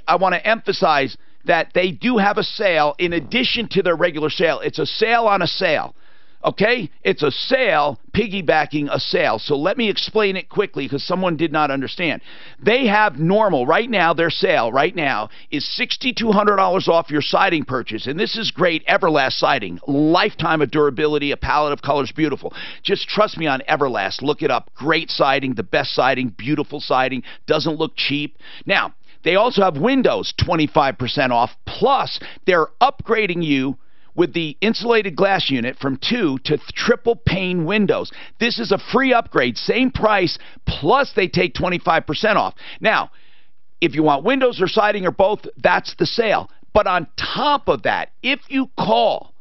I want to emphasize that they do have a sale in addition to their regular sale. It's a sale on a sale. Okay? It's a sale piggybacking a sale. So let me explain it quickly because someone did not understand. They have normal right now, their sale right now is $6,200 off your siding purchase. And this is great Everlast siding. Lifetime of durability, a palette of colors, beautiful. Just trust me on Everlast. Look it up. Great siding, the best siding, beautiful siding, doesn't look cheap. Now, they also have windows 25% off, plus they're upgrading you with the insulated glass unit from 2 to triple pane windows. This is a free upgrade, same price, plus they take 25% off. Now, if you want windows or siding or both, that's the sale. But on top of that, if you call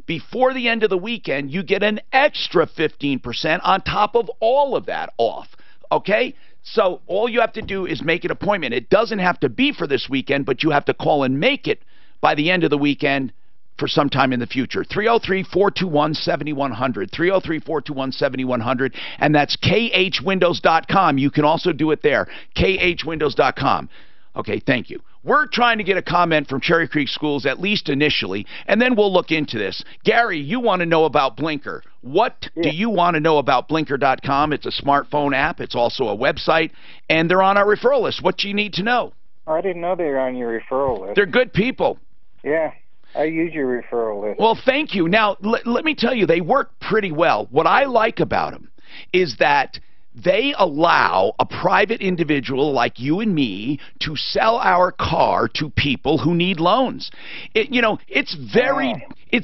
before the end of the weekend, you get an extra 15% on top of all of that off. Okay? So all you have to do is make an appointment. It doesn't have to be for this weekend, but you have to call and make it by the end of the weekend for some time in the future. 303-421-7100. 303-421-7100. And that's khwindows.com. You can also do it there. khwindows.com. Okay, thank you. We're trying to get a comment from Cherry Creek Schools, at least initially, and then we'll look into this. Gary, you want to know about Blinker. What do you want to know about Blinker.com? It's a smartphone app. It's also a website, and they're on our referral list. What do you need to know? I didn't know they were on your referral list. They're good people. Yeah, I use your referral list. Well, thank you. Now, let me tell you, they work pretty well. What I like about them is that they allow a private individual like you and me to sell our car to people who need loans. It's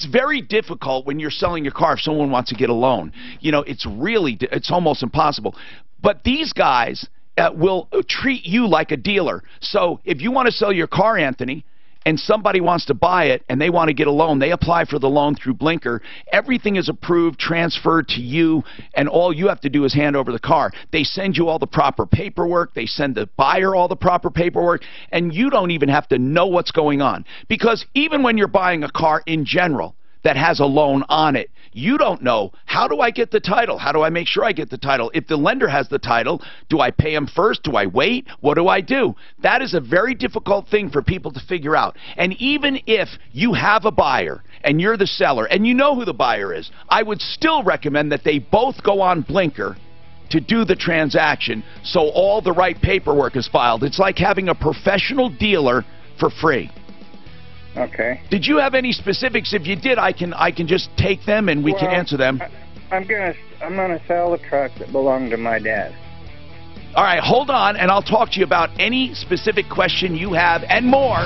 very difficult when you're selling your car if someone wants to get a loan. It's almost impossible. But these guys will treat you like a dealer. So if you want to sell your car, Anthony, and somebody wants to buy it and they want to get a loan, they apply for the loan through Blinker. Everything is approved, transferred to you, and all you have to do is hand over the car. They send you all the proper paperwork. They send the buyer all the proper paperwork, and you don't even have to know what's going on. Because even when you're buying a car in general that has a loan on it, you don't know, how do I get the title? How do I make sure I get the title? If the lender has the title, do I pay him first? Do I wait? What do I do? That is a very difficult thing for people to figure out. And even if you have a buyer and you're the seller and you know who the buyer is, I would still recommend that they both go on Blinker to do the transaction so all the right paperwork is filed. It's like having a professional dealer for free. Okay. Did you have any specifics? If you did, I can just take them and we can answer them. I'm gonna sell the truck that belonged to my dad. All right, hold on, and I'll talk to you about any specific question you have and more.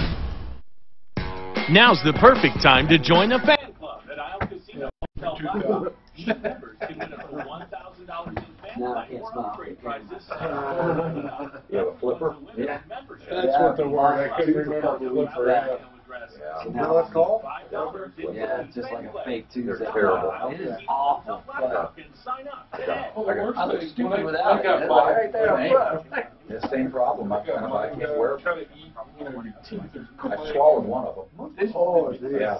Now's the perfect time to join a fan club at Isle Casino. Members can win up to $1,000 in fan great prizes. You have a flipper? Yeah. That's what the word. I couldn't remember flipper. You know what it's called? Yeah, it's just like a fake Tuesday. They're terrible. It is awful. But I look I stupid without got it. bought. Right there on front. The same problem. I can't wear them. Trying to eat, your teeth are I swallowed one of them. Oh, Yeah.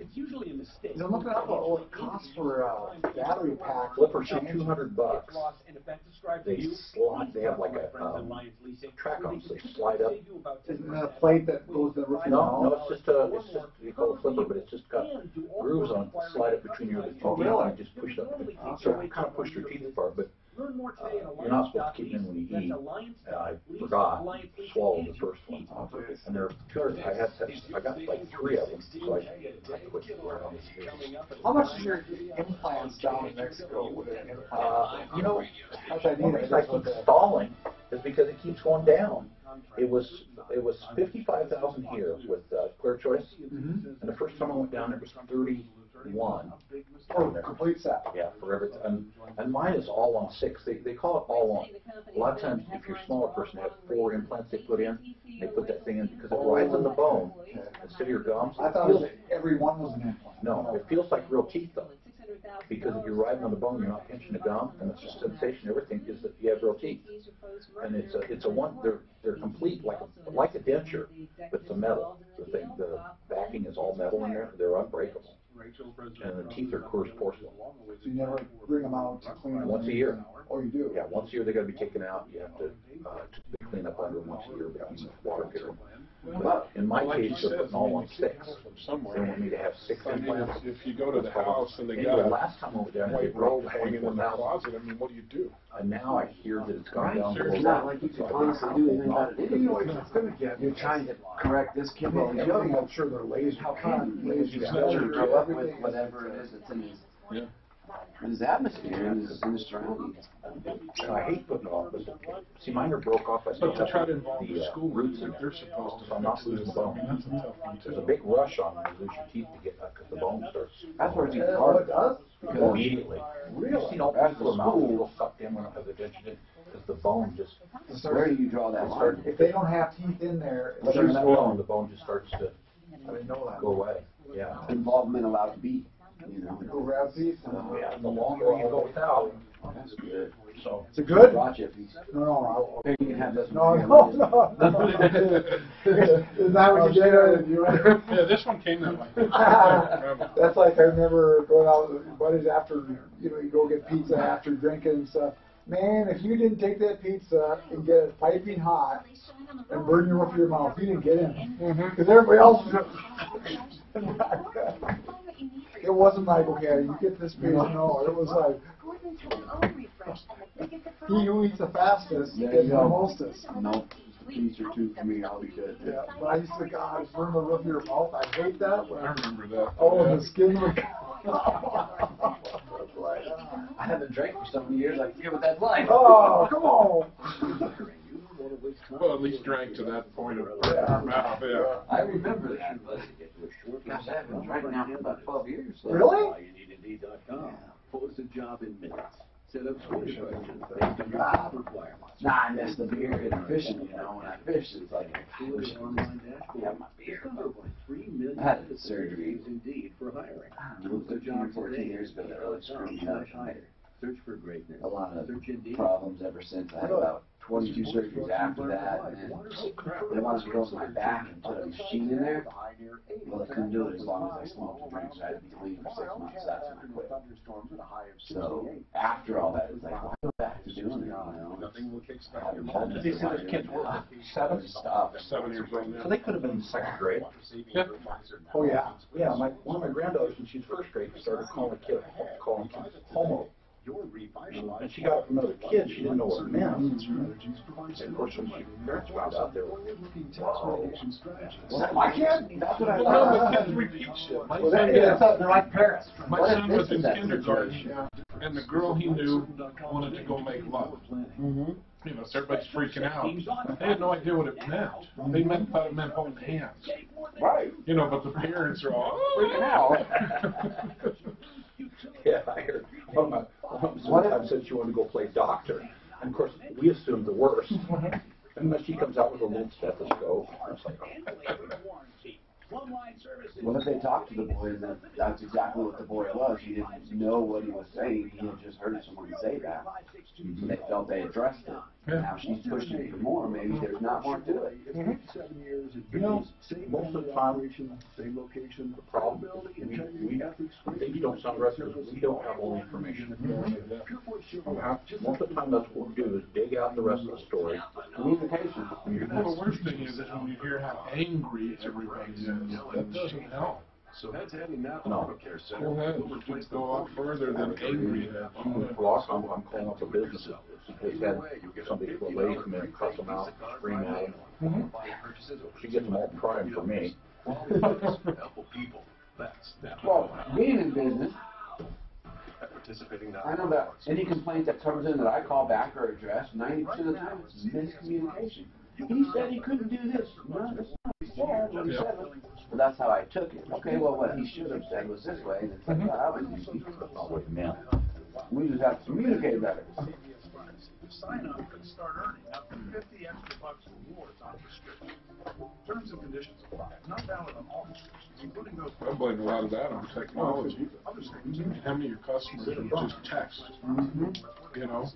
It's usually a mistake. You know, look up what it costs for a battery pack. Flippers are $200. They slide. They have like a track on, so they slide up. Isn't that a plate that goes in the roof? No, it's just you call it a flipper, but it's just got grooves on it that slide up between your teeth. You just push it up. So it kind of pushed your teeth apart, but you're not supposed to keep them when you eat. And I forgot, swallowed the first one. And they're $200. I got like 3 of them, so I quit wearing them. How much is your implants down in Mexico? You know, How's that the need? reason I keep stalling is because it keeps going down. It was 55,000 here with Clear Choice, and the first time I went down it was 31. For complete set. Yeah, for everything. And mine is all on 6. They call it all on. A lot of times, if you're a smaller person, they have 4 implants they put in. They put that thing in because it rides on the bone instead of your gums. I thought every one was an implant. No, it feels like real teeth though. Because if you're riding on the bone, you're not pinching the gum, and it's just sensation. Everything is that you have real teeth, and it's a one. They're complete like a denture, but it's a metal. The backing is all metal in there. They're unbreakable, and the teeth are coarse porcelain. So you never bring them out to clean them? Once a year. Oh, you do? Yeah, once a year they got to be taken out. You have to clean up under them once a year, but you use water care. But in my case, they're putting all on 6. They want me to have 6 implants. If you go to the house and they anyway, got last time over there, they white broke robe hanging in the closet, I mean, what do you do? And now I hear that it's gone down below. It's not like you can honestly do anything about it. You know what it's going to get? You're trying to correct this kid. Well, the other I'm sure they're lazy. How can lazy? He's going to grow up with whatever it is that's in his atmosphere and his surroundings. And I hate putting off. See, mine are broke off. I still But to try to have involve the the school, roots in they're there. supposed to So I'm not losing the bone. That's a tough one, There's too. a big rush on when you lose your teeth to get because the bone starts. That's where it's even Oh, harder. it does? Because Immediately. You've seen all after people mouth school, go sucked in when I have the dentures in because the bone just. where do you draw that line? If they don't have teeth in there, Once there's that bone, the bone just starts to I didn't know that. go away. Yeah. Involvement allowed to be, you know. Go grab teeth. Yeah. The longer you go without, That's good. so. Is it good? Brought you a piece. No, Maybe you can have this no, one. no. Is that what you did? Yeah, this one came that way. That's like I remember going out with buddies after, you go get pizza after drinking and stuff. Man, if you didn't take that pizza and get it piping hot and burn your roof of your mouth, you didn't get in. Because everybody else was. It wasn't like, okay, you get this pizza. No, it was like, he who eats the fastest gets the mostest. Nope. Piece or two for me, I'll be good. Yeah, but I used to, God, burn the roof of your mouth. I hate that. I remember that. Oh, the skin would I haven't drank for so many years, I forget what that's like. Oh, come on. Well, at least drank to that point of mouth, yeah. I remember that, but gosh, I haven't drank now for about 12 years. So. Really? Post a job in minutes. Set up score questions based on your job requirements. Nah, I miss the beer and fishing, when I fish, it's like, I wish I could have my beer. I had a surgery, Indeed for hiring. I don't know, 13 or 14 years ago that really screwed me up. Search for greatness. A lot of problems ever since. I had about 22 surgeries after that, and then they wanted to close my back and put a machine in there. Well, I couldn't do it as long as I smoked and drank, so I had to be clean for 6 months. That's when I quit. So after all that, it's like, why go back to doing it? How old did they say those kids were? 7? Stop. 7 years old now. So they could have been in 2nd grade. Yeah. Oh, yeah. Yeah, one of my granddaughters when she was 1st grade started calling kids homo. And she got it from another kid. She didn't know what it meant. And of course, when she parents found out, they were, oh, was that my kid? That's what I thought. Kids repeat shit. They're like parents. My son was in kindergarten, and the girl he knew wanted to go make love. You know, so everybody's freaking out. They had no idea what it meant. They thought it meant holding hands. Right. You know, but the parents are all freaking out. Yeah, I heard. Sometimes said she wanted to go play doctor. And of course, we assumed the worst. And then she comes out with a little stethoscope. I was like, oh. What if they talked to the boy and that's exactly what the boy was? He didn't know what he was saying. He had just heard someone say that. And they felt they addressed it. Now she's pushing it for more. Maybe there's not more to it. You know, most of the time, the problem things don't sound right because we don't have all the information. Most of the time, that's what we do is dig out the rest of the story. Communication. Well, the worst thing is when you hear how angry everybody is. That doesn't help. So that's heading now. No. Go ahead. Let's go a lot further than angry. Well, I'm calling up a business. They had somebody to a lady come in and cuss them out, scream at them. She gets them all primed for me. Well, being in business, I know that any complaint that comes in that I call back or address, 90% of the time it's miscommunication. He said he couldn't do this. No, that's not what he said. What he said was, well, that's how I took it. Okay, well, what he should have said was this way. And it's like, well, that was easy. That's not what he meant. We just have to communicate better. Sign up and start earning up to $50 extra rewards on prescription. Terms and conditions apply. Not valid on all prescriptions, including those. I blame a lot of that on technology. How many of your customers are just text? You know,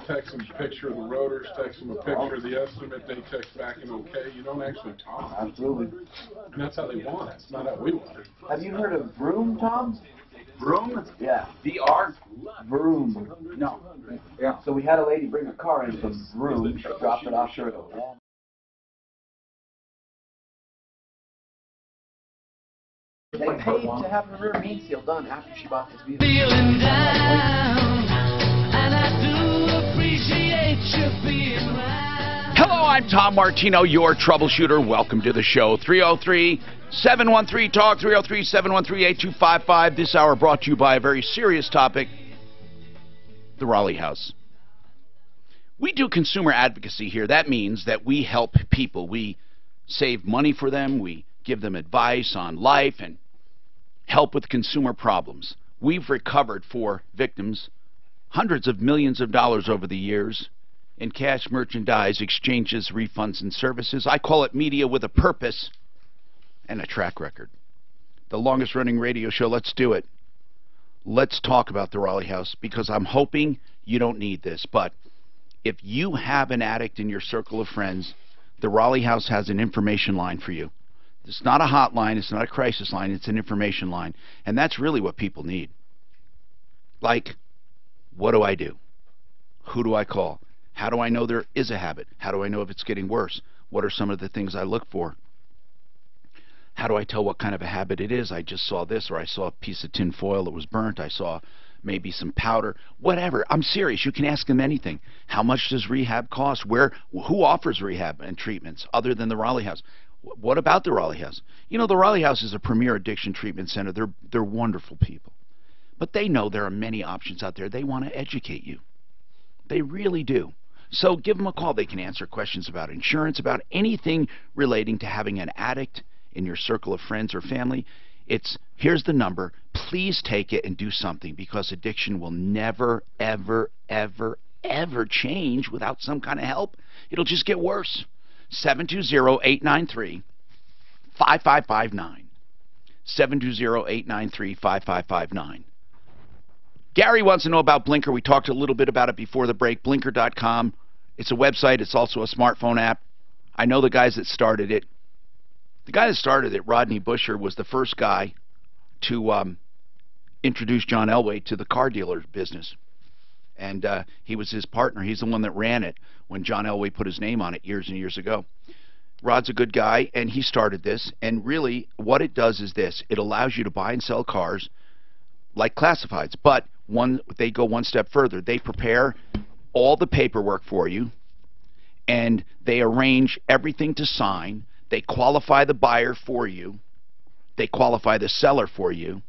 text them a picture of the rotors, text them a picture of the estimate, they text back an okay. You don't actually talk. Absolutely. And that's how they want it. It's not how we want it. Have you heard of Vroom, Tom? Vroom? Yeah. VR? Vroom. No. Yeah. So we had a lady bring a car in from Vroom. She dropped it off here at Walmart. They paid to have the rear main seal done after she bought this vehicle. Feeling down, and I do appreciate you being right. Hello, I'm Tom Martino, your troubleshooter. Welcome to the show. 303-713-TALK, 303-713-8255. This hour brought to you by a very serious topic, the Raleigh House. We do consumer advocacy here. That means that we help people. We save money for them. We give them advice on life and help with consumer problems. We've recovered for victims hundreds of millions of dollars over the years in cash, merchandise, exchanges, refunds, and services. I call it media with a purpose and a track record. The longest running radio show, let's do it. Let's talk about the Raleigh House, because I'm hoping you don't need this, but if you have an addict in your circle of friends, the Raleigh House has an information line for you. It's not a hotline, it's not a crisis line, it's an information line. And that's really what people need. Like, what do I do? Who do I call? How do I know there is a habit? How do I know if it's getting worse? What are some of the things I look for? How do I tell what kind of a habit it is? I just saw this, or I saw a piece of tin foil that was burnt. I saw maybe some powder. Whatever. I'm serious. You can ask them anything. How much does rehab cost? Who offers rehab and treatments other than the Raleigh House? What about the Raleigh House? You know, the Raleigh House is a premier addiction treatment center. They're wonderful people. But they know there are many options out there. They want to educate you. They really do. So give them a call. They can answer questions about insurance, about anything relating to having an addict in your circle of friends or family. Here's the number. Please take it and do something, because addiction will never, ever, ever, ever change without some kind of help. It'll just get worse. 720-893-5559. 720-893-5559. Gary wants to know about Blinker. We talked a little bit about it before the break. Blinker.com. It's a website. It's also a smartphone app. I know the guys that started it. The guy that started it, Rodney Busher, was the first guy to introduce John Elway to the car dealer business. And he was his partner. He's the one that ran it when John Elway put his name on it years and years ago. Rod's a good guy, and he started this. And really, what it does is this. It allows you to buy and sell cars like classifieds, but they go one step further. They prepare all the paperwork for you, and they arrange everything to sign. They qualify the buyer for you. They qualify the seller for you.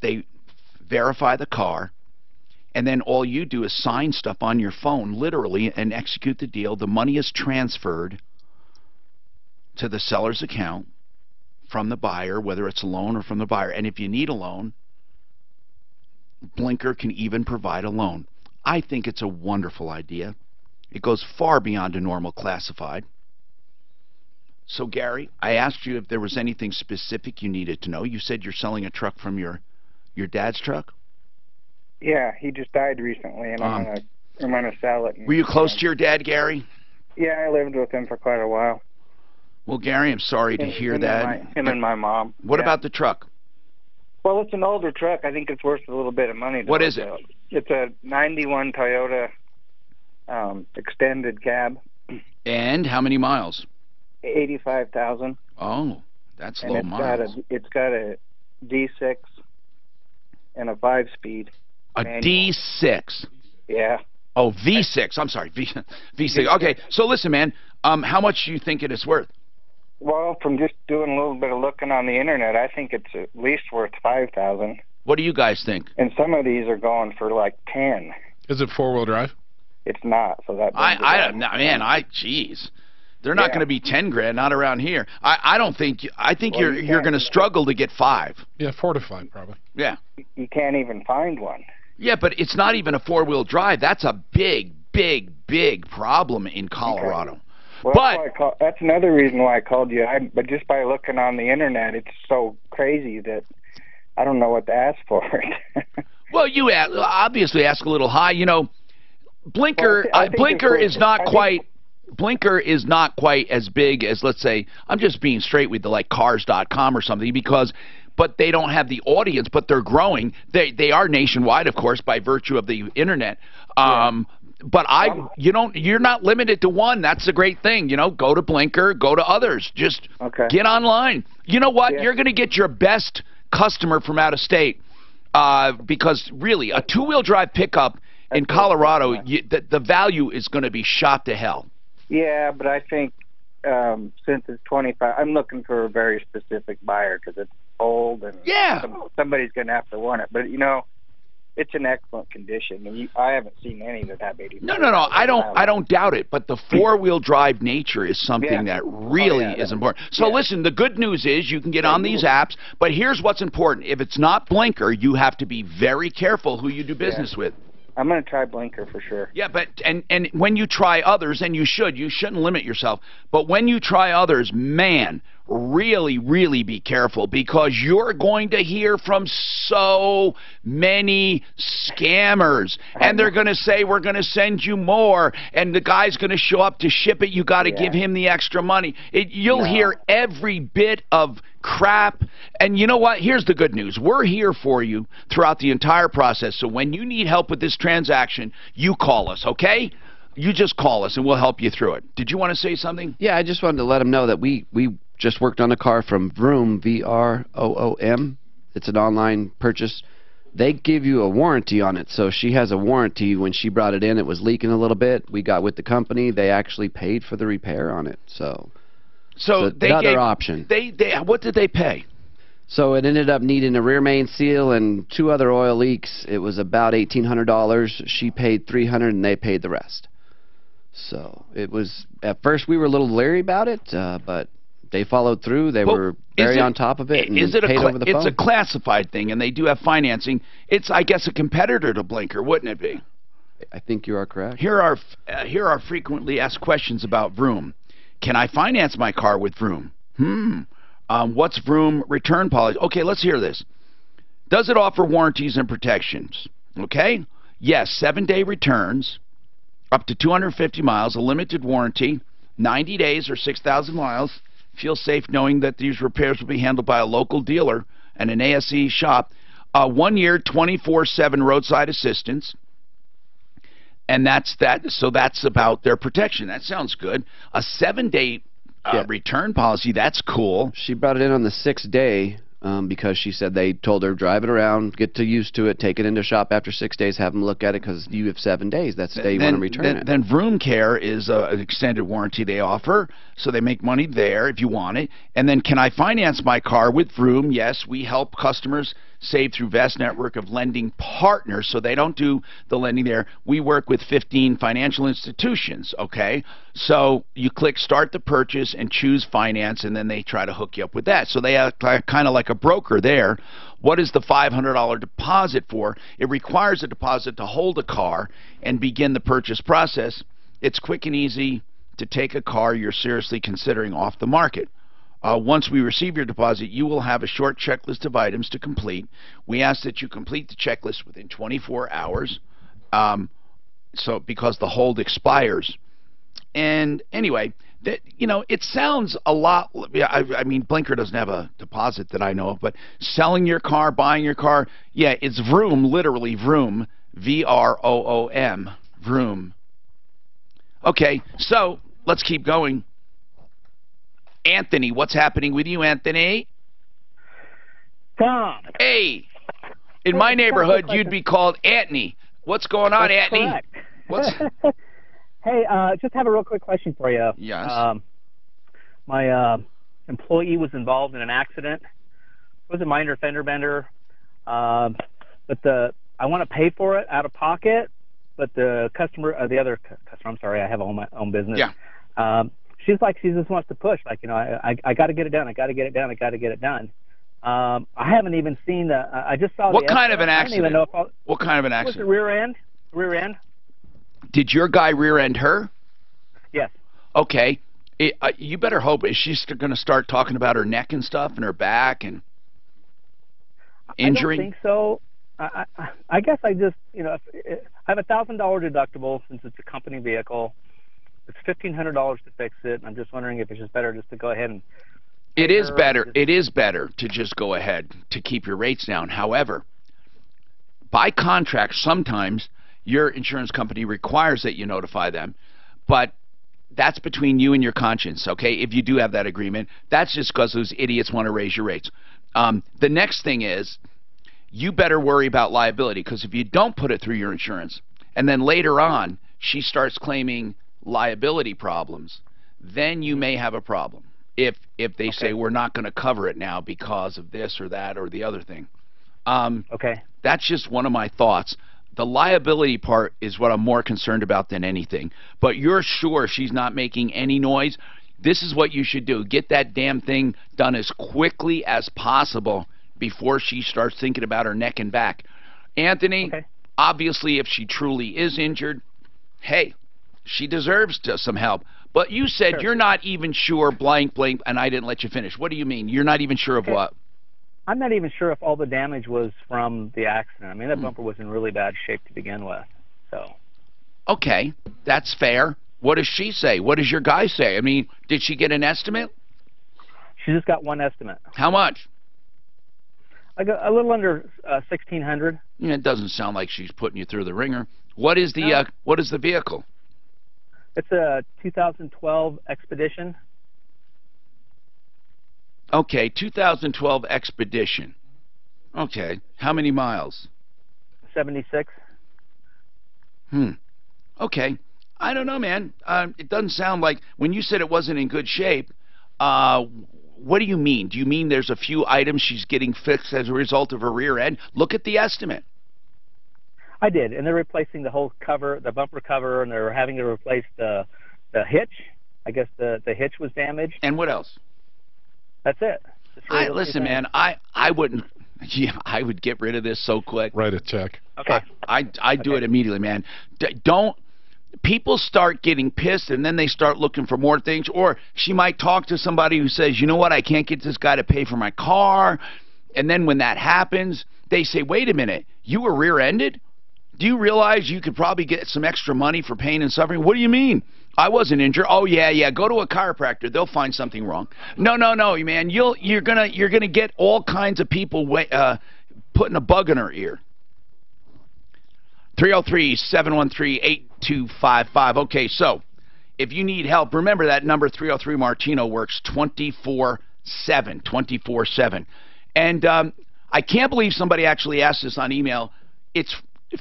They verify the car. And then all you do is sign stuff on your phone, literally, and execute the deal. The money is transferred to the seller's account from the buyer, whether it's a loan or from the buyer. And if you need a loan, Blinker can even provide a loan. I think it's a wonderful idea. It goes far beyond a normal classified. So, Gary, I asked you if there was anything specific you needed to know. You said you're selling a truck from your dad's truck? Yeah, he just died recently, and I'm gonna sell it. Were you close to your dad, Gary? Yeah, I lived with him for quite a while. Well, Gary, I'm sorry to hear that. Him and my mom. What about the truck? Well, it's an older truck. I think it's worth a little bit of money. What is it? It's a 91 Toyota extended cab. And how many miles? 85,000. Oh, that's low miles. It's got a D6 and a 5-speed. A manual. D6. Yeah. Oh, V6. I'm sorry, V6. Okay, so listen, man. How much do you think it is worth? Well, from just doing a little bit of looking on the internet, I think it's at least worth 5,000. What do you guys think? And some of these are going for like 10. Is it 4-wheel drive? It's not. So that. Jeez. They're not going to be 10 grand, not around here. I don't think. I think you're going to struggle to get 5. Yeah, 4 to 5 probably. Yeah. You can't even find one. Yeah, but it's not even a 4-wheel drive. That's a big problem in Colorado. Okay. Well, that's another reason why I called you. But just by looking on the internet, it's so crazy that I don't know what to ask for it. Well, you obviously ask a little high. You know, Blinker is not quite. Blinker is not quite as big as, let's say, I'm just being straight with like cars.com or something, but they don't have the audience, but they're growing. They are nationwide, of course, by virtue of the internet. But you're not limited to one. That's the great thing. You know, go to Blinker, go to others. Just get online. You know what? You're going to get your best customer from out of state because really a 2-wheel drive pickup in Colorado, the value is going to be shot to hell. Yeah, but I think since it's 25, I'm looking for a very specific buyer because it's old and somebody's going to have to want it. But, you know, it's in excellent condition. And I haven't seen any that have 85. No. I don't doubt it. But the 4-wheel drive nature is something that really is important. So listen, the good news is you can get on these apps. But here's what's important. If it's not Blinker, you have to be very careful who you do business with. I'm going to try Blinker for sure. Yeah, but and when you try others, and you shouldn't limit yourself, but when you try others, man, really be careful because you're going to hear from so many scammers, and they're going to say, we're going to send you more, and the guy's going to show up to ship it. You got to give him the extra money. You'll hear every bit of crap. And you know what? Here's the good news. We're here for you throughout the entire process. So when you need help with this transaction, you call us, okay? You just call us and we'll help you through it. Did you want to say something? Yeah, I just wanted to let them know that we just worked on a car from Vroom, V-R-O-O-M. It's an online purchase. They give you a warranty on it. So she has a warranty. When she brought it in, it was leaking a little bit. We got with the company. They actually paid for the repair on it. So another option. What did they pay? So it ended up needing a rear main seal and 2 other oil leaks. It was about $1,800. She paid $300 and they paid the rest. So it was, at first we were a little leery about it, but they followed through. They were very on top of it and paid over the phone. It's a classified thing, and they do have financing. It's, I guess, a competitor to Blinker, wouldn't it be? I think you are correct. Here are frequently asked questions about Vroom. Can I finance my car with Vroom? What's Vroom return policy? Okay, let's hear this. Does it offer warranties and protections? Okay. Yes, 7-day returns, up to 250 miles, a limited warranty, 90 days or 6,000 miles. Feel safe knowing that these repairs will be handled by a local dealer and an ASE shop. 1 year, 24/7 roadside assistance. And that's that. So that's about their protection. That sounds good. A 7-day return policy. That's cool. She brought it in on the 6th day. because she said they told her, drive it around, get used to it, take it into shop after 6 days, have them look at it, because you have 7 days. That's the day you want to return it. Then Vroom Care is an extended warranty they offer, so they make money there if you want it. And then, can I finance my car with Vroom? Yes, we help customers save through vast network of lending partners, so they don't do the lending there. We work with 15 financial institutions, okay? So you click Start the Purchase and choose Finance, and then they try to hook you up with that. So they are kind of like a broker there. What is the $500 deposit for? It requires a deposit to hold a car and begin the purchase process. It's quick and easy to take a car you're seriously considering off the market. Once we receive your deposit, you will have a short checklist of items to complete. We ask that you complete the checklist within 24 hours, because the hold expires. And anyway, it sounds a lot. I mean, Blinker doesn't have a deposit that I know of, but selling your car, buying your car, yeah, it's Vroom, literally Vroom, V-R-O-O-M, Vroom. Okay, so let's keep going. Anthony, what's happening with you, Anthony? Tom. Hey, in my neighborhood, you'd be called Anthony. What's going on, That's Anthony? Correct. What's? Hey, just have a real quick question for you. Yes. My employee was involved in an accident. It was a minor fender bender, but I want to pay for it out of pocket. But the other customer, I'm sorry, I have my own business. Yeah. She just wants to push, like, I got to get it done. I got to get it done. I got to get it done. I haven't even seen I just saw what kind of an accident? I don't even know if what kind of an accident? Was it rear end? Did your guy rear end her? Yes. Okay. You better hope. Is she going to start talking about her neck and stuff and her back and injury? I don't think so. I guess I just, I have a $1,000 deductible since it's a company vehicle. It's $1,500 to fix it. And I'm just wondering if it's just better just to go ahead and. It is better. It is better to just go ahead to keep your rates down. However, by contract, sometimes your insurance company requires that you notify them, but that's between you and your conscience, okay? If you do have that agreement, that's just because those idiots want to raise your rates. The next thing is, you better worry about liability, because if you don't put it through your insurance, and then later on she starts claiming liability problems, then you may have a problem. If they say, we're not going to cover it now because of this or that or the other thing. Okay. That's just one of my thoughts. The liability part is what I'm more concerned about than anything. But you're sure she's not making any noise? This is what you should do. Get that damn thing done as quickly as possible before she starts thinking about her neck and back. Anthony, obviously, if she truly is injured, hey, she deserves some help. But you said you're not even sure, blank, and I didn't let you finish. What do you mean? You're not even sure of what? I'm not even sure if all the damage was from the accident. I mean, that bumper was in really bad shape to begin with. So. Okay, that's fair. What does she say? What does your guy say? I mean, did she get an estimate? She just got one estimate. How much? I got a little under $1,600. Yeah, it doesn't sound like she's putting you through the ringer. What is the what is the vehicle? It's a 2012 Expedition. Okay, 2012 Expedition. Okay, how many miles? 76. Okay, I don't know, man. It doesn't sound like, when you said it wasn't in good shape, what do you mean? Do you mean there's a few items she's getting fixed as a result of her rear end? Look at the estimate. I did, and they're replacing the whole cover, the bumper cover, and they're having to replace the hitch. I guess the hitch was damaged. And what else? That's it. Listen, man, I wouldn't. Yeah, I would get rid of this so quick. Write a check. Okay. I'd do it immediately, man. Don't. People start getting pissed, and then they start looking for more things. Or she might talk to somebody who says, you know what, I can't get this guy to pay for my car. And then when that happens, they say, wait a minute, you were rear-ended? Do you realize you could probably get some extra money for pain and suffering? What do you mean? I wasn't injured. Oh yeah, go to a chiropractor. They'll find something wrong. No, man. You're gonna get all kinds of people putting a bug in her ear. 303-713-8255. Okay, so if you need help, remember that number 303 Martino works 24/7. And I can't believe somebody actually asked this on email. It's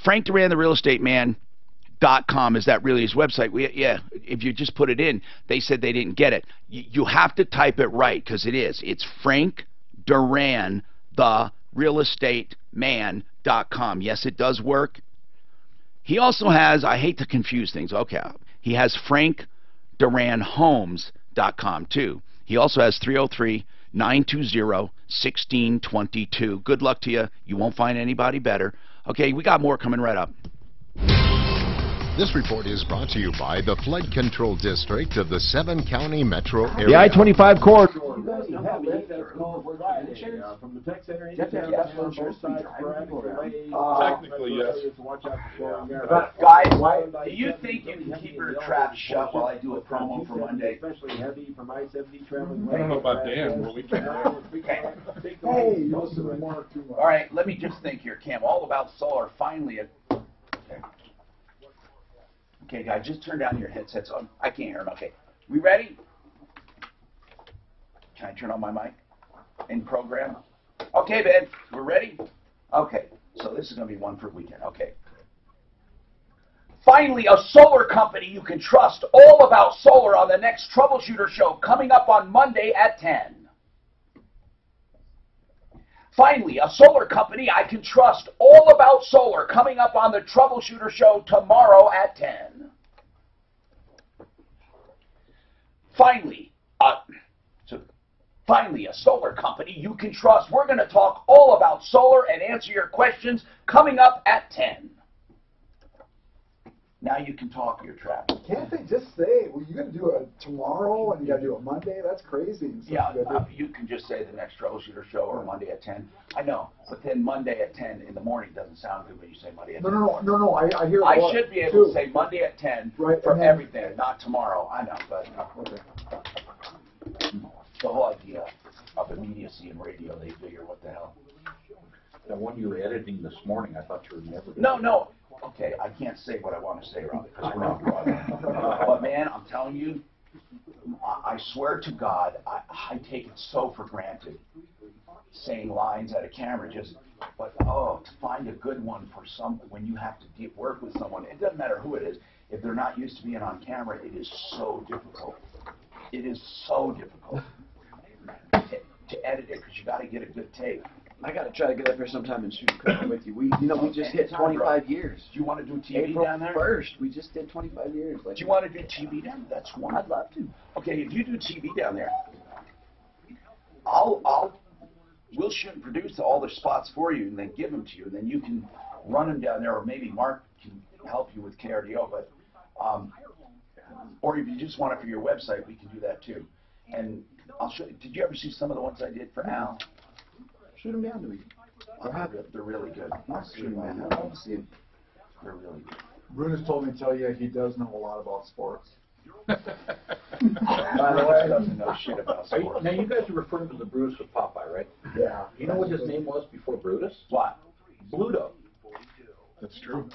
Frank Duran, the real estate man.com. Is that really his website? Yeah, if you just put it in, they said they didn't get it. You have to type it right because it is. It's Frank Duran, the real estate man.com. Yes, it does work. He also has, I hate to confuse things, okay, he has frankduranhomes.com too. He also has 303-920-1622. Good luck to you. You won't find anybody better. Okay, we got more coming right up. This report is brought to you by the Flood Control District of the 7-county metro area. The I-25 corridor. Technically, yes. But guys, do you think you can keep your trap shut while I do a promo for Monday? I don't know about Dan, but we can. Hey, all right, let me just think here, Cam. All about solar. Finally, okay, guys, just turn down your headsets on. I can't hear them. Okay, we ready? Can I turn on my mic in program? Okay, Ben, we're ready? Okay, so this is going to be one for weekend. Okay. Finally, a solar company you can trust. All about solar on the next Troubleshooter show coming up on Monday at 10. Finally, a solar company I can trust. All about solar coming up on the Troubleshooter show tomorrow at 10. Finally, a solar company you can trust. We're going to talk all about solar and answer your questions coming up at 10. Now you can talk your trap. Can't they just say, well, you're going to do it tomorrow and you got to do it Monday? That's crazy. So yeah, you can just say the next Troubleshooter show or Monday at 10. I know, but then Monday at 10 in the morning doesn't sound good when you say Monday at 10. No, I hear I should be able to say Monday at 10 for everything, not tomorrow. I know, but the whole idea of immediacy in radio, they figure, what the hell? The one you were editing this morning, I thought you were never. No. Okay, I can't say what I want to say, Rob, because we're on broadcast. But man, I'm telling you, I swear to God, I take it so for granted saying lines at a camera. But to find a good one for when you have to work with someone, it doesn't matter who it is. If they're not used to being on camera, it is so difficult. It is so difficult to edit it because you got to get a good take. I got to try to get up here sometime and shoot a couple with you. We just hit 25 years. Do you want to do TV April down there? 1st, we just did 25 years. Do you want to do TV down there? That's one. I'd love to. Okay, if you do TV down there, we'll shoot and produce all the spots for you and then give them to you, and then you can run them down there, or maybe Mark can help you with KRDO. But or if you just want it for your website, we can do that too. And I'll show you. Did you ever see some of the ones I did for Al? Shoot them down to me. They're really good. I'll shoot them down. I'll see them. They're really good. Brutus told me to tell you he does know a lot about sports. By the way, doesn't know shit about sports. Now you guys are referring to the Brutus of Popeye, right? Yeah. You know what his name was before Brutus? What? Bluto. That's true.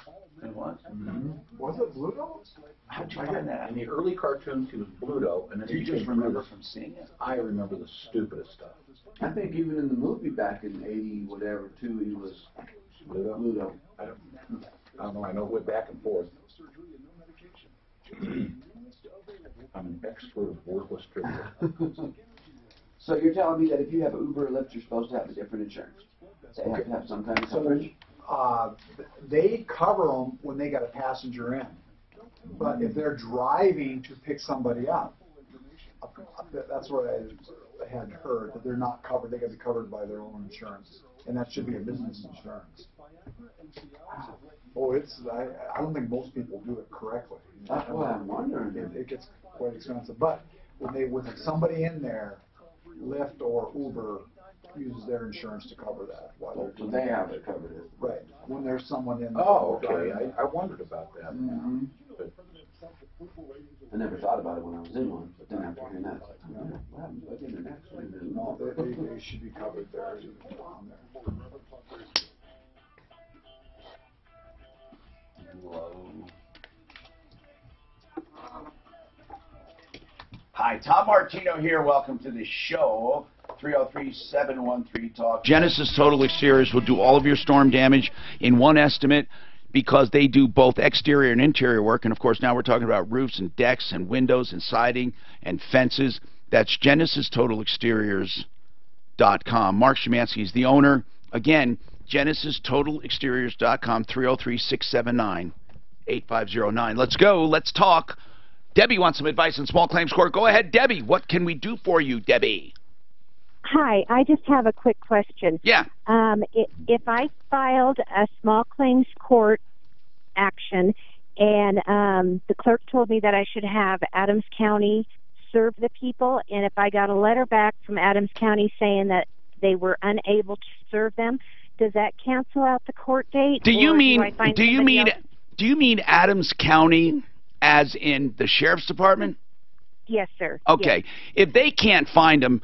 It was? Mm-hmm. Was it Bluto? How'd you find that? In the early cartoons, he was Bluto, and then Do you just remember from seeing it? I remember the stupidest stuff. I think even in the movie back in 80, whatever, too, he was Bluto. I don't know. I know it went back and forth. I'm an expert of worthless trivia. So you're telling me that if you have Uber or Lyft, you're supposed to have a different insurance? They have to have some kind of coverage? They cover them when they got a passenger in. But if they're driving to pick somebody up, that's what I had heard, that they're not covered. They got to be covered by their own insurance. And that should be a business insurance. Oh, I don't think most people do it correctly. That's what I'm wondering. It gets quite expensive. But when somebody in there, Lyft or Uber uses their insurance to cover that. So they have it covered. Right. When there's someone in there. Oh, okay. I wondered about that. Mm-hmm. I never thought about it when I was in one, but then after hearing that, it's like, what happened to the next one? No, they should be covered there. On there. Hi, Tom Martino here. Welcome to the show. 303-713-TALK. Genesis Total Exteriors will do all of your storm damage in one estimate because they do both exterior and interior work. And, of course, now we're talking about roofs and decks and windows and siding and fences. That's GenesisTotalExteriors.com. Mark Szymanski is the owner. Again, GenesisTotalExteriors.com, 303-679-8509. Let's go. Let's talk. Debbie wants some advice on small claims court. Go ahead, Debbie. What can we do for you, Debbie? Hi, I just have a quick question. Yeah. If I filed a small claims court action and the clerk told me that I should have Adams County serve the people, and if I got a letter back from Adams County saying that they were unable to serve them, does that cancel out the court date? Do you mean Adams County as in the sheriff's department? Yes, sir. Okay. Yes. If they can't find them,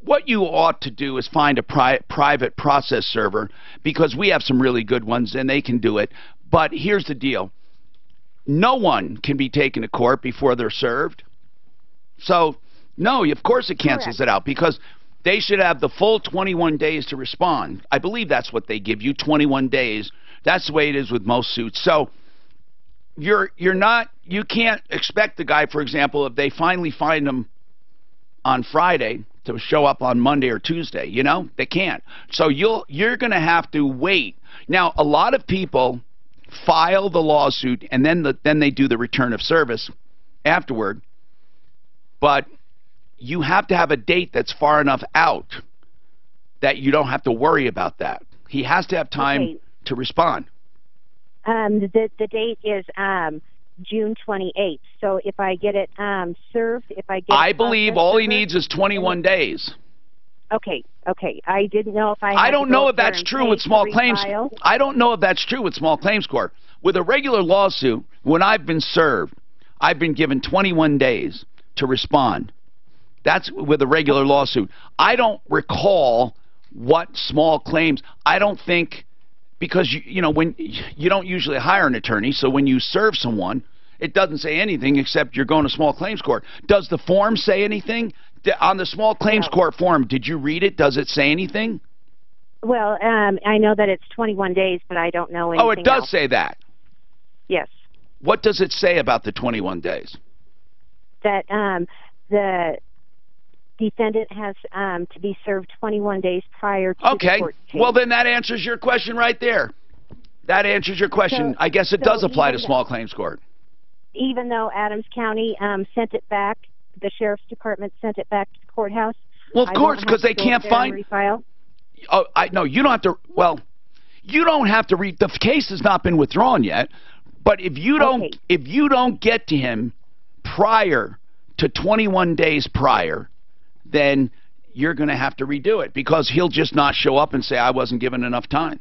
what you ought to do is find a private process server, because we have some really good ones and they can do it. But here's the deal. No one can be taken to court before they're served. So, no, of course it cancels it out, because they should have the full 21 days to respond. I believe that's what they give you, 21 days. That's the way it is with most suits. So you can't expect the guy, for example, if they finally find him on Friday, to show up on Monday or Tuesday. You know, they can't. So you're going to have to wait. Now, a lot of people file the lawsuit and then they do the return of service afterward. But you have to have a date that's far enough out that you don't have to worry about that. He has to have time to respond. The date is June 28th. So if I get it served, I believe all he needs is 21 days. Okay. I didn't know if I don't know if that's true with small claims. I don't know if that's true with small claims court. With a regular lawsuit, when I've been served, I've been given 21 days to respond. That's with a regular lawsuit. I don't recall what small claims. I don't think, because when you don't usually hire an attorney, so when you serve someone, it doesn't say anything except you're going to small claims court. Does the form say anything? On the small claims court form, did you read it? Does it say anything? Well, I know that it's 21 days, but I don't know anything Oh, it does else. say that? Yes. What does it say about the 21 days? That the defendant has to be served 21 days prior to the court case. Well, then that answers your question right there. That answers your question. I guess it does apply to small claims court. Even though Adams County sent it back, the sheriff's department sent it back to the courthouse. Well, of course, because they can't find. Oh, no, you don't have to. Well, you don't have to read. The case has not been withdrawn yet. But if you don't get to him prior to 21 days prior, then you're going to have to redo it, because he'll just not show up and say I wasn't given enough time.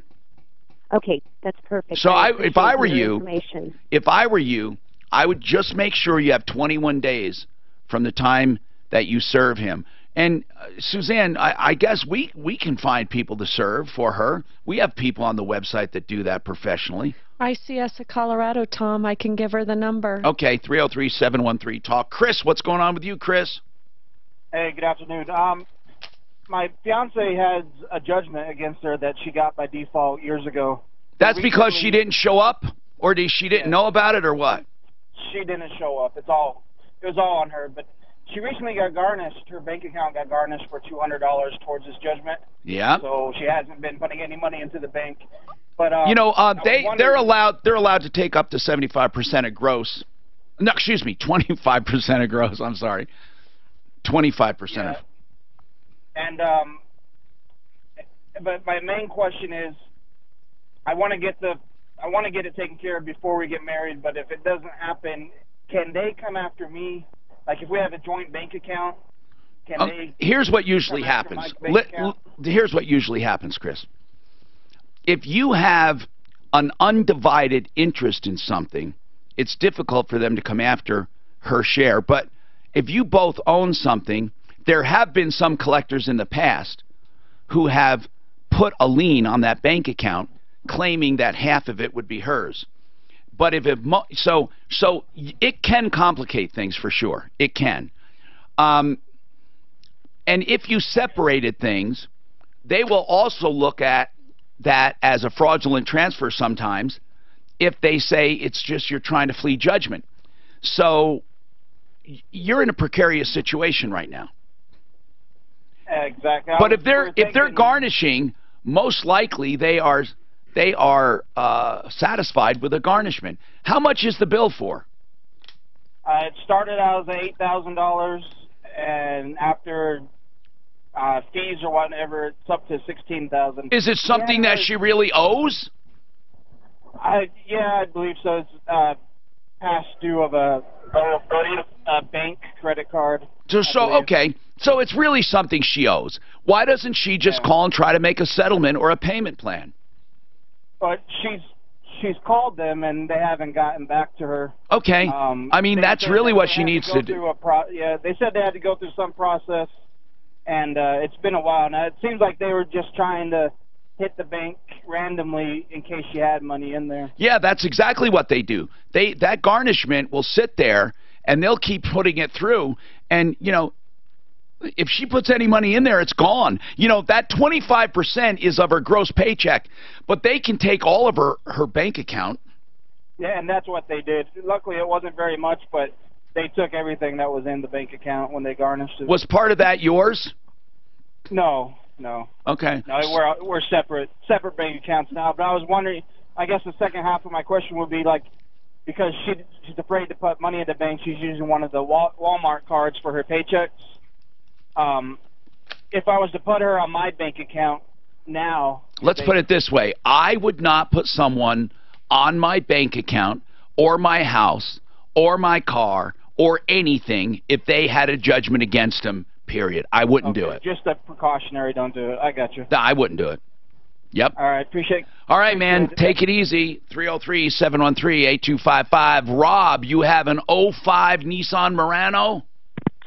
Okay, that's perfect. So if I were you, I would just make sure you have 21 days from the time that you serve him. And Suzanne, I guess we can find people to serve for her. We have people on the website that do that professionally. ICS of Colorado, Tom. I can give her the number. Okay, 303-713-TALK. Chris, what's going on with you, Chris? Hey, good afternoon. My fiance has a judgment against her that she got by default years ago. That's because she didn't show up, or she didn't know about it, or what? She didn't show up. It was all on her. But she recently got garnished. Her bank account got garnished for $200 towards this judgment. Yeah. So she hasn't been putting any money into the bank. But they're allowed to take up to 75% of gross. No, excuse me, 25% of gross. I'm sorry, 25% of. And but my main question is, I want to get it taken care of before we get married. But if it doesn't happen, can they come after me? Like if we have a joint bank account, can they? Here's what usually happens. Here's what usually happens, Chris. If you have an undivided interest in something, it's difficult for them to come after her share. But if you both own something, there have been some collectors in the past who have put a lien on that bank account, claiming that half of it would be hers. But if so it can complicate things for sure. It can. And And if you separated things, they will also look at that as a fraudulent transfer sometimes if they say it's just you're trying to flee judgment. So you're in a precarious situation right now. Exactly. But if they're garnishing, most likely they are satisfied with a garnishment. How much is the bill for? It started out as $8,000, and after fees or whatever, it's up to $16,000. Is it something that she really owes? Yeah, I believe so. It's past due of a bank credit card. Okay, so it's really something she owes. Why doesn't she just call and try to make a settlement or a payment plan? But she's called them and they haven't gotten back to her. Okay, I mean that's really what she needs to do. Yeah, they said they had to go through some process, and it's been a while now. It seems like they were just trying to hit the bank randomly in case she had money in there. Yeah, that's exactly what they do. That garnishment will sit there and they'll keep putting it through, and you know, if she puts any money in there, it's gone. You know, that 25% is of her gross paycheck, but they can take all of her bank account. Yeah, and that's what they did. Luckily, it wasn't very much, but they took everything that was in the bank account when they garnished it. Was part of that yours? No. Okay. No, we're separate bank accounts now. But I was wondering, I guess the second half of my question would be like, because she's afraid to put money in the bank, she's using one of the Walmart cards for her paychecks. If I was to put her on my bank account now... Let's put it this way. I would not put someone on my bank account or my house or my car or anything if they had a judgment against them, period. I wouldn't do it. Just a precautionary, don't do it. I got you. No, I wouldn't do it. Yep. All right, appreciate it. All right, man, take it easy. 303-713-8255. Rob, you have an 05 Nissan Murano?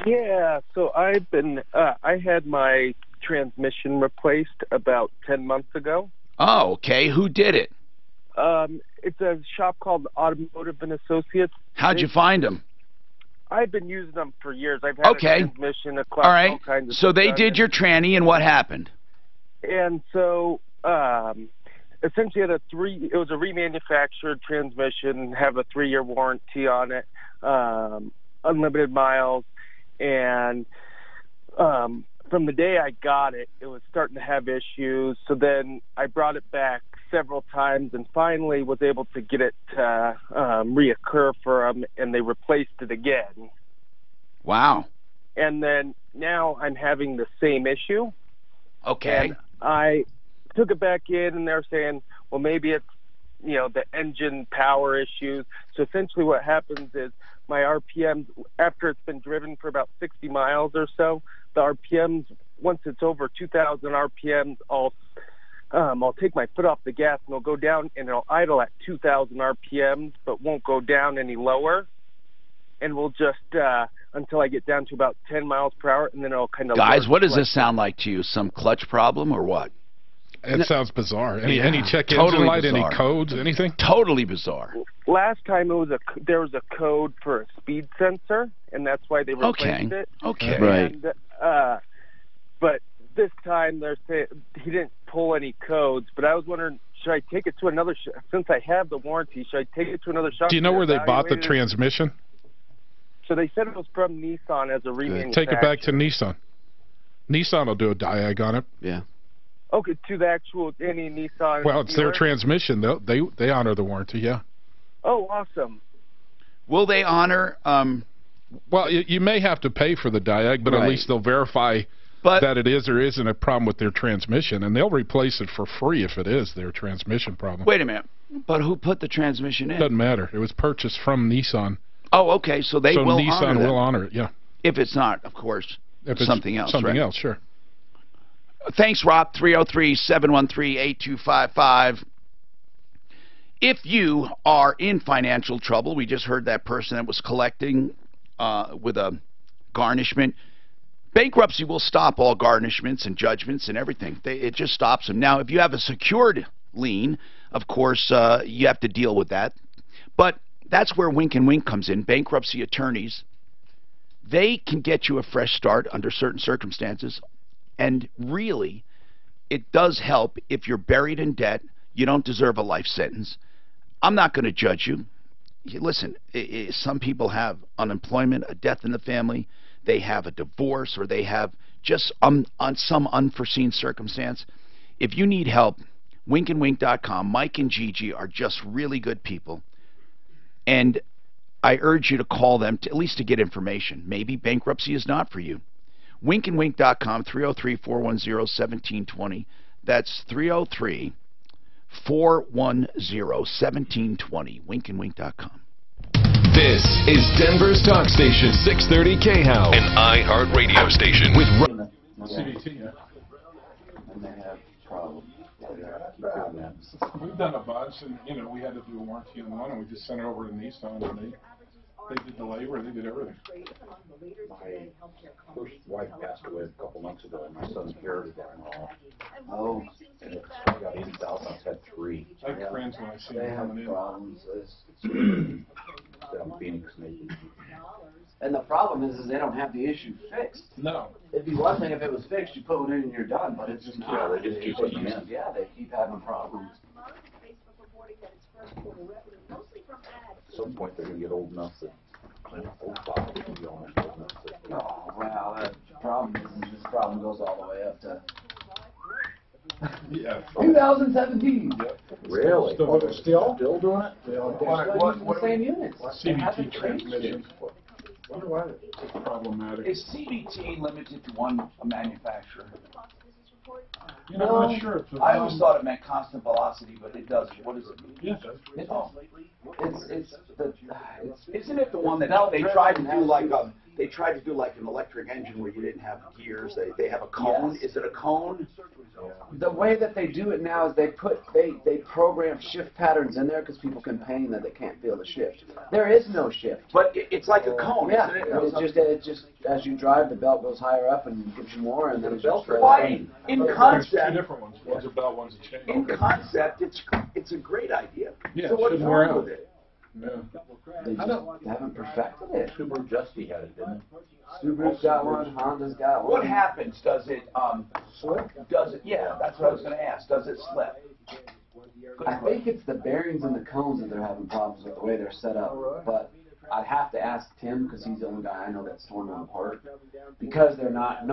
Yeah, so I've been, I had my transmission replaced about 10 months ago. Oh, okay. Who did it? It's a shop called Automotive and Associates. How'd you find them? I've been using them for years. I've had a transmission, a clutch, all right. all kinds of so stuff they done. did your tranny, and what happened? And so, essentially, it was a remanufactured transmission, have a 3-year warranty on it, unlimited miles, and from the day I got it, it was starting to have issues. So then I brought it back several times and finally was able to get it to reoccur for them, and they replaced it again. Wow. And then now I'm having the same issue. Okay. And I took it back in, and they're saying, well, maybe it's, you know, the engine power issues. So essentially what happens is my RPMs, after it's been driven for about 60 miles or so, the RPMs, once it's over 2,000 RPMs, I'll take my foot off the gas and it'll go down, and it'll idle at 2,000 RPMs, but won't go down any lower. And we'll just, until I get down to about 10 miles per hour, and then it'll kind of... Guys, what does this sound like to you? Some clutch problem or what? It sounds bizarre. Any check totally engine light, bizarre. any codes, anything? Totally bizarre. Last time there was a code for a speed sensor, and that's why they replaced it. Okay. Right. And, but this time they're saying he didn't pull any codes. But I was wondering, should I take it to another since I have the warranty? Should I take it to another shop? Do you know where they bought the transmission? So they said it was from Nissan as a remanufactured. Take it back to Nissan. Nissan will do a diag on it. Yeah. Okay, to the actual any Nissan. Well, it's dealer? their transmission. They honor the warranty. Yeah. Oh, awesome. Will they honor? Well, you may have to pay for the diag, but Right. at least they'll verify that it is or isn't a problem with their transmission, and they'll replace it for free if it is their transmission problem. Wait a minute. But who put the transmission in? Doesn't matter. It was purchased from Nissan. Oh, okay. So they will Nissan honor that. will honor it. Yeah. If it's not, of course, If it's something else. Something right? else, sure. Thanks, Rob. 303-713-8255. If you are in financial trouble, we just heard that person that was collecting with a garnishment. Bankruptcy will stop all garnishments and judgments and everything. It just stops them. Now, if you have a secured lien, of course, you have to deal with that. But that's where Wink and Wink comes in. Bankruptcy attorneys They can get you a fresh start under certain circumstances, and really, it does help if you're buried in debt. You don't deserve a life sentence. I'm not going to judge you. Listen, some people have unemployment, a death in the family, they have a divorce, or they have just on some unforeseen circumstance. If you need help, winkandwink.com, Mike and Gigi are just really good people. And I urge you to call them at least to get information. Maybe bankruptcy is not for you. Winkandwink.com, 303-410-1720. That's 303-410-1720. Winkandwink.com. This is Denver's talk station, 630 KHOW, an iHeart radio station with CBT, yeah. And they have problems. We've done a bunch, and we had to do a warranty on one, and we just sent it over to Nissan, and they did the labor, they did everything. My first wife passed away a couple months ago, and my son's inherited that and all. Oh. And it's, I got 80,000, I've had 3. I have friends when I see They them have coming in. problems. Down Phoenix, maybe. And the problem is they don't have the issue fixed. No. It'd be one thing if it was fixed, you put one in and you're done, but it's just not. Yeah, they just keep putting them in. Yeah, they keep having problems. At some point, they're going to get old enough that old files will be on it. Oh, wow, the problem is this problem goes all the way up to 2017. Yep. Really? Still doing it? What same units? CBT transmission. Wonder why It's problematic. Is CBT limited to one manufacturer? I'm not sure. I always thought it meant constant velocity, but it doesn't. What does it mean? Yeah, Isn't it the one that they tried to do like an electric engine where you didn't have gears? They have a cone. Yes. Is it a cone? The way that they do it now is they program shift patterns in there because people complain that they can't feel the shift. There is no shift. But it's like a cone, Yeah, isn't it? it's just as you drive, the belt goes higher up and gives you more, and then it's just Why? In There's 2 concept, different ones. One's a belt, one's a chain. in concept, it's a great idea. Yeah, so it what's shouldn't wear wrong out. with it? Yeah. They haven't perfected it. Subaru Justy had it, didn't it? Subaru's got one, Honda's got one. What happens? Does it Slip? Does it? Yeah, that's what I was going to ask. Does it slip? I think it's the bearings and the cones that they're having problems with the way they're set up. But I'd have to ask Tim because he's the only guy I know that's torn them apart. Because they're not,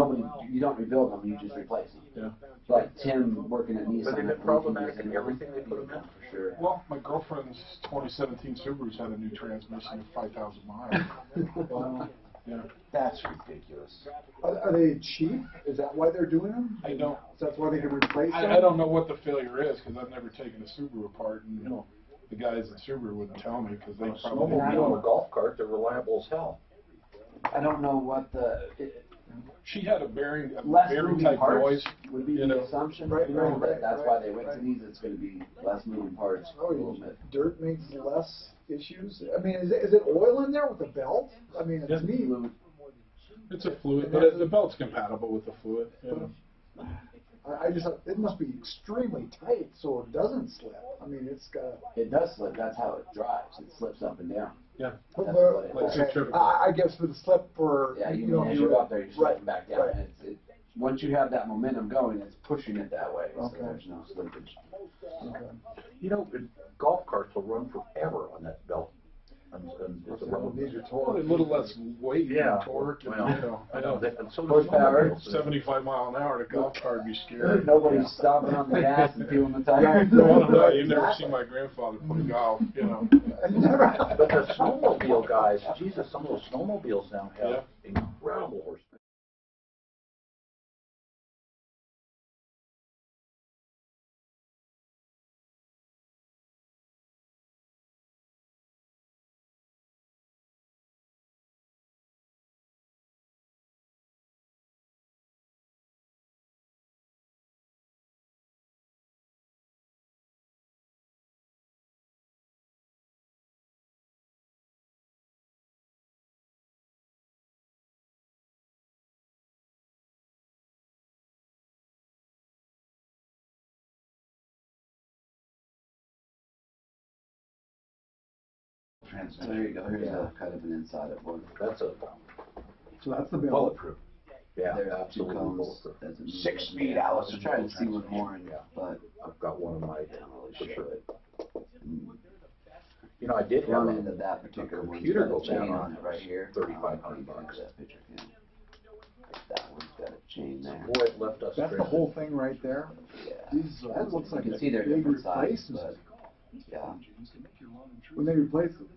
you don't rebuild them, you just replace them. Yeah. But Tim working at Nissan. But they've been problematic in everything they put them in. For sure. Well, my girlfriend's 2017 Subaru's had a new transmission of 5,000 miles. Yeah. That's ridiculous. Are they cheap? Is that why they're doing them? I don't. That's why they can replace them? I don't know what the failure is because I've never taken a Subaru apart, and the guys at Subaru wouldn't tell me because they probably Snowmobile and a golf cart, they're reliable as hell. I don't know what she had a bearing less type moving parts noise. would be the assumption. Right. That's why they went to these. It's going to be less moving parts. A little bit. Dirt makes less issues. I mean, is it oil in there with the belt? I mean, it's neat. It's a fluid, but the belt's compatible with the fluid. I just it must be extremely tight so it doesn't slip. I mean, it's got. It does slip. That's how it drives. It slips up and down. Yeah. I guess for the slip for as you're up there, you're slipping back down. Right. And once you have that momentum going, it's pushing it that way. So there's no slippage. Okay. Golf carts will run forever on that belt. It's a little less weight and torque. And, I know. Horsepower. 75 mile an hour in a golf cart would be scary. Nobody's stomping on the gas and peeling the tires. No, you've never seen my grandfather play golf, But the snowmobile guys, Jesus, some of those snowmobiles now have incredible horsepower. So there you go. Here's a kind of an inside of one. That's a So that's the bill. Bulletproof. Yeah, There absolutely comes bulletproof. 6 speed. I was trying to see with Warren, but I've got one of my, really for sure. it. You know, I did have Front a end of that particular one's computer got go a chain down on it right here. $3,500. That picture, yeah. That one's got a chain there. Boy, it left us. That's the whole thing right there. Yeah. That looks like You a can see they're big different sizes, replacement. but yeah. When they replace it,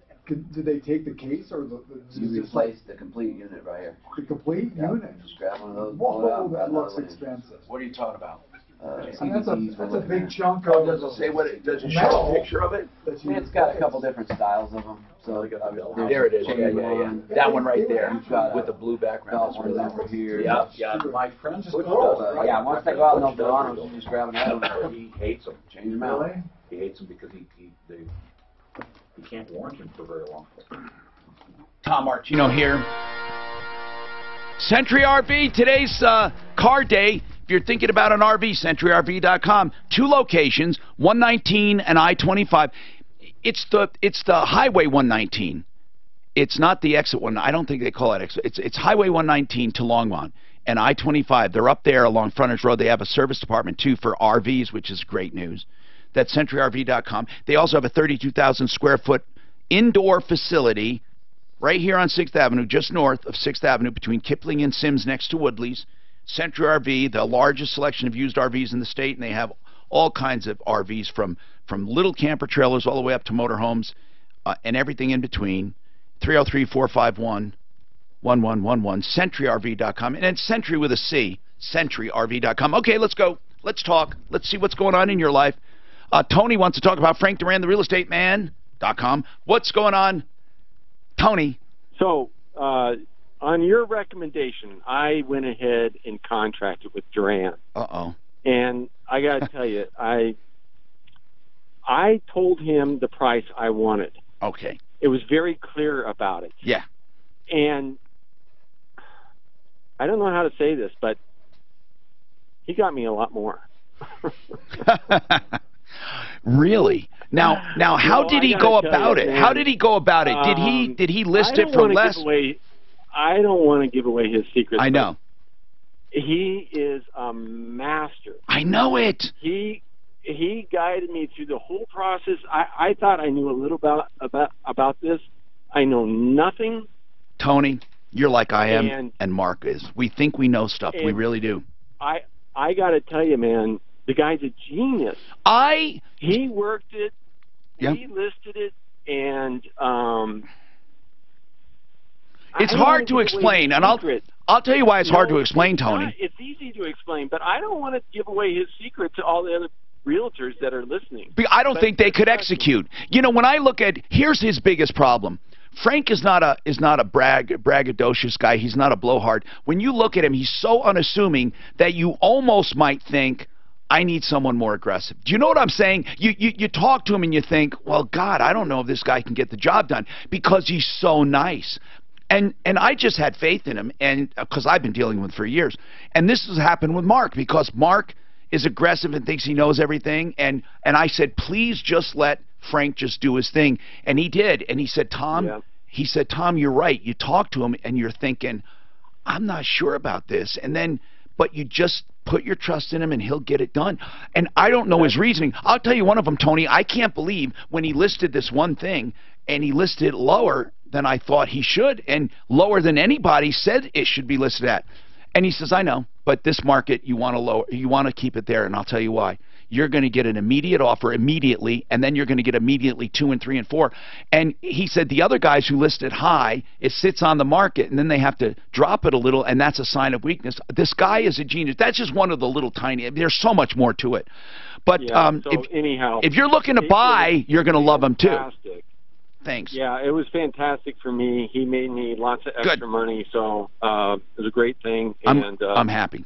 did they take the case or the You replace the complete unit right here. the complete unit? Just grab one of those. pull it Whoa, out, that grab looks another one. expensive. What are you talking about? And that's a big chunk Oh, of. does it say what it, does it show metal a picture of it? that you It's got a replace. couple different styles of them. So There it is, yeah, yeah, yeah. That one right there, You've got with the blue background. got That's one really over here. Yeah, yeah, my friend just Yeah, once they go out and they'll go on them, you just grab another one. He hates them. Change them out. Really? He hates them because he can't warrant them for very long. Tom Martino here. Century RV, today's car day. If you're thinking about an RV, CenturyRV.com. 2 locations, 119 and I-25. It's the Highway 119. It's not the exit one. I don't think they call it exit. It's Highway 119 to Longmont and I-25. They're up there along Frontage Road. They have a service department too for RVs, which is great news. That's CenturyRV.com. They also have a 32,000 square foot indoor facility right here on 6th Avenue, just north of 6th Avenue, between Kipling and Sims, next to Woodley's. Century RV, the largest selection of used RVs in the state, and they have all kinds of RVs from little camper trailers all the way up to motorhomes and everything in between. 303-451-1111, CenturyRV.com, and it's Century with a C, CenturyRV.com. Okay, let's go. Let's talk. Let's see what's going on in your life. Tony wants to talk about Frank Duran, the real estate man.com. What's going on, Tony? So, on your recommendation, I went ahead and contracted with Duran. Uh-oh. And I got to tell you, I told him the price I wanted. Okay. It was very clear about it. Yeah. And I don't know how to say this, but he got me a lot more. Really? Now, how did he go about it? How did he go about it? Did he list it for less? I don't want to give away his secrets. I know. He is a master. I know it. He guided me through the whole process. I thought I knew a little about this. I know nothing. Tony, you're like I am and Mark is. We think we know stuff. We really do. I got to tell you, man, the guy's a genius. He worked it. Yeah. He listed it, and it's hard to explain, and I'll tell you why it's hard to explain, Tony. It's easy to explain, but I don't want to give away his secret to all the other realtors that are listening. I don't think they could execute. You know, when I look at, here's his biggest problem. Frank is not a braggadocious guy. He's not a blowhard. When you look at him, he's so unassuming that you almost might think, I need someone more aggressive. Do you know what I'm saying? You talk to him and you think, well, God, I don't know if this guy can get the job done, because he's so nice. And I just had faith in him, and because I've been dealing with him for years. And this has happened with Mark, because Mark is aggressive and thinks he knows everything. And I said, please just let Frank just do his thing. And he did. And he said, Tom, Tom, you're right. You talk to him and you're thinking, I'm not sure about this. And then, but you just put your trust in him and he'll get it done. And I don't know his reasoning. I'll tell you one of them, Tony. I can't believe when he listed this one thing and he listed it lower than I thought he should, and lower than anybody said it should be listed at. And he says, I know, but this market, you want to lower, you want to keep it there, and I'll tell you why. You're going to get an immediate offer immediately, and then you're going to get immediately 2 and 3 and 4. And he said the other guys who listed high, it sits on the market, and then they have to drop it a little, and that's a sign of weakness. This guy is a genius. That's just one of the little tiny, there's so much more to it. But if you're looking to buy, you're going to love him too. Thanks. Yeah, it was fantastic for me. He made me lots of extra money, so it was a great thing. And I'm happy.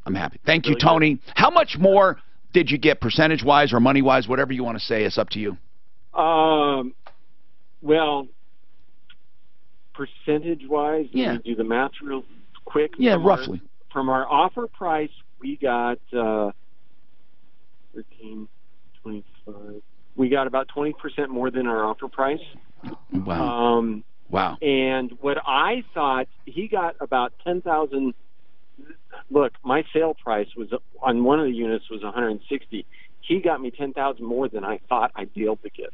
I'm happy. Thank you, Tony. Good. How much more did you get, percentage-wise or money-wise, whatever you want to say? It's up to you. Well, percentage-wise, let me do the math real quick. Yeah, roughly. From our offer price, we got 13.25. We got about 20% more than our offer price. Wow. Wow. And what I thought, he got about 10,000. Look, my sale price was on one of the units was 160. He got me 10,000 more than I thought I'd be able to get.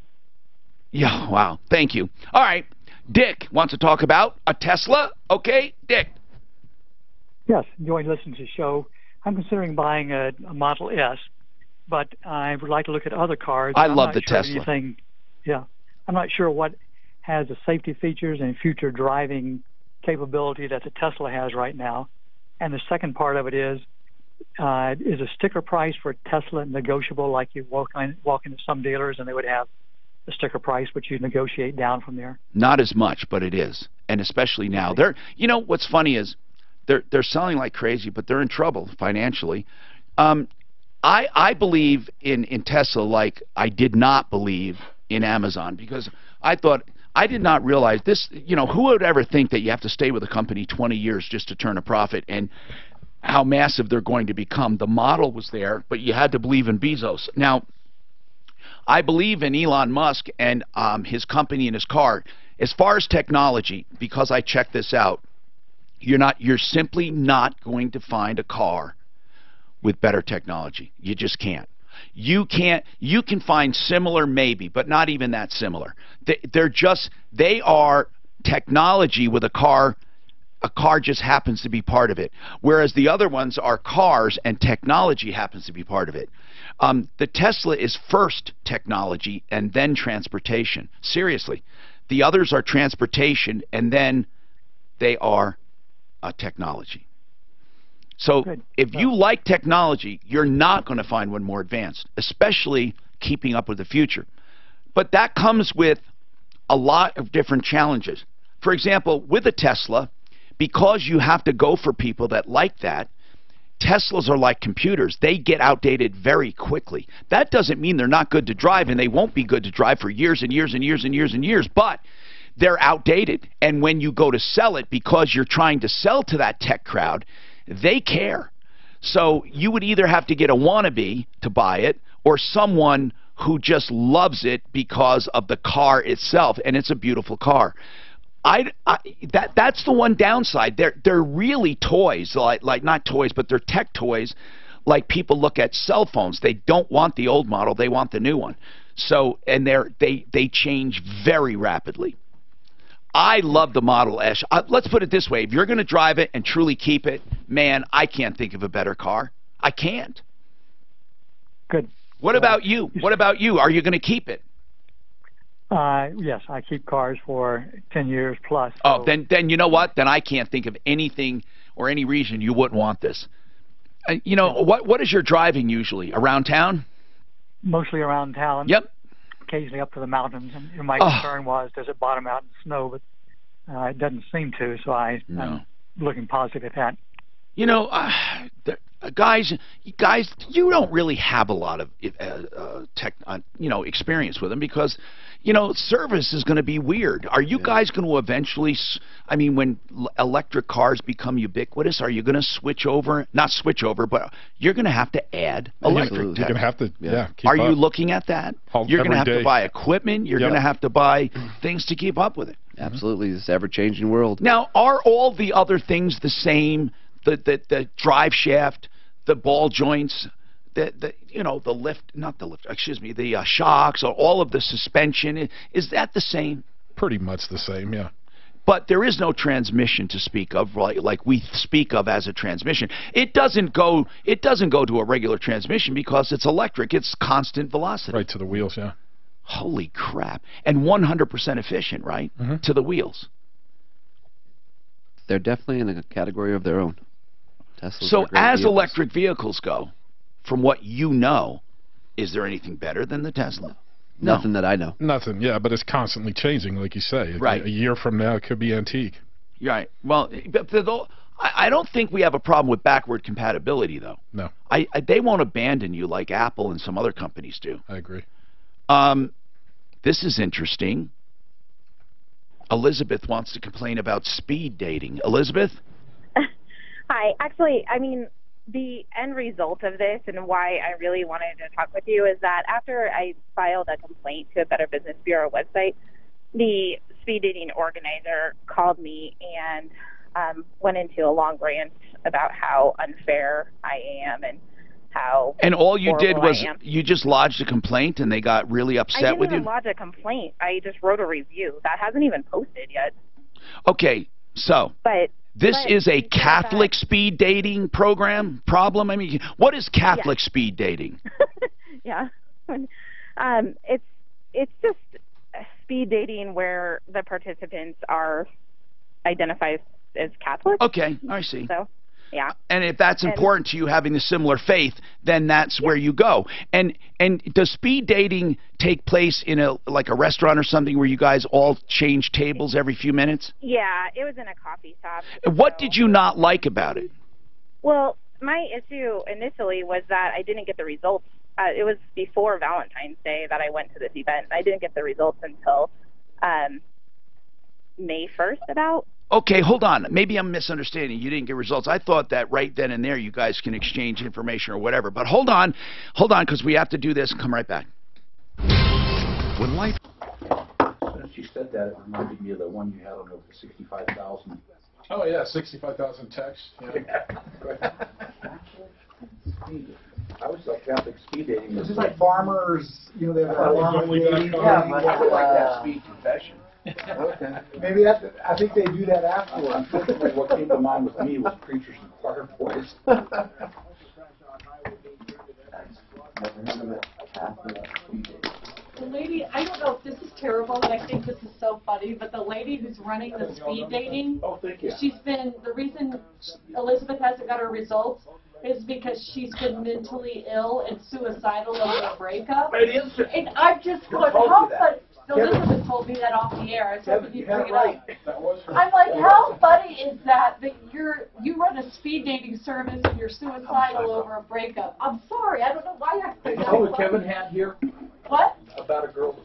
Yeah, wow. Thank you. All right. Dick wants to talk about a Tesla. Okay, Dick. Yes, enjoying listening to the show. I'm considering buying a Model S, but I would like to look at other cars. I love the Tesla. I'm not sure what has the safety features and future driving capability that the Tesla has right now. And the second part of it is a sticker price for Tesla negotiable, like you walk into some dealers and they would have a sticker price, which you negotiate down from there? Not as much, but it is. And especially now. You know, what's funny is they're selling like crazy, but they're in trouble financially. I believe in Tesla like I did not believe in Amazon, because I did not realize this. You know, who would ever think that you have to stay with a company 20 years just to turn a profit, and how massive they're going to become? The model was there, but you had to believe in Bezos. Now, I believe in Elon Musk and his company and his car. As far as technology, because I checked this out, you're simply not going to find a car with better technology. You just can't. You can find similar maybe, but not even that similar. They are technology with a car. A car just happens to be part of it, whereas the other ones are cars and technology happens to be part of it. The Tesla is first technology and then transportation. Seriously. The others are transportation and then they are technology. So if you like technology, you're not going to find one more advanced, especially keeping up with the future. But that comes with a lot of different challenges. For example, with a Tesla, because you have to go for people that like that, Teslas are like computers. They get outdated very quickly. That doesn't mean they're not good to drive, and they won't be good to drive for years and years and years and years and years, but they're outdated. And when you go to sell it, because you're trying to sell to that tech crowd, they care. So you would either have to get a wannabe to buy it or someone who just loves it because of the car itself, and it's a beautiful car. That's the one downside. They're really toys, like not toys, but they're tech toys. Like people look at cell phones, they don't want the old model, they want the new one. So, and they change very rapidly. I love the Model S. Let's put it this way: if you're going to drive it and truly keep it, man, I can't think of a better car. I can't. Good. What about you? What about you? Are you going to keep it? Yes, I keep cars for 10 years plus. So. Oh, then you know what? Then I can't think of anything or any reason you wouldn't want this. You know, what is your driving usually? Around town? Mostly around town. Yep. Occasionally up to the mountains. And my concern was, does it bottom out in snow? But it doesn't seem to, so I'm looking positive at that. You know, guys, you don't really have a lot of experience with them, because, you know, service is going to be weird. Are you guys going to eventually, I mean, when electric cars become ubiquitous, are you going to switch over? Not switch over, but you're going to have to add electric tech. You're going to have to, keep Are you up. looking at that? You're going to have to buy equipment. You're going to have to buy things to keep up with it. Absolutely, this ever-changing world. Now, are all the other things the same? The drive shaft, the ball joints, the lift, not the lift, excuse me, the shocks, or all of the suspension, is that the same? Pretty much the same, yeah. But there is no transmission to speak of, like we speak of as a transmission. It doesn't go to a regular transmission because it's electric. It's constant velocity. Right to the wheels, yeah. Holy crap. And 100% efficient, right? Mm-hmm. To the wheels. They're definitely in a category of their own. Teslas so as electric vehicles go, from what you know, is there anything better than the Tesla? No. Nothing that I know. Nothing, yeah, but it's constantly changing, like you say. Right. A year from now, it could be antique. Right. Well, I don't think we have a problem with backward compatibility, though. No. They won't abandon you like Apple and some other companies do. I agree. This is interesting. Elizabeth wants to complain about speed dating. Elizabeth? Hi. Actually, I mean, the end result of this and why I really wanted to talk with you is that after I filed a complaint to a Better Business Bureau website, the speed dating organizer called me and went into a long rant about how unfair I am and how And all you did was I am. you just lodged a complaint, and they got really upset with I you? didn't even lodge a complaint. I just wrote a review. That hasn't even posted yet. Okay, so this is a Catholic speed dating problem? I mean, what is Catholic speed dating? Yeah. It's just speed dating where the participants are identified as Catholic. Okay, I see. So, yeah. And if that's important to you, having a similar faith, then that's where you go. And does speed dating take place in a restaurant or something where you guys all change tables every few minutes? Yeah, it was in a coffee shop. What did you not like about it? Well, my issue initially was that I didn't get the results. It was before Valentine's Day that I went to this event. I didn't get the results until May 1st about. Okay, hold on. Maybe I'm misunderstanding. You didn't get results. I thought that right then and there you guys can exchange information or whatever. But hold on, because we have to do this and come right back. When life... Since you said that, it reminded me of the one you had on over 65,000. Oh, yeah, 65,000 texts. Yeah. I was like Catholic speed dating. It's just like farmers, you know, they have farmers only dating. that Yeah, I would like that speed confession. Okay. Maybe that. I think they do that afterwards. Unfortunately, what came to mind with me was preachers and choir boys. The lady, I don't know if this is terrible, and I think this is so funny, but the lady who's running the speed dating, the reason Elizabeth hasn't got her results is because she's been mentally ill and suicidal over a breakup. And I've just gone, how funny. Elizabeth told me that off the air. I said, you bring it up. I'm like, how funny is that you run a speed dating service and you're suicidal over a breakup? I'm sorry, I don't know why I think You know what Kevin had here? What? About a girl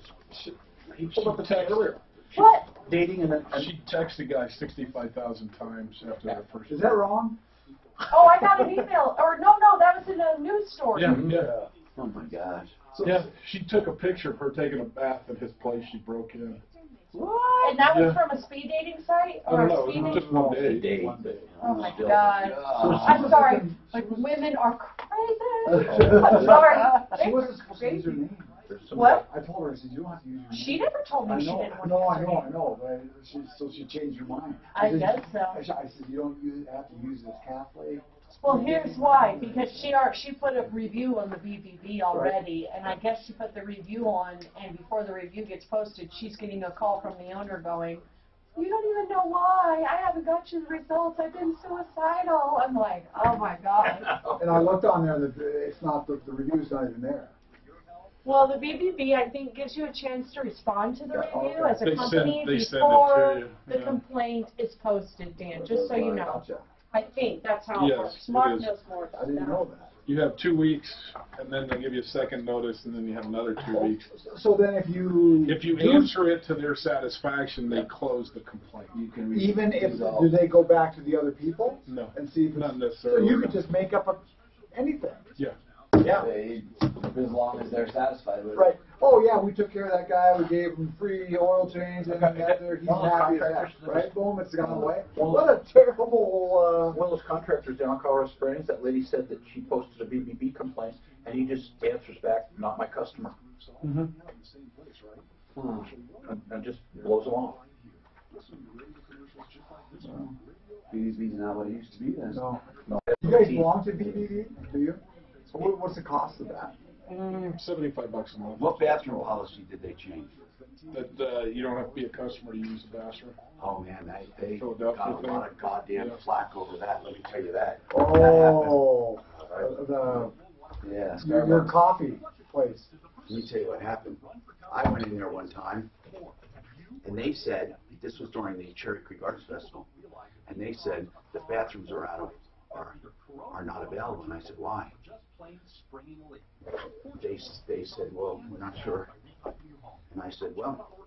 he pulled up the text earlier. What? Dating and then She texted guys 65,000 times after their first. Is that wrong? Oh, I got an email. Or no, that was in a news story. Yeah. Oh my gosh. Yeah, she took a picture of her taking a bath at his place. She broke in. What? And that was from a speed dating site? I Or don't a know, speed it was dating? just one day. Oh my God. I'm sorry. Like, women are crazy. I'm sorry. She wasn't supposed to use her name. What? I told her, I said, you don't have to use your name. She never told me she didn't want to use her name. I know. But so she changed her mind. I guess so. I said, you don't have to use this Catholic. Well, here's why. Because she put a review on the BBB already, and I guess she put the review on, and before the review gets posted, she's getting a call from the owner going, you don't even know why. I haven't got you the results. I've been suicidal. I'm like, oh my God. And I looked on there, and it's not the review's not even there. Well, the BBB, I think, gives you a chance to respond to the review as a They company send it before to you. the complaint is posted, Dan, just so you know. Gotcha. I think that's how it works. Yes, it Mark is. knows more about I didn't know that. You have 2 weeks, and then they give you a second notice, and then you have another 2 weeks. So then if you answer it to their satisfaction, they close the complaint. Even if, do they go back to the other people? No. And see if Not so necessarily. you could just make up anything. Yeah. Yeah. As long as they're satisfied with it. Right. Oh yeah, we took care of that guy. We gave him free oil change, and he's happy as that. Right? Boom, it's gone away. What a terrible. One of those contractors down in Colorado Springs, that lady said that she posted a BBB complaint, and he just answers back, "Not my customer," and just blows them off. BBB's not what it used to be then. No. You guys belong to BBB? Do you? So what's the cost of that? $75 a month. What bathroom policy did they change? That you don't have to be a customer to use the bathroom. Oh man, they got Philadelphia a lot of goddamn flack over that. Let me tell you that. Oh, Yeah. your coffee place. Let me tell you what happened. I went in there one time, and they said, this was during the Cherry Creek Arts Festival, and they said the bathrooms are not available. And I said, why? They said, well, we're not sure. And I said, well,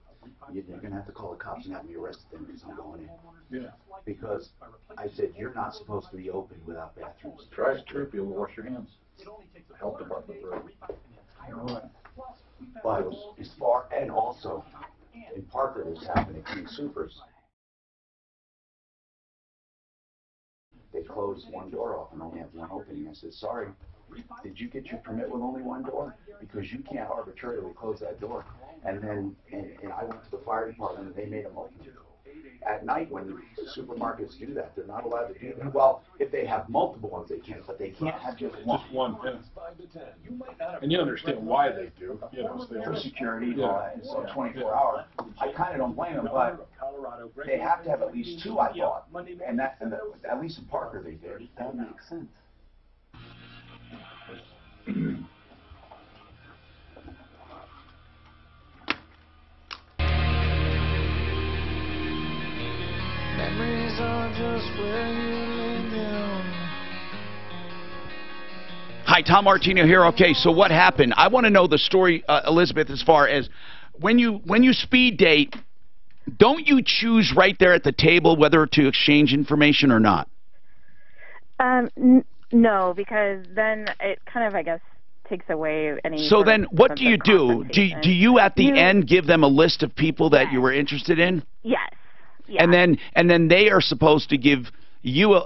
you're going to have to call the cops and have me arrested them because I'm going in. Yeah. Because I said, you're not supposed to be open without bathrooms. Try to trip, you'll wash your hands. Health department. But as far, and also, in Parker this happened at King Supers. They closed one door off and only have one opening. I said, sorry, did you get your permit with only one door? Because you can't arbitrarily close that door. And then and I went to the fire department and they made them open. At night, when supermarkets do that, they're not allowed to do that. Well, if they have multiple ones, they can, but they can't have just one. Just one, yeah. And you understand why they do, you know, For security, it's 24 hours. I kind of don't blame them, but they have to have at least two, I thought. And at least in Parker they did. That makes sense. Memories are just where you lay down. Hi, Tom Martino here. Okay, so what happened? I want to know the story, Elizabeth, as far as when you speed date, don't you choose right there at the table whether to exchange information or not? No, because then it kind of, I guess, takes away any. So then what do you do? Do you at the end give them a list of people that you were interested in? Yes. Yeah. And then they are supposed to give you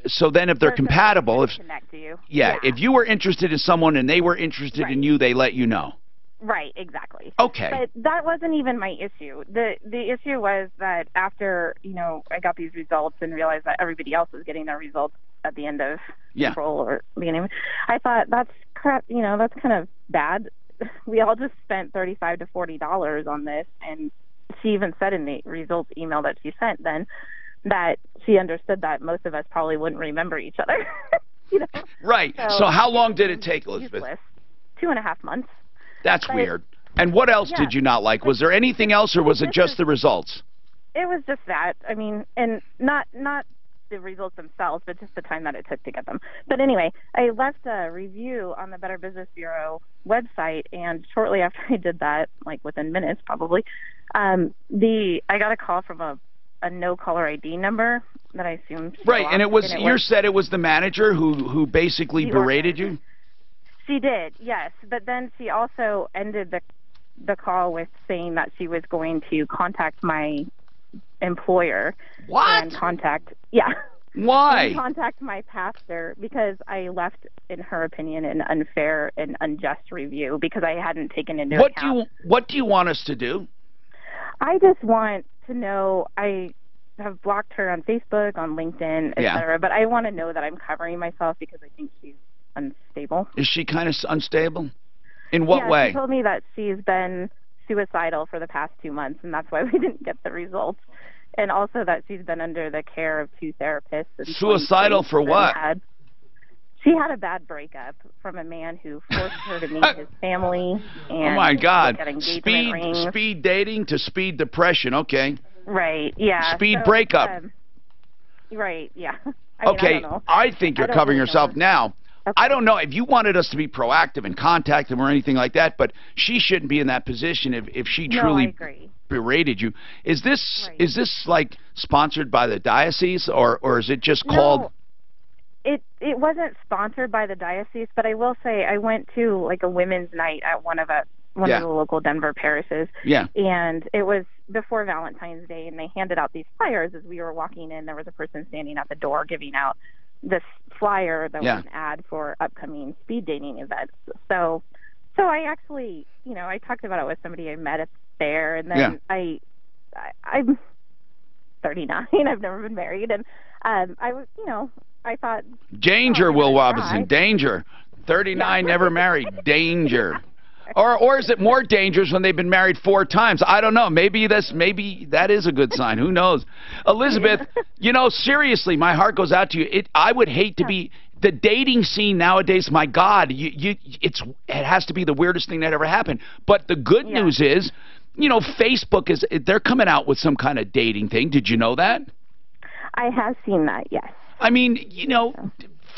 so then if they're compatible, if connect you. Yeah, if you were interested in someone and they were interested in you, they let you know. Right, exactly. Okay. But that wasn't even my issue. The issue was that after, I got these results and realized that everybody else was getting their results at the end of April or beginning, I thought, that's crap, that's kind of bad. We all just spent $35 to $40 on this, and she even said in the results email that she sent then that she understood that most of us probably wouldn't remember each other. Right. So how long did it take, Elizabeth? 2.5 months. That's weird. And what else did you not like? Was there anything else, or was it just the results? It was just that. I mean, and not the results themselves, but just the time that it took to get them. But anyway, I left a review on the Better Business Bureau website, and shortly after I did that, like within minutes probably, I got a call from a no caller ID number that I assumed. Right, and it was you said it was the manager who basically berated you? She did, yes. But then she also ended the call with saying that she was going to contact my employer. What? And contact Why? And contact my pastor because I left, in her opinion, an unfair and unjust review because I hadn't taken into account. What do you want us to do? I just want to know. I have blocked her on Facebook, on LinkedIn, etc. But I want to know that I'm covering myself because I think she's unstable. Is she kind of unstable? In what way? She told me that she's been suicidal for the past 2 months, and that's why we didn't get the results. And also that she's been under the care of 2 therapists. Suicidal for what? She had a bad breakup from a man who forced her to meet his family. And oh my God! Speed dating to speed depression. Okay. Right. Yeah. Speed breakup. Right. Yeah. I think you're covering yourself now. Okay. I don't know if you wanted us to be proactive and contact them or anything like that, but she shouldn't be in that position if she truly berated you. Is this like sponsored by the diocese or is it just called? It wasn't sponsored by the diocese, but I will say I went to like a women's night at one of the local Denver parishes. Yeah. And it was before Valentine's Day, and they handed out these flyers as we were walking in. There was a person standing at the door giving out this flyer that was an ad for upcoming speed dating events. So I actually, I talked about it with somebody I met there, and then I'm 39. I've never been married, and I was, I thought danger, Will Robinson, danger. 39, never married, danger. Or is it more dangerous when they've been married 4 times? I don't know. Maybe that is a good sign. Who knows? Elizabeth, seriously, my heart goes out to you. I would hate to be the dating scene nowadays. My God, it has to be the weirdest thing that ever happened. But the good news is, Facebook they're coming out with some kind of dating thing. Did you know that? I have seen that. Yes. I mean,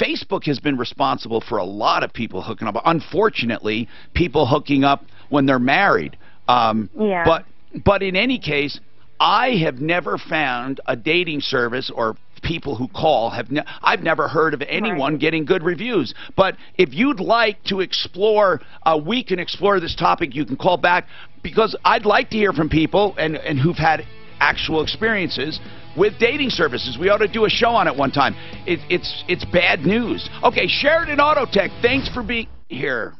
Facebook has been responsible for a lot of people hooking up. Unfortunately, people hooking up when they're married. But in any case, I have never found a dating service or people who call I've never heard of anyone getting good reviews. But if you'd like to explore, we can explore this topic. You can call back, because I'd like to hear from people and who've had actual experiences with dating services. We ought to do a show on it one time. It's bad news. Okay, Sheridan Auto Tech, thanks for being here.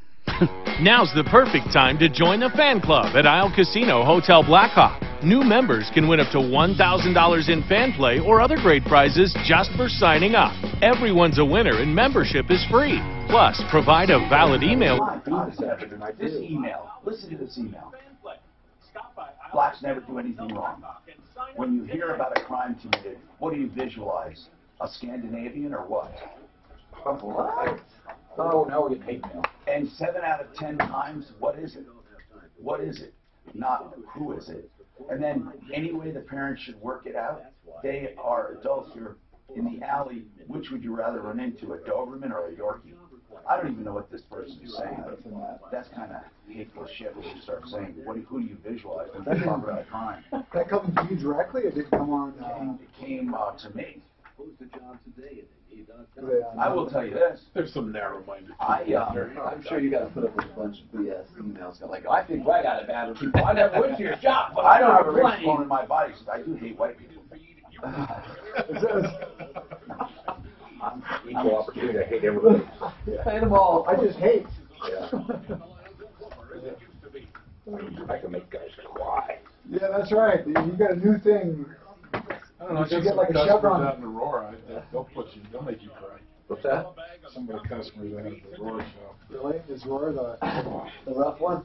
Now's the perfect time to join the fan club at Isle Casino Hotel Blackhawk. New members can win up to $1,000 in fan play or other great prizes just for signing up. Everyone's a winner and membership is free. Plus, provide a valid email. This email, listen to this email. Blacks never do anything wrong. When you hear about a crime committed, what do you visualize? A Scandinavian or what? What? Oh, now we get hate mail. And 7 out of 10 times, what is it? What is it? Not who is it? And then any way the parents should work it out, they are adults here in the alley. Which would you rather run into, a Doberman or a Yorkie? I don't even know what this person is saying. That's kind of hateful shit when you start saying, who do you visualize when you talk about a crime? That comes to you directly, or did it come on? It came to me. I will tell you this. There's some narrow-minded people I'm sure you got to put up with a bunch of BS emails. Like, I think I got it bad with people. I never went to your shop, but I don't have a rich bone in my body, so I do hate white people. I'm equal opportunity. I hate everybody. Hate them all. I just hate. Yeah. I can make guys cry. Yeah, that's right. You got a new thing. I don't know. You get like a chevron. Out in Aurora, they'll make you cry. What's that? Some of the customers that have the Aurora show. Really? Is Aurora the rough one?